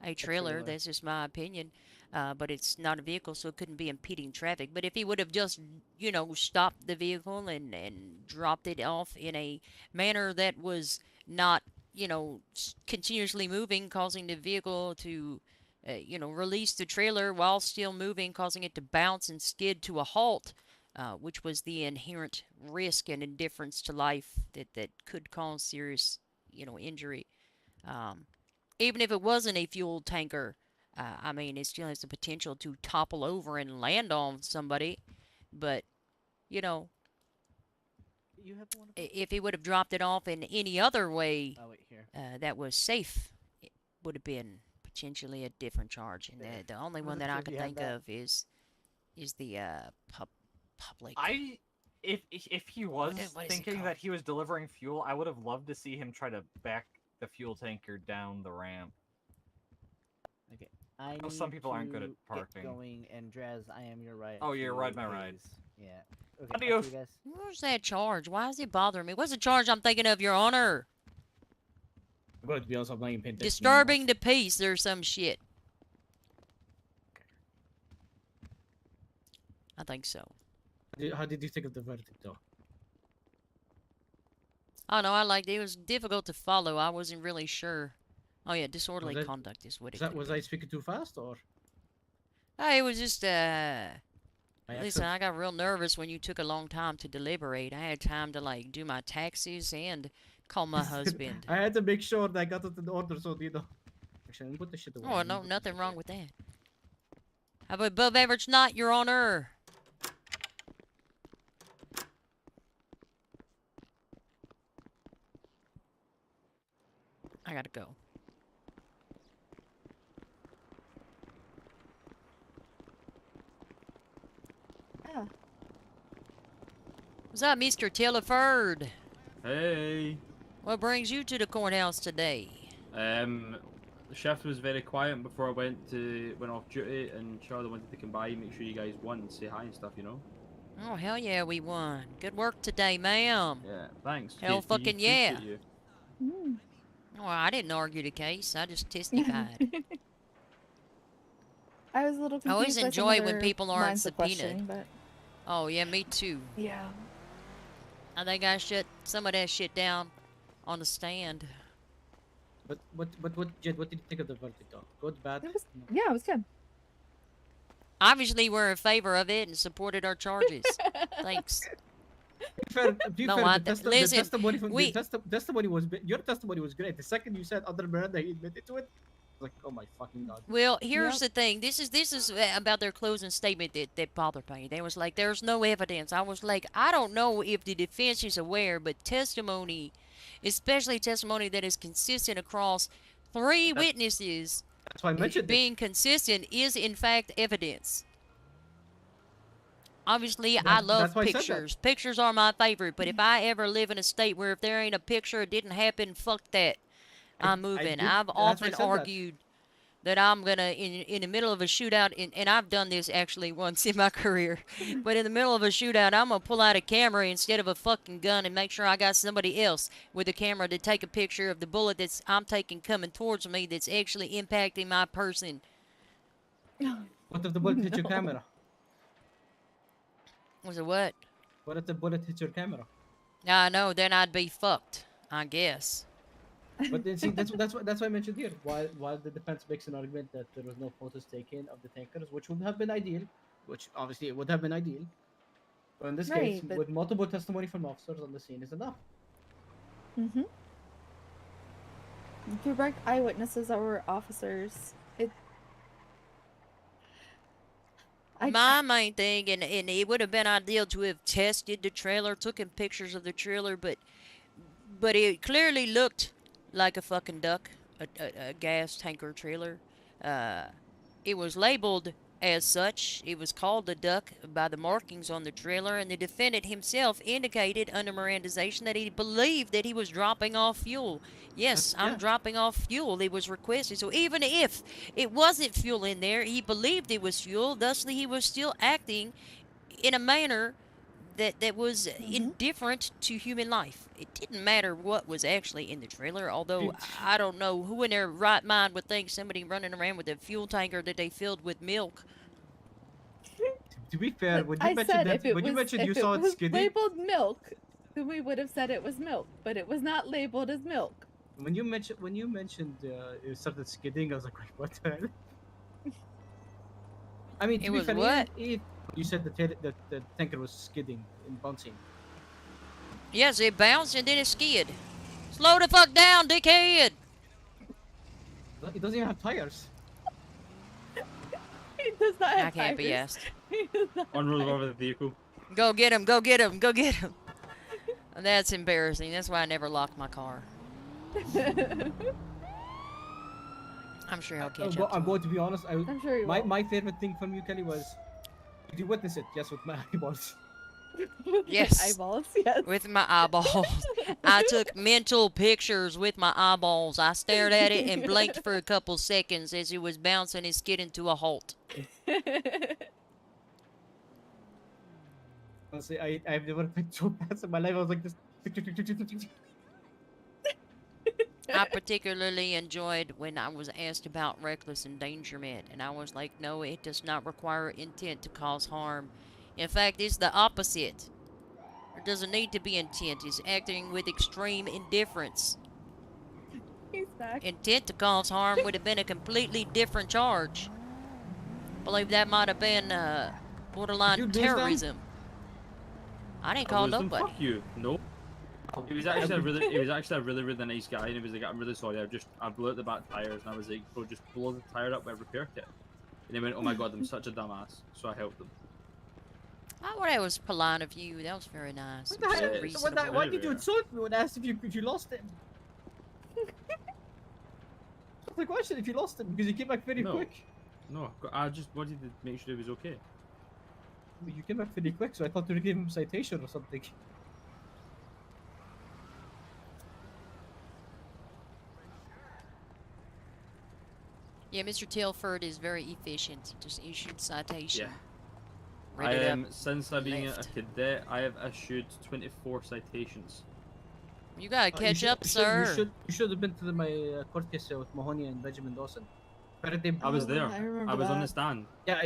a trailer. That's just my opinion. But it's not a vehicle, so it couldn't be impeding traffic. But if he would have just, stopped the vehicle and dropped it off in a manner that was not, continuously moving, causing the vehicle to, release the trailer while still moving, causing it to bounce and skid to a halt, which was the inherent risk and indifference to life that could cause serious, injury. Even if it wasn't a fuel tanker, I mean, it still has the potential to topple over and land on somebody. But, You have one. if he would have dropped it off in any other way Oh wait, here. that was safe, it would have been potentially a different charge. And the only one that I Proof can you have think that? of is the public. If he was What is it thinking called? that he was delivering fuel, I would have loved to see him try to back the fuel tanker down the ramp. Okay. I know some need people aren't good at to parking. Get going, and Drez, I am your right. Oh, you're to ride my ride. please. Yeah. Okay, I'll Adios. see you guys. Where's that charge? Why is it bothering me? What's the charge I'm thinking of, Your Honor? I'm going to be honest, I'm not even paying attention Disturbing the peace or some shit. I think so. How did you think of the verdict, though? I don't know. I liked it. It was difficult to follow. I wasn't really sure. Oh yeah, disorderly Was I- conduct is what it Was I speaking too fast, or? It was just Listen, accent? I got real nervous when you took a long time to deliberate. I had time to like do my taxes and call my husband. I had to make sure that I got it in order, so you know. Actually, let me put the shit away. Oh Let me no, put nothing wrong with that. Have above average night, Your Honor. I gotta go. Yeah. What's up, Mr. Tilliford? Hey. What brings you to the courthouse today? The shift was very quiet before I went off duty, and Charlie wanted to come by and make sure you guys won and say hi and stuff, you know. Oh hell yeah, we won. Good work today, ma'am. Yeah, thanks. Hell To you, fucking yeah. appreciate you. Mm. Oh, I didn't argue the case. I just testified. I was a little confused. I always by some enjoy of when their people aren't lines of subpoenaed. questioning, but Oh yeah, me too. yeah. I think I shut some of that shit down on the stand. But Jed, what did you think of the verdict, though? Good, bad? Yeah, it was good. Obviously, we're in favor of it and supported our charges. Thanks. To be No, fair, I the, listen, the testimony from we- testimony was your testimony was great. The second you said under Miranda, he admitted to it. I was like, oh my fucking god. Well, here's the thing. This is about their closing statement that bothered me. They was like, "There's no evidence." I was like, I don't know if the defense is aware, but testimony, especially testimony that is consistent across three witnesses, That's why I mentioned being consistent is in fact evidence. Obviously, I That's love why I said that. pictures. Pictures are my favorite. But if I ever live in a state where if there ain't a picture, it didn't happen, fuck that. I'm moving. I've that's why I often said that. argued that I'm gonna in the middle of a shootout, and I've done this actually once in my career. But in the middle of a shootout, I'm gonna pull out a camera instead of a fucking gun and make sure I got somebody else with a camera to take a picture of the bullet that's I'm taking coming towards me that's actually impacting my person. What if the bullet hit your camera? Was it what? What if the bullet hit your camera? I know, then I'd be fucked, I guess. But then, see, that's why I mentioned here. While the defense makes an argument that there was no photos taken of the tankers, which would have been ideal, which obviously it would have been ideal. But in this case, Right, but- with multiple testimony from officers on the scene is enough. Mm-hmm. Direct eyewitnesses that were officers. My main thing, and it would have been ideal to have tested the trailer, taken pictures of the trailer, but it clearly looked like a fucking duck, a gas tanker trailer. It was labeled as such. It was called a duck by the markings on the trailer, and the defendant himself indicated under Mirandization that he believed that he was dropping off fuel. Yes, I'm dropping off fuel. It was requested. So even if it wasn't fuel in there, he believed it was fuel. Thusly, he was still acting in a manner that was indifferent to human life. It didn't matter what was actually in the trailer, although I don't know who in their right mind would think somebody running around with a fuel tanker that they filled with milk. To be fair, when I you said mentioned if that, it when you was, mentioned you if saw it it was skidding, labeled milk, then we would have said it was milk, but it was not labeled as milk. when you mentioned it started skidding, I was like, wait, what the hell? I mean, to It be was fair, what? if you said the tanker was skidding and bouncing. Yes, it bounced and then it skid. Slow the fuck down, dickhead! It doesn't even have tires. He does not have I can't be tires. asked. He does not have Unroll tires. over the vehicle. Go get him, go get him, go get him. That's embarrassing. That's why I never lock my car. I'm sure he'll catch up. I'm going to be honest. I'm sure you will. My favorite thing from you, Kelly, was did you witness it? Yes, with my eyeballs. Yes. Eyeballs, yes. With my eyeballs. I took mental pictures with my eyeballs. I stared at it and blinked for a couple seconds as it was bouncing and skidding to a halt. Honestly, I've never been so fast in my life. I was like this. I particularly enjoyed when I was asked about reckless endangerment, and I was like, no, it does not require intent to cause harm. In fact, it's the opposite. There doesn't need to be intent. It's acting with extreme indifference. He's back. Intent to cause harm would have been a completely different charge. I believe that might have been borderline terrorism. I didn't call nobody. Fuck you. No. He was actually a really nice guy, and he was like, I'm really sorry, I blew out the back tires, and I was like, bro, just blow the tire up with a repair kit. And he went, oh my god, I'm such a dumbass. So I helped him. Oh, well, that was polite of you. That was very nice. What the hell? Why did you insult me when I asked if you lost him? That's the question, if you lost him, because he came back very quick. No, I just wanted to make sure he was okay. You came back very quick, so I thought you gave him a citation or something. Yeah, Mr. Tilford is very efficient. He just issued citation. Yeah. Read it up, Since I've been a left. cadet, I have issued 24 citations. You gotta catch up, sir. You should have been to my court case with Mahoney and Benjamin Dawson. I was there. I was on the stand. Yeah,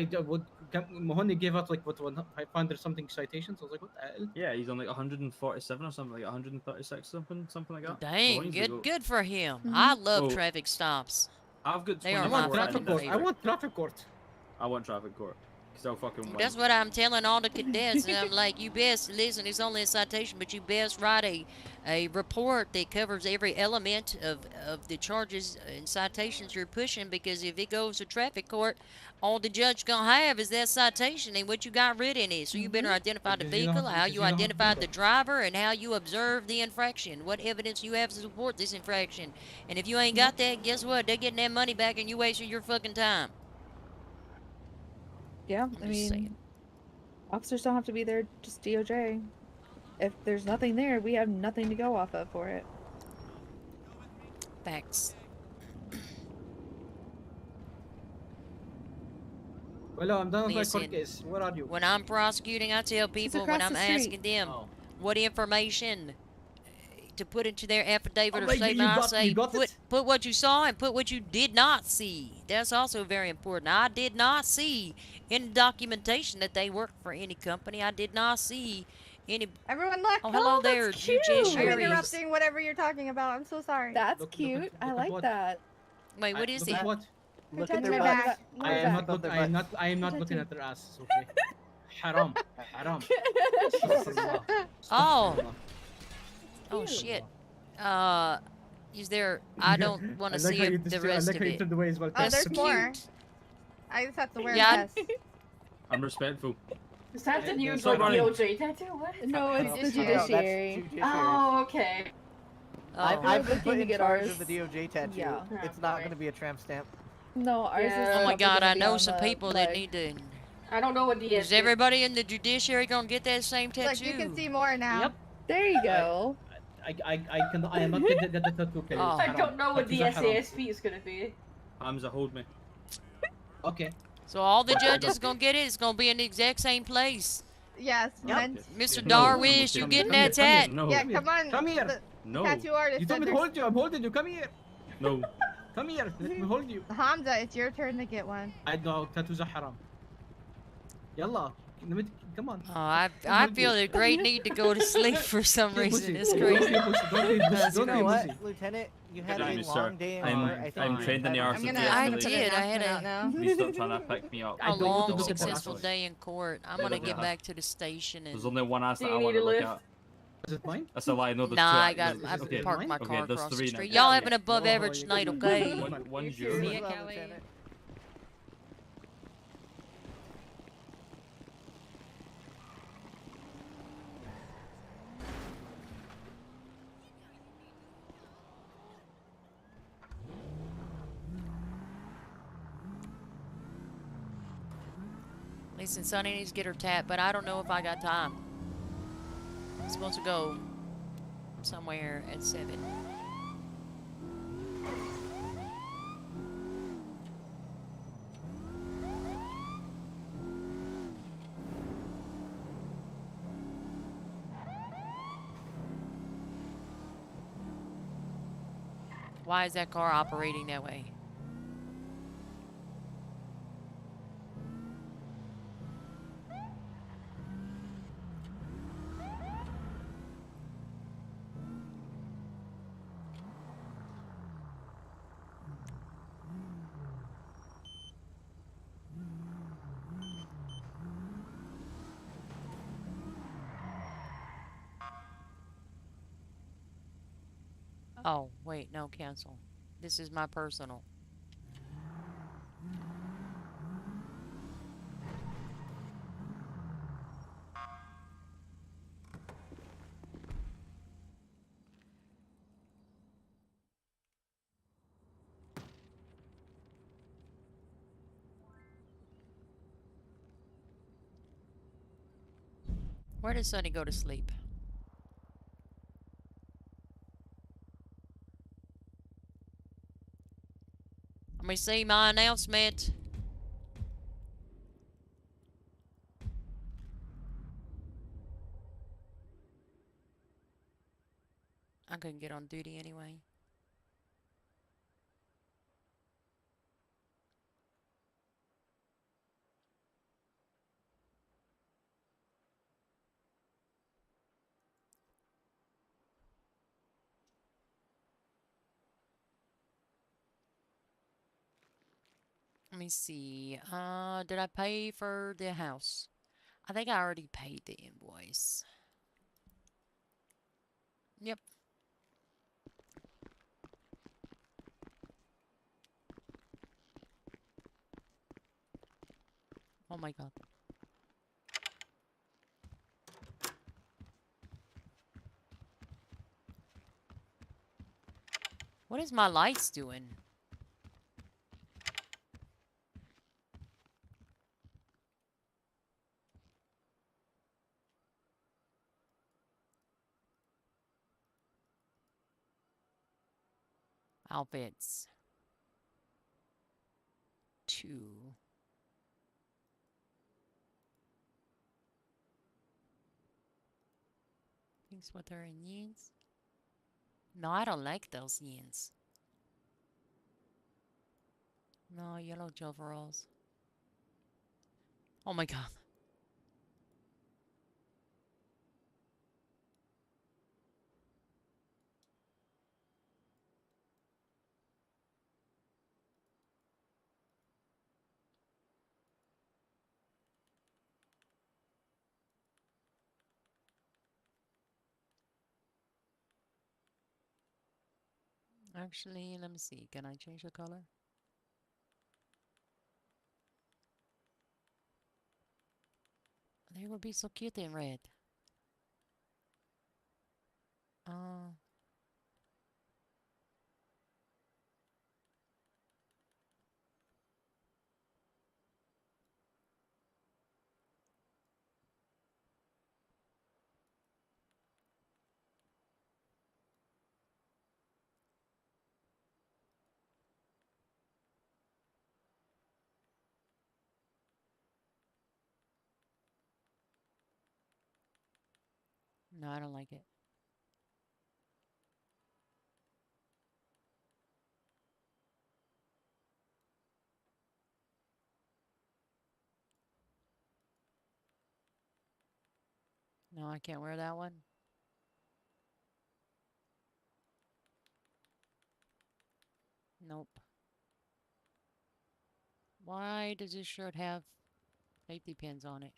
Mahoney gave out like what 500 something citations. I was like, what the hell? Yeah, he's on like 147 or something, like 136 something like that. Dang, good for him. I love Well, traffic stops. I've got They are 24 my traffic fucking court. favorite. I want traffic court. I want traffic court. Because I'll fucking win. That's what I'm telling all the cadets. And I'm like, you best listen. It's only a citation, but you best write a report that covers every element of the charges and citations you're pushing. Because if it goes to traffic court, all the judge gonna have is that citation and what you got written in it. So you better identify the Because you don't vehicle, have to- how because you you don't have to do identified the that. driver, and how you observed the infraction. What evidence you have to support this infraction. And if you ain't got that, guess what? They're getting that money back, and you wasted your fucking time. Yeah, I'm I just mean, saying. officers don't have to be there, just DOJ. If there's nothing there, we have nothing to go off of for it. Facts. Well, I'm done with my Listen, court case. Where are you? When I'm prosecuting, I tell people when across I'm the street. asking them Oh. what information to put into their affidavit Oh, or wait, statement, you I got- say you got it? put what you saw and put what you did not see. That's also very important. I did not see any documentation that they worked for any company. I did not see any. Everyone look. Oh, hello that's there, cute. judiciary. I'm interrupting whatever you're talking about. I'm so sorry. That's cute. I like that. Wait, what is Look it? at what? Look Touch at their my butts. back. I am not look. I am not looking at their asses. Okay. Haram. Haram. Astaghfirullah. Oh. Astaghfirullah. Oh shit. Is there? I don't want I to like see how you the just- rest I like of how you it. turned away as well. Oh, That's there's so more. cute. I just have to wear Yeah, a vest. I'm respectful. Is that the new Stop running. DOJ tattoo? What? No, it's the Judiciary. judiciary. Oh, okay. Oh. I've been looking put to in get charge ours. of the DOJ tattoo. Yeah. It's not going to be a tramp stamp. No, ours is. Yeah. Oh my probably god, gonna I be know on some the people that leg. need to. I don't know what DS Is everybody in the judiciary gonna get that same tattoo? Look, you can see more now. Yep. There you go. I am not going to get the tattoo. Kelly. Oh. I don't know what That is a haram. DSASP is gonna be. Hamza, hold me. Okay. So all the judges gonna get it. It's gonna be in the exact same place. Yes. Yep. and- Mr. No, Darwish, you come getting here, that come here, tat? No. Yeah, come on. Come here. The No. tattoo artist. You told me said to hold you. I'm holding you. Come here. No. Come here. Let me hold you. Hamza, it's your turn to get one. I know tattoos are haram. Yalla. Come on. Oh, I feel a great need to go to sleep for some reason. It's crazy. Because you Don't know be what, pussy. Lieutenant? You had Excuse a me, long sir. day in I'm- court. I think I'm you trained in the had- arts I'm of gonna. the I I'm gonna put did. an I had accent a- out now. Please stop trying to pick me up. I A don't long, look at successful that. day in court. I'm Better gonna than get that. back to the station There's and. only one ass Do that you I need want to a look lift? at. Is it mine? That's a lie. No, there's Nah, two. I got. there's- I okay. parked my Okay, car there's across the three street. now. Y'all have an above Oh, average you night, could- okay? One's See yours. you, ya, well, Kelly. Lieutenant. Listen, Sonny needs to get her tat, but I don't know if I got time. It's supposed to go somewhere at 7. Why is that car operating that way? Oh, wait, no, cancel. This is my personal. Where does Sonny go to sleep? Let me see my announcement. I couldn't get on duty anyway. Let me see. Did I pay for the house? I think I already paid the invoice. Yep. Oh my god. What is my lights doing? Outfits. 2. Things what are in yens? No, I don't like those yens. No, yellow overalls. Oh my god. Actually, let me see. Can I change the color? They would be so cute in red. Uh, no, I don't like it. No, I can't wear that one. Nope. Why does this shirt have safety pins on it?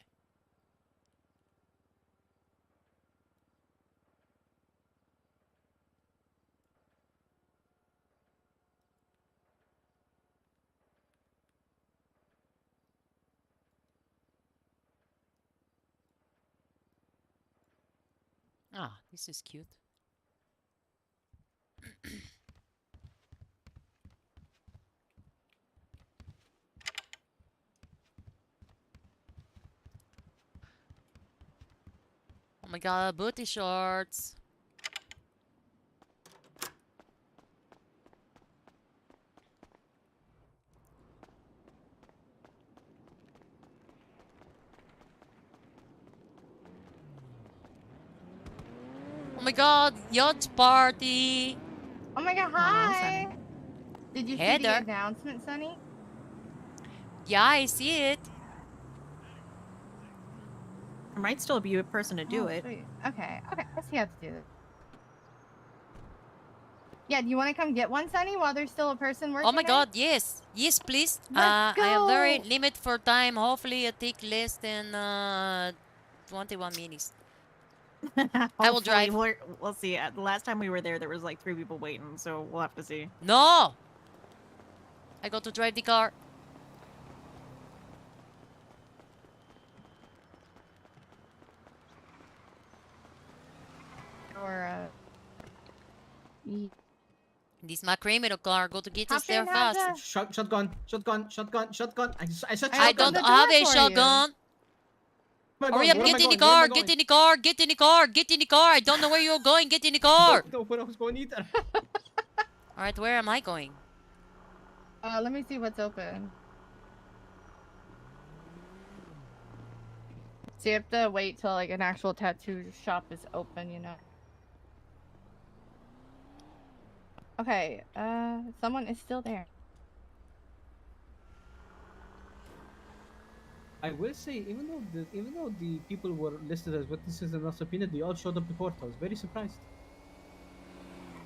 Ah, this is cute. Oh my god, booty shorts. Oh my god, yacht party. Oh my god, hi. Did you see the Heather. announcement, Sonny? Yeah, I see it. I might still be a person to do Oh, it. sweet. Okay, let's see how to do it. Yeah, do you want to come get one, Sonny, while there's still a person working Oh my there? god, yes. Yes, please. Let's I have very go! limit for time. Hopefully it take less than 21 minutes. I will drive. We'll see. The last time we were there was like 3 people waiting, so we'll have to see. No! I got to drive the car. Or, This is my criminal car. Go to get us Hop there in, fast. Hadza. Shotgun. I said I shotgun. don't have a shotgun. Hurry up, get in the car, get in the car, get in the car, get in the car. I don't know where you're going, get in the car. No, where I was going either. Alright, where am I going? let me see what's open. So you have to wait till like an actual tattoo shop is open, you know. Okay, someone is still there. I will say, even though the people were listed as witnesses and not subpoenaed, they all showed up to court. I was very surprised.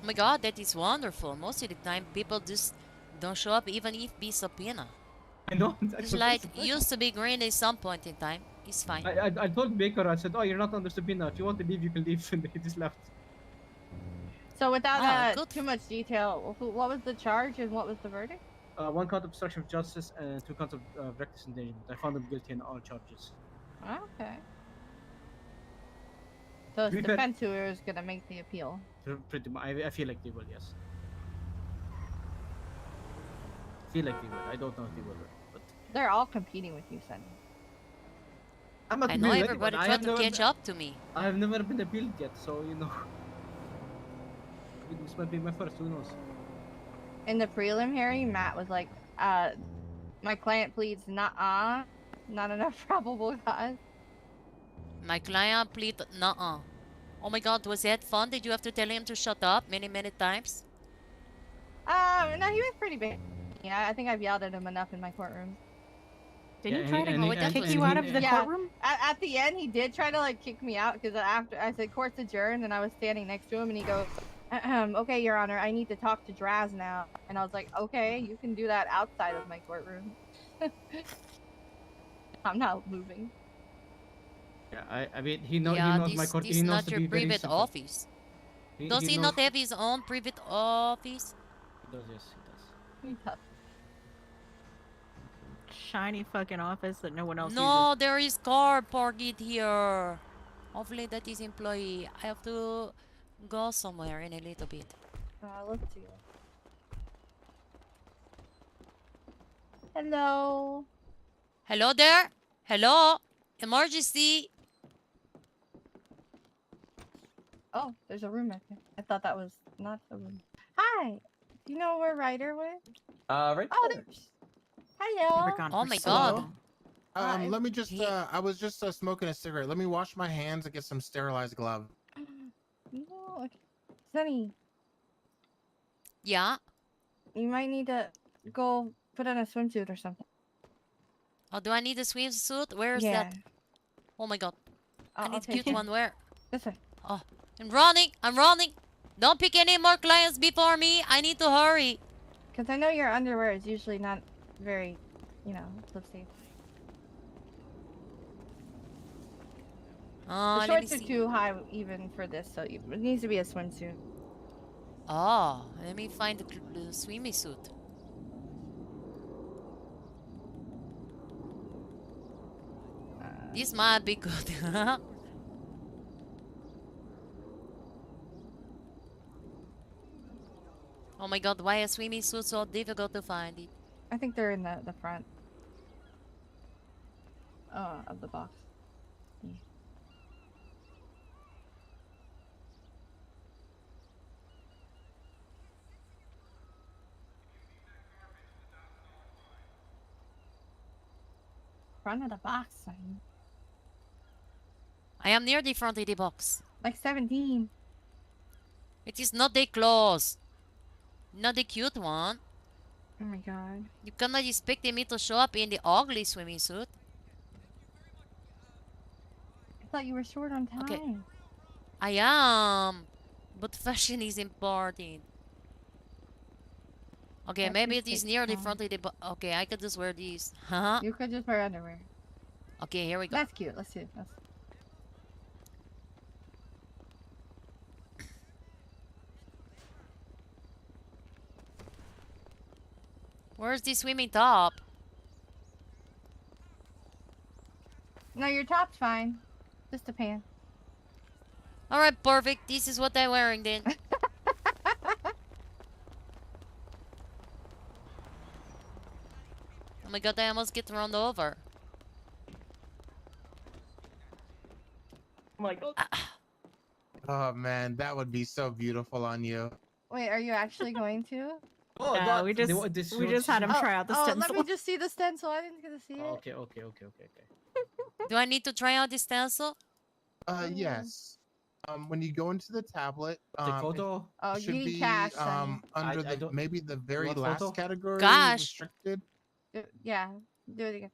Oh my god, that is wonderful. Most of the time, people just don't show up even if be subpoena. I know. It's like, used to be green at some point in time. It's fine. I told Baker, I said, oh, you're not under subpoena. If you want to leave, you can leave. And he just left. So without too much detail, what was the charge and what was the verdict? 1 count of obstruction of justice and 2 counts of reckless endangerment. I found him guilty on all charges. Okay. So it's To be the fair- defense who is gonna make the appeal. Pretty much. I feel like they will, yes. I feel like they will. I don't know if they will, but They're all competing with you, Sonny. I'm not I know appealing everybody anyone. I tried have to never catch been- up to me. I have never been appealed yet, so you know. This might be my first. Who knows? In the prelim hearing, Matt was like, my client pleads not enough probable cause. My client plead nuh-uh. Oh my god, was that fun? Did you have to tell him to shut up many times? No, he was pretty big. Yeah, I think I've yelled at him enough in my courtroom. Did he try to kick you out of the courtroom? At the end, he did try to like kick me out because after I said court's adjourned and I was standing next to him and he goes, okay, Your Honor, I need to talk to Draz now. And I was like, okay, you can do that outside of my courtroom. I'm not moving. Yeah, I mean, he knows my court. This He is knows not to your be very private simple. office. Does he not have his own private office? He does, yes, he does. He does. Shiny fucking office that no one else No, there is car parked here. Hopefully that is employee. I have to go somewhere in a little bit. Let's see. Hello. Hello there? Hello? Emergency? Oh, there's a room back there. I thought that was not a room. Hi. Do you know where Ryder went? Right Oh, there. there's. Hello. Oh my god. Let me just, I was just smoking a cigarette. Let me wash my hands and get some sterilized glove. No, okay. Sunny, Yeah? you might need to go put on a swimsuit or something. Oh, do I need a swimsuit? Where is Yeah. that? Oh my god. I I'll need a take cute it. one. Where? This way. Oh, I'm running. I'm running. Don't pick any more clients before me. I need to hurry. Because I know your underwear is usually not very, you know, slip safe. Oh, The let me shorts are see. too high even for this, so it needs to be a swimsuit. Oh, let me find the swimming suit. This might be good. Oh my god, why is swimming suit so difficult to find it? I think they're in the front. Of the box. Yeah. front of the box, son. I am near the front of the box. Like 17. It is not the clothes. Not the cute one. Oh my god. You cannot expect me to show up in the ugly swimming suit. I thought you were short on time. Okay. I am. But fashion is important. Okay, That maybe just it is takes near the time. front of the box. Okay, I could just wear these. Huh? You could just wear underwear. Okay, here we go. That's cute. Let's see. Where's the swimming top? No, your top's fine. Just the pants. Alright, perfect. This is what I'm wearing then. Oh my god, I almost get run over. Oh my god. Oh man, that would be so beautiful on you. Wait, are you actually going to? Oh, No, that- we they just want this we suit. just had him try out the Oh, stencil. let me just see the stencil. I didn't get to see it. Okay. Do I need to try out this stencil? Yes. When you go into the tablet, Take photo. Oh, it you should need be cash, Sonny. under I the don't- maybe the very want last photo? category Gosh. restricted. Yeah, do it again.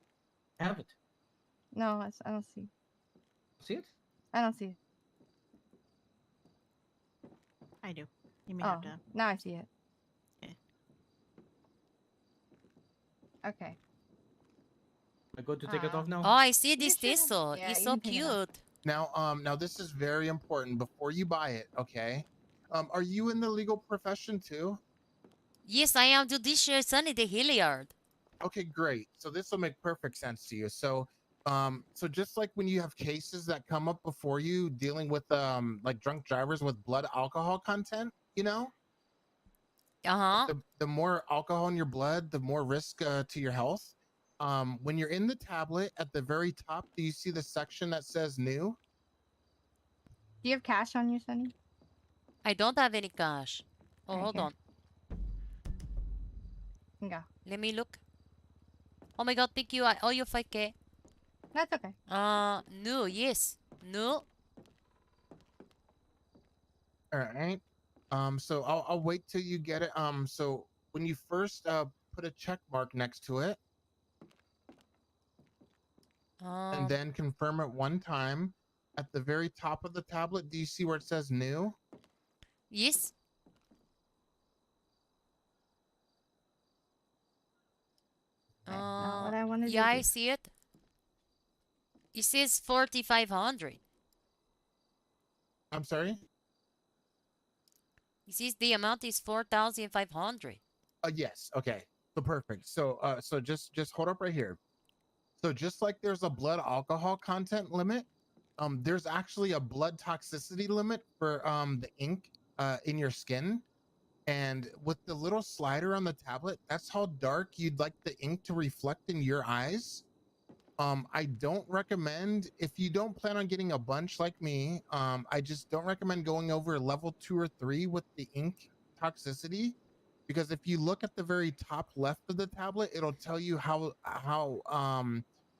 I have it. No, I don't see. See it? I don't see it. I do. You may Oh, have to. now I see it. Yeah. Okay. I go to take it off now. Oh, I see You this should- stencil. yeah, It's you so can take it off. cute. Now this is very important before you buy it. Okay. Are you in the legal profession too? Yes, I am Judiciary Sunny the Hilliard. Okay, great. So this will make perfect sense to you. So just like when you have cases that come up before you dealing with like drunk drivers with blood alcohol content, you know, Uh-huh. the more alcohol in your blood, the more risk to your health. When you're in the tablet at the very top, do you see the section that says new? Do you have cash on you, Sonny? I don't have any cash. Oh, Right hold here. on. Go. Let me look. Oh my god, thank you. I owe you 5K. That's okay. No, yes. No. All right. So I'll wait till you get it. So when you first put a check mark next to it and then confirm it one time at the very top of the tablet, do you see where it says new? Yes. Not what I wanted Yeah, to I do. see it. It says 4,500. I'm sorry? It says the amount is 4,500. Yes. Okay. So perfect. So so just hold up right here. So just like there's a blood alcohol content limit, there's actually a blood toxicity limit for the ink in your skin. And with the little slider on the tablet, that's how dark you'd like the ink to reflect in your eyes. I don't recommend, if you don't plan on getting a bunch like me, I just don't recommend going over level 2 or 3 with the ink toxicity, because if you look at the very top left of the tablet, it'll tell you how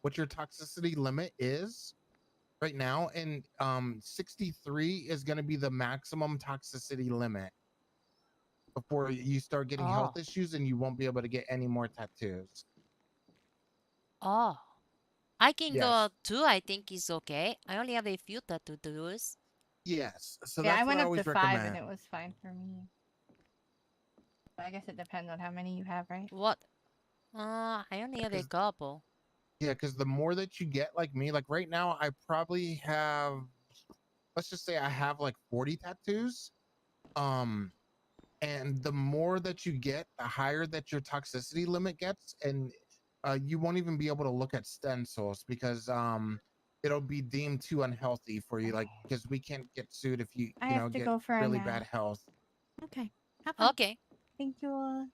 what your toxicity limit is right now, and 63 is going to be the maximum toxicity limit before you start getting health issues, and you won't be able to get any more tattoos. Oh. I can Yes. go up 2, I think is okay. I only have a few tattoos. Yes. So yeah, that's I went what I up always to recommend. 5 and it was fine for me. But I guess it depends on how many you have, right? What? I only have a couple. Yeah, because the more that you get like me, like right now, I probably have, let's just say I have like 40 tattoos. And the more that you get, the higher that your toxicity limit gets. And you won't even be able to look at stencils because it'll be deemed too unhealthy for you. Like, because we can't get sued if you, I you have know, to get go for a really nap. bad health. Okay. Have fun. Okay. Thank you.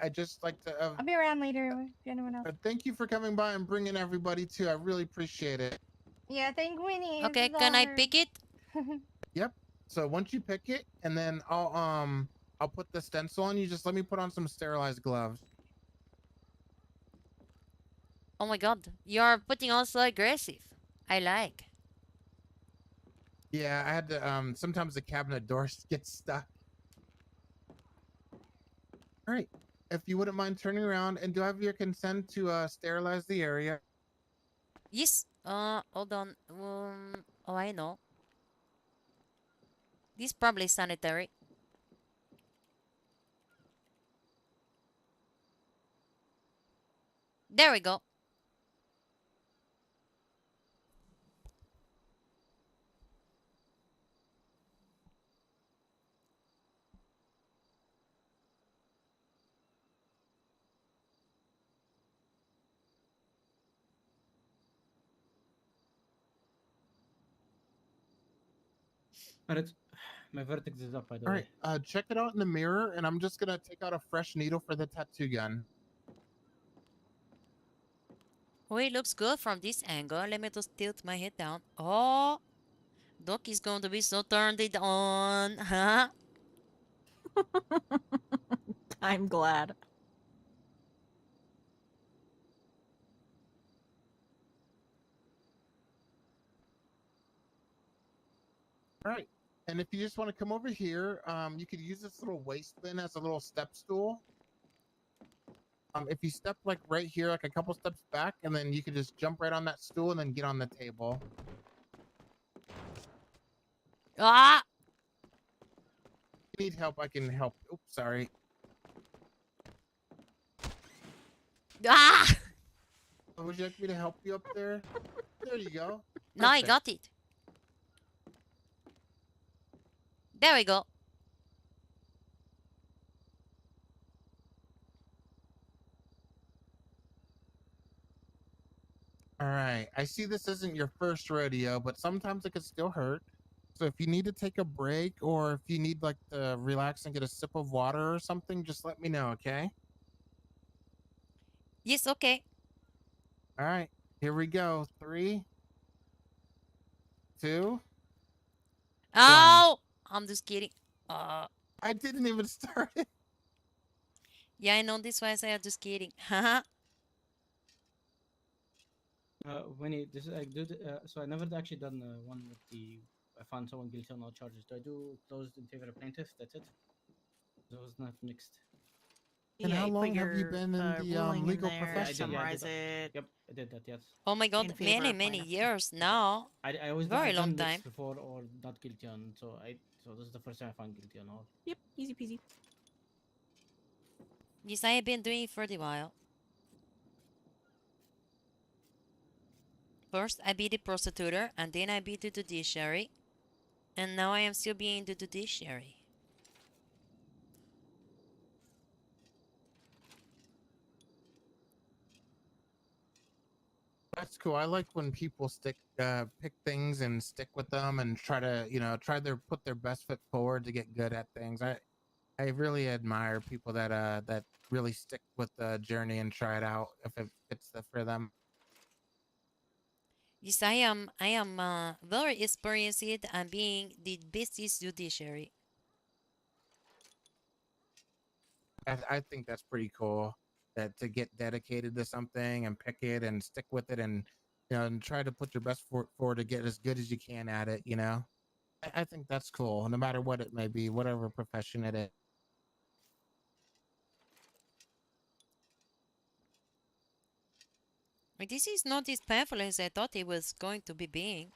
I just like to. I'll be around later if anyone else. Thank you for coming by and bringing everybody too. I really appreciate it. Yeah, thank Winnie. Okay, can I pick it? Yep. So once you pick it, and then I'll put the stencil on you. Just let me put on some sterilized gloves. Oh my god, you're putting on so aggressive. I like. Yeah, I had to. Sometimes the cabinet doors get stuck. All right. If you wouldn't mind turning around, and do I have your consent to sterilize the area? Yes. Hold on. Oh, I know. This is probably sanitary. There we go. But it's my vertex is up, by the All way. right. Check it out in the mirror, and I'm just gonna take out a fresh needle for the tattoo gun. Oh, it looks good from this angle. Let me just tilt my head down. Oh, Doc is going to be so turned it on. Huh? I'm glad. All right. And if you just want to come over here, you could use this little waist bin as a little step stool. If you step like right here, like a couple steps back, and then you could just jump right on that stool and then get on the table. Ah! If you need help, I can help. Oops, sorry. Ah! Would you like me to help you up there? There you go. No, I Perfect. got it. There we go. All right. I see this isn't your first rodeo, but sometimes it could still hurt. So if you need to take a break or if you need like to relax and get a sip of water or something, just let me know, okay? Yes, okay. All right. Here we go. 3, 2. Oh! I'm just kidding. I didn't even start it. Yeah, I know this why I say I'm just kidding. Haha. Winnie, this is I do. So I never actually done one with the. I found someone guilty on all charges. Do I do closed in favor of plaintiff? That's it. That was not mixed. And Yeah, how you put long have you your, been in the ruling in legal there, profession? Yeah, I summarize did. it. Yep, I did that. Yes. Oh my god, In favor many, of many plaintiff. years now. I always Very I've long done time. mixed before or not guilty on. So this is the first time I found guilty on all. Yep, easy peasy. Yes, I have been doing it for a while. First, I be the prosecutor, and then I be the judiciary. And now I am still being the judiciary. That's cool. I like when people pick things and stick with them and try to, put their best foot forward to get good at things. I really admire people that really stick with the journey and try it out if it fits for them. Yes, I am very experienced and being the bestest judiciary. I think that's pretty cool that to get dedicated to something and pick it and stick with it and and try to put your best foot forward to get as good as you can at it. I think that's cool, no matter what it may be, whatever profession it is. This is not as painful as I thought it was going to be being.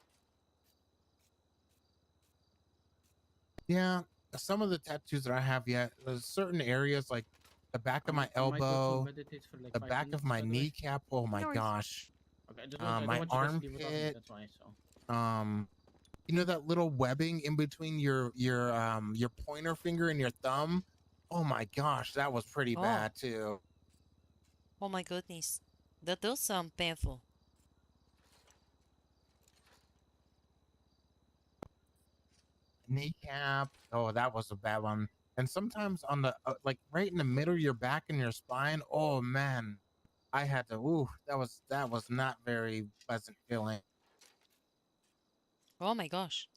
Yeah, some of the tattoos that I have yet, there's certain areas like the back of my I might go to elbow, meditate for like the 5 back of minutes, my by the way. kneecap. Oh my No worries. gosh. Okay, I don't My want you guys to leave without me. armpit. That's why. So. That little webbing in between your pointer finger and your thumb. Oh my gosh, that was pretty Oh. bad too. Oh my goodness. That does sound painful. Kneecap. Oh, that was a bad one. And sometimes on the like right in the middle of your back and your spine. Oh man, I had to. Ooh, that was not very pleasant feeling. Oh my gosh.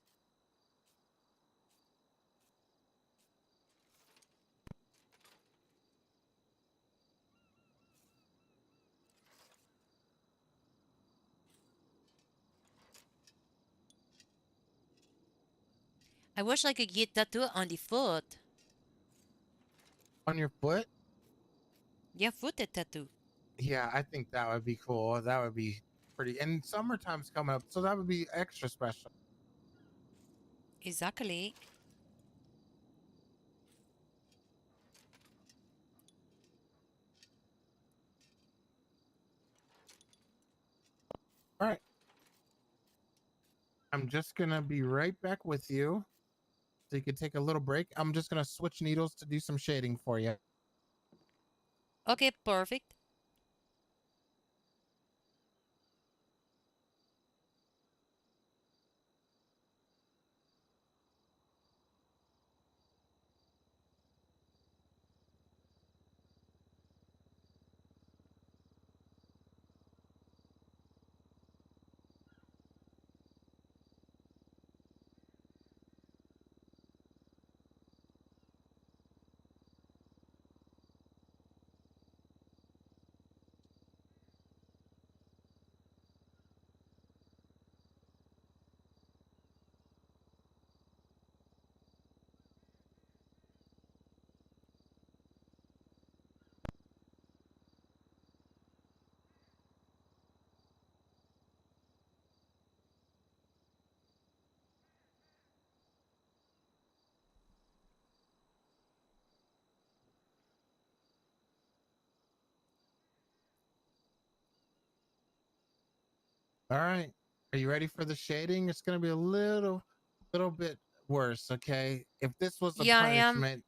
I wish I could get tattoo on the foot. On your foot? Yeah, foot tattoo. Yeah, I think that would be cool. That would be pretty. And summertime's coming up, so that would be extra special. Exactly. All right. I'm just gonna be right back with you, so you can take a little break. I'm just gonna switch needles to do some shading for you. Okay, perfect. All right. Are you ready for the shading? It's gonna be a little bit worse. Okay. If this was a Yeah, I am. punishment,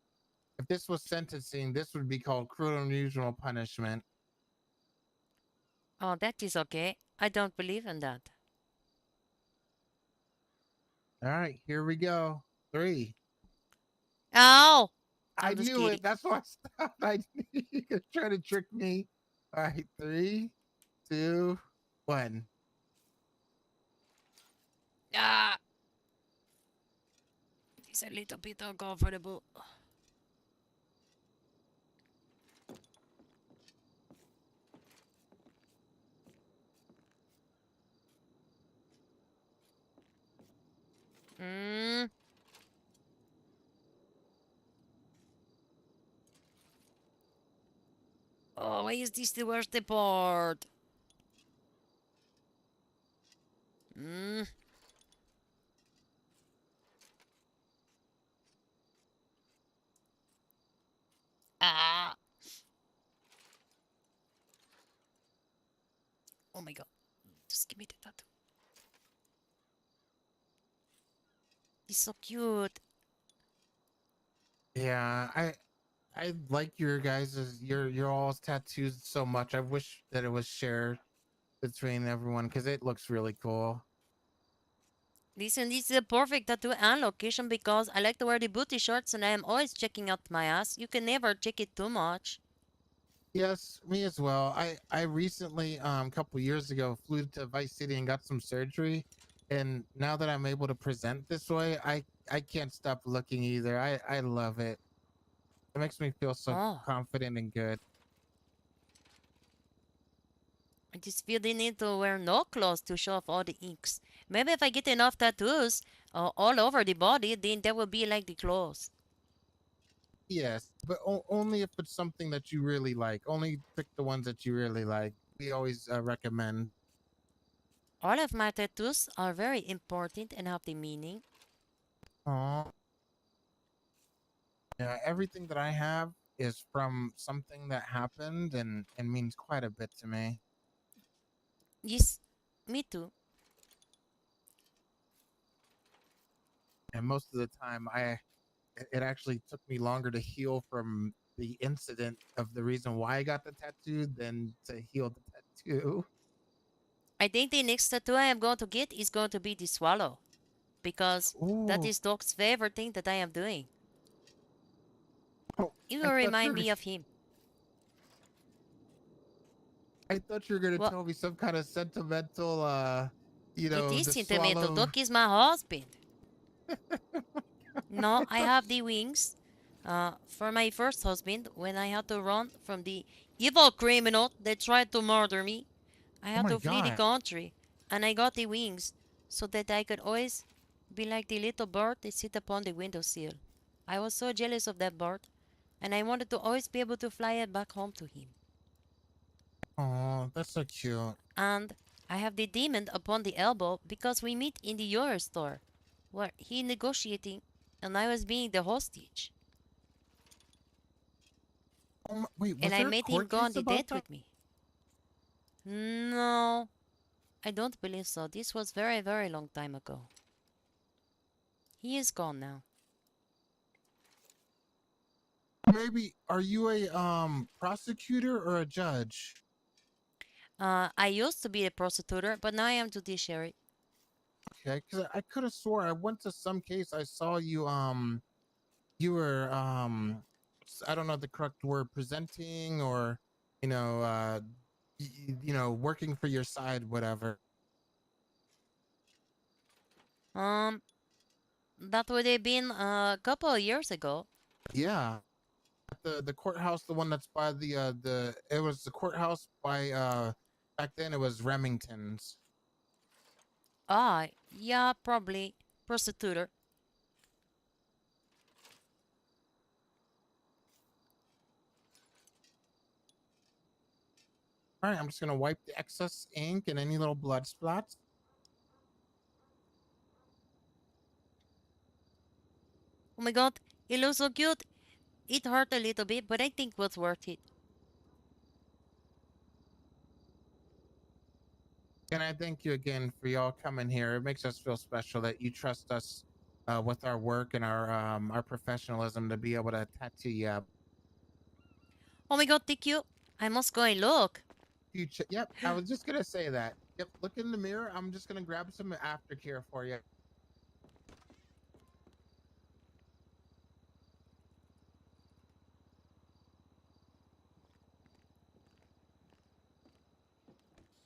if this was sentencing, this would be called cruel and unusual punishment. Oh, that is okay. I don't believe in that. All right, here we go. 3. Ow! I I'm just knew kidding. it. That's why I stopped. I knew you could try to trick me. All right, 3, 2, 1. Ah! It's a little bit uncomfortable. Mm. Oh, why is this the worst part? Mm. Ah! Oh my god. Just give me the tattoo. He's so cute. Yeah, I like your guys's your all's tattoos so much. I wish that it was shared between everyone because it looks really cool. Listen, this is a perfect tattoo and location because I like to wear the booty shorts and I am always checking out my ass. You can never check it too much. Yes, me as well. I recently a couple years ago flew to Vice City and got some surgery, and now that I'm able to present this way, I can't stop looking either. I love it. It makes me feel so Oh, confident and good. I just feel the need to wear no clothes to show off all the inks. Maybe if I get enough tattoos all over the body, then that will be like the clothes. Yes, but only if it's something that you really like. Only pick the ones that you really like. We always recommend. All of my tattoos are very important and have the meaning. Aw. Yeah, everything that I have is from something that happened and means quite a bit to me. Yes, me too. And most of the time, it actually took me longer to heal from the incident of the reason why I got the tattoo than to heal the tattoo. I think the next tattoo I am going to get is going to be the swallow. Because that Ooh. is Doc's favorite thing that I am doing. Oh, It I will thought you remind were, me of him. I thought you were gonna Well, tell me some kind of sentimental, it is the sentimental. swallow. Doc is my husband. No, I have the wings. For my first husband, when I had to run from the evil criminal that tried to murder me, I Oh had my to flee the god. country, and I got the wings so that I could always be like the little bird that sit upon the windowsill. I was so jealous of that bird, and I wanted to always be able to fly it back home to him. Oh, that's so cute. And I have the demon upon the elbow because we meet in the Euro store, where he negotiating and I was being the hostage. Wait, was And I there a made him court go on case the about date that? with me. No, I don't believe so. This was very, very long time ago. He is gone now. Maybe, are you a prosecutor or a judge? I used to be a prosecutor, but now I am judiciary. Okay, because I could have swore I went to some case. I saw you. You were I don't know the correct word, presenting or working for your side, whatever. That would have been a couple of years ago. Yeah, at the courthouse, the one that's by the it was the courthouse by back then it was Remington's. Ah, yeah, probably prosecutor. All right, I'm just gonna wipe the excess ink and any little blood spots. Oh my god, it looks so cute. It hurt a little bit, but I think it was worth it. And I thank you again for y'all coming here. It makes us feel special that you trust us with our work and our professionalism to be able to tattoo you up. Oh my god, thank you. I must go and look. Yep, I was just gonna say that. Yep, look in the mirror. I'm just gonna grab some aftercare for you.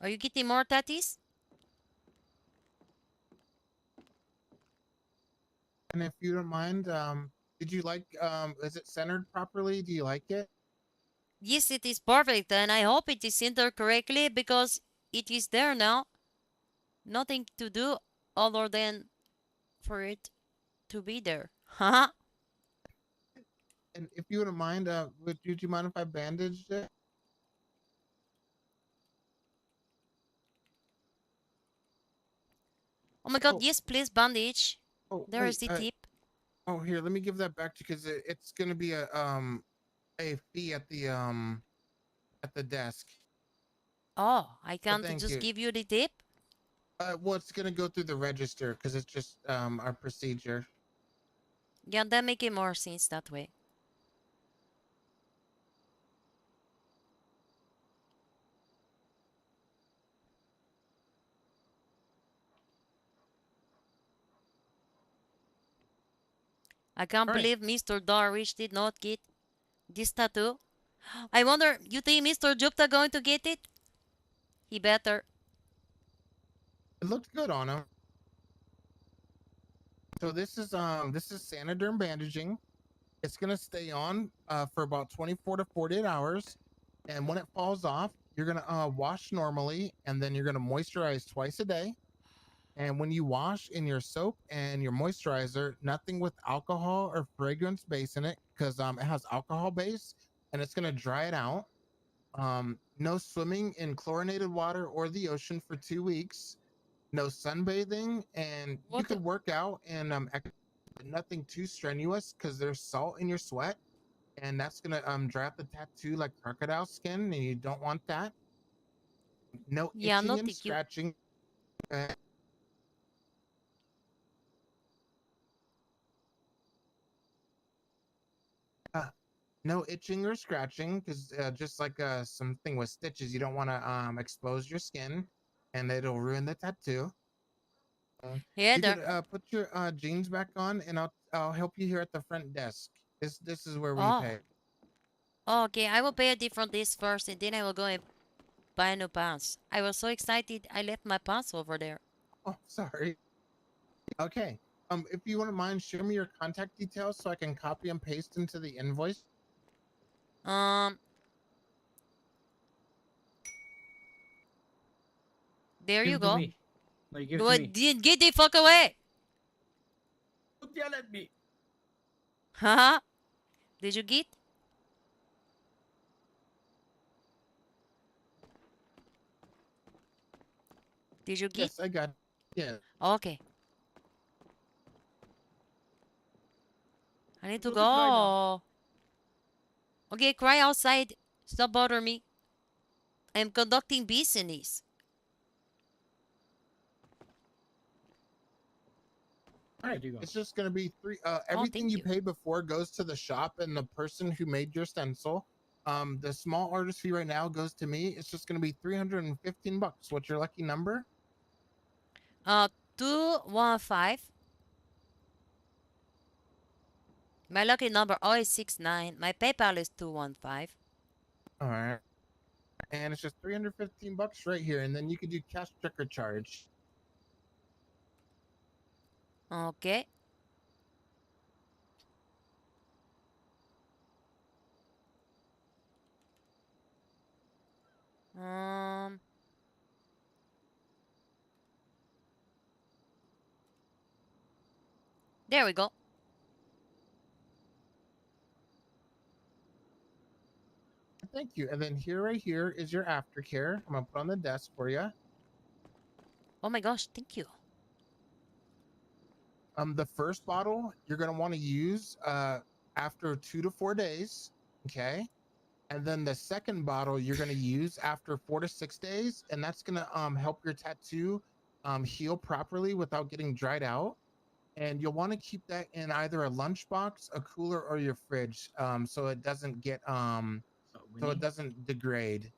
Are you getting more tatties? And if you don't mind, did you like is it centered properly? Do you like it? Yes, it is perfect, and I hope it is centered correctly because it is there now. Nothing to do other than for it to be there. Haha. And if you wouldn't mind, would you mind if I bandaged it? Oh my god, yes, please bandage. Oh, There is the tip. Oh, here, let me give that back to you because it's gonna be a fee at the desk. Oh, I can't thank just you. give you the tip? Well, it's gonna go through the register because it's just our procedure. Yeah, that make it more sense that way. I can't believe Mr. Darwish did not get this tattoo. I wonder, you think Mr. Jupta going to get it? He better. It looked good on him. So this is Sanoderm bandaging. It's gonna stay on for about 24 to 48 hours, and when it falls off, you're gonna wash normally, and then you're gonna moisturize twice a day. And when you wash in your soap and your moisturizer, nothing with alcohol or fragrance base in it, because it has alcohol base, and it's gonna dry it out. No swimming in chlorinated water or the ocean for 2 weeks. No sunbathing, and you could work out and but nothing too strenuous because there's salt in your sweat, and that's gonna dry up the tattoo like crocodile skin, and you don't want that. No Yeah, itching no and thank you. scratching. No itching or scratching because just like something with stitches, you don't want to expose your skin, and it'll ruin the tattoo. Yeah, You could put your jeans back on, and I'll help you here at the front desk. This is where we Oh. pay. Okay, I will pay a different list first, and then I will go and buy new pants. I was so excited, I left my pants over there. Oh, sorry. Okay. If you wouldn't mind, share me your contact details so I can copy and paste into the invoice. There Give you it to go. me. No, you give it to me. Get the fuck away. Don't yell at me. Haha. Did you get? Did you get? Yes, I got it. Yeah. Okay. I need to Go to cry now. go. Okay, cry outside. Stop bother me. I am conducting business. All right, you go. it's just gonna be everything thank you you. pay before goes to the shop and the person who made your stencil. The small artist fee right now goes to me. It's just gonna be $315. What's your lucky number? 215. My lucky number always 69. My PayPal is 215. All right, and it's just $315 right here, and then you could do cash check or charge. Okay. There we go. Thank you. And then right here is your aftercare. I'm gonna put on the desk for you. Oh my gosh, thank you. The first bottle you're gonna want to use after 2 to 4 days, okay? And then the second bottle you're gonna use after 4 to 6 days, and that's gonna help your tattoo heal properly without getting dried out. And you'll want to keep that in either a lunchbox, a cooler, or your fridge, so it doesn't get so it doesn't degrade,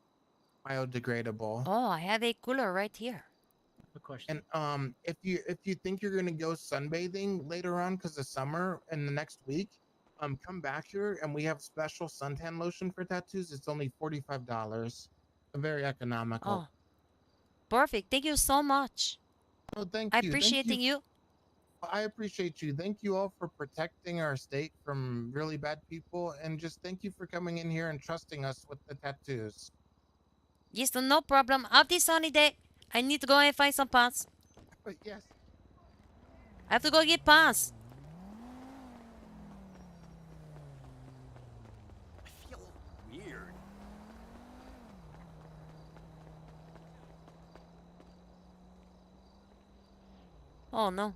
biodegradable. Oh, I have a cooler right here. A question. And if you think you're gonna go sunbathing later on because of summer in the next week, come back here and we have special suntan lotion for tattoos. It's only $45. Very economical. Oh, perfect. Thank you so much. Oh, thank I you. appreciating you. I appreciate you. Thank you all for protecting our state from really bad people, and just thank you for coming in here and trusting us with the tattoos. Yes, no problem. Of this sunny day, I need to go and find some pants. But yes. I have to go get pants. I feel weird. Oh no.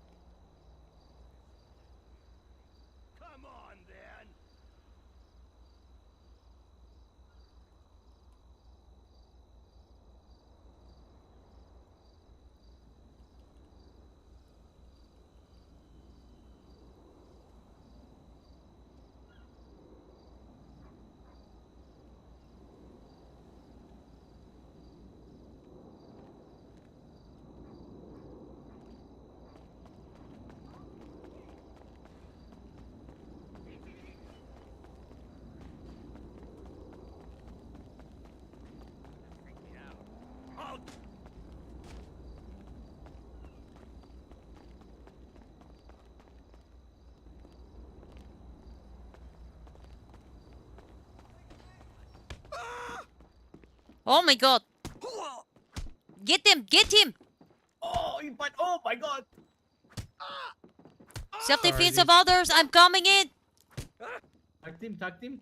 Come on, then. Oh my god. Get him! Get him! Oh, you bite! Oh my god! Self-defense of others! I'm coming in! Tag team, tag team.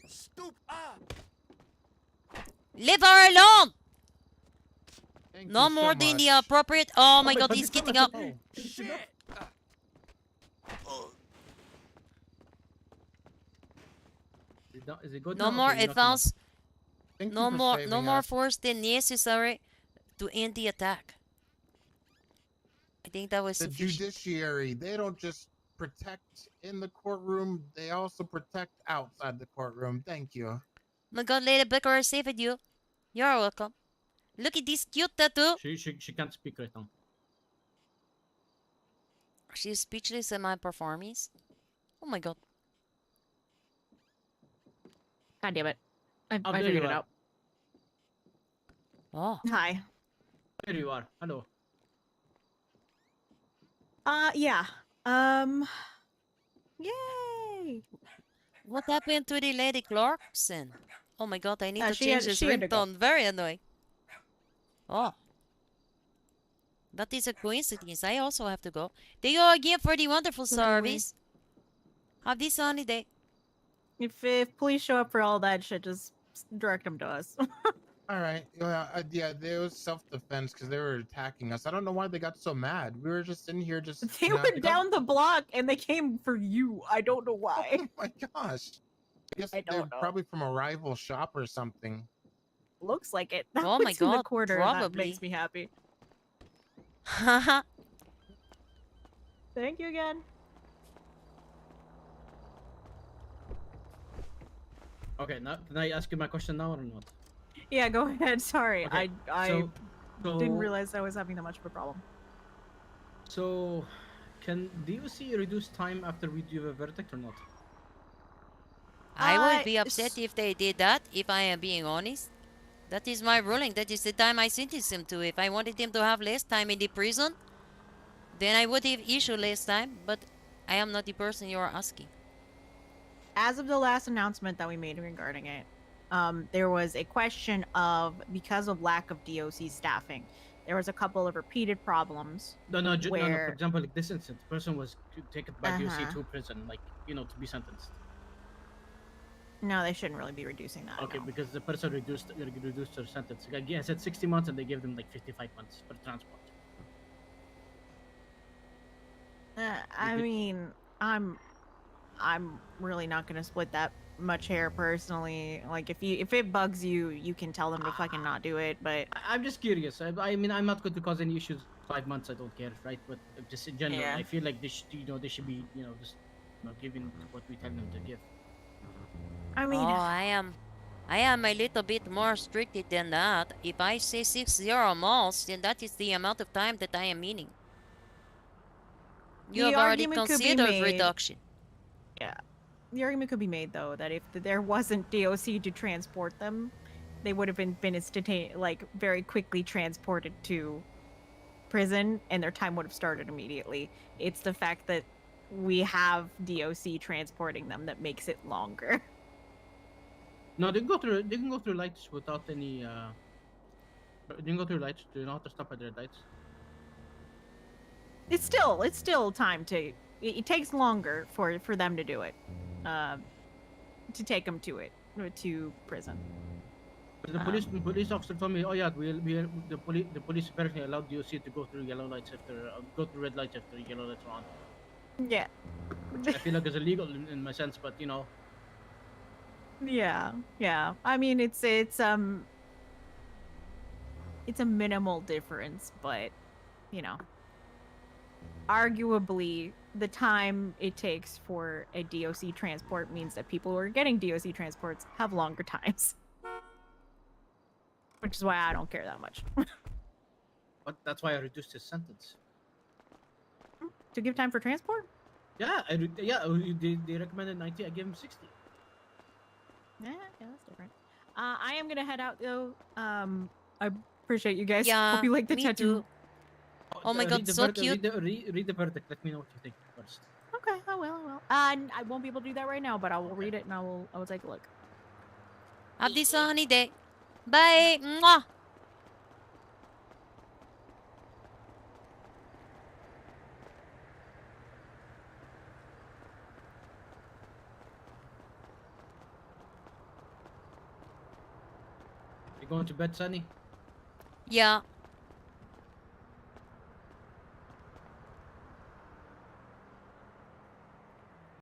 Stoop. Leave her alone! Thank No you more so than the much. appropriate. Oh my god, he's getting up. Shit. Is it good No now? more Okay, you're knocking advance. Thank you No for more, saving no more us. force than necessary to end the attack. I think that was The sufficient. judiciary, they don't just protect in the courtroom, they also protect outside the courtroom. Thank you. My god, Lady Becker saved you. You're welcome. Look at this cute tattoo. She can't speak right now. She's speechless in my performance. Oh my god. God damn it. I Oh, there figured you it are. out. Oh. Hi. There you are. Hello. Yeah. Yay! What happened to the Lady Clarkson? Oh my god, I need to she change had- this she had to go. ringtone. Very annoying. Oh. That is a coincidence. I also have to go. Thank you again for the wonderful service. Have this sunny day. If police show up for all that shit, just direct them to us. All right. Yeah, there was self-defense because they were attacking us. I don't know why they got so mad. We were just in here just. They were down the block and they came for you. I don't know why. Oh my gosh. I guess I they're don't know. probably from a rival shop or something. Looks like it. That Oh my one's in the God, quarter. That probably. makes me happy. Thank you again. Okay, now can I ask you my question now or not? Yeah, go ahead. Sorry, Okay, I so- didn't realize I was having that much of a problem. So, can DOC reduce time after we do a verdict or not? I would be upset if they did that, if I am being honest. That is my ruling. That is the time I sentenced them to. If I wanted them to have less time in the prison, then I would have issued less time, but I am not the person you are asking. As of the last announcement that we made regarding it, there was a question of, because of lack of DOC staffing, there was a couple of repeated problems. No, no, for where example, like this instance, the person was taken by DOC Uh-huh. to prison, like, to be sentenced. no, they shouldn't really be reducing that. Okay, no. because the person reduced their sentence. Like, I said 60 months and they gave them like 55 months for transport. I mean, I'm really not gonna split that much hair personally. Like, if it bugs you, you can tell them to fucking not do it. But I'm just curious. I mean, I'm not going to cause any issues. 5 months, I don't care, right? But just in general, Yeah. I feel like they should, they should be, just giving what we tell them to give. I mean, I am a little bit more restricted than that. If I say 60 months, then that is the amount of time that I am meaning. You The have already argument could be considered made- reduction. yeah, the argument could be made though that if there wasn't DOC to transport them, they would have been very quickly transported to prison, and their time would have started immediately. It's the fact that we have DOC transporting them that makes it longer. No, they can go through lights without any. They can go through lights. Do you not have to stop at red lights? It's still time to. It takes longer for them to do it, to take them to prison. But the police officer told me, oh yeah, the police apparently allowed DOC to go through yellow lights after go through red lights after yellow lights are on. Yeah. I feel like it's illegal in my sense, but Yeah. I mean, it's a minimal difference, but arguably the time it takes for a DOC transport means that people who are getting DOC transports have longer times. Which is why I don't care that much. But that's why I reduced his sentence. To give time for transport? Yeah, they recommended 90. I gave him 60. Yeah, that's different. I am gonna head out though. I appreciate you guys. Yeah, Hope you like the me tattoo. too. Oh my god, so cute. Read the verdict. Let me know what you think first. Okay, I will. I won't be able to do that right now, but I will read it and I will take a look. Have this sunny day. Bye. Mwah. You going to bed, Sunny? Yeah.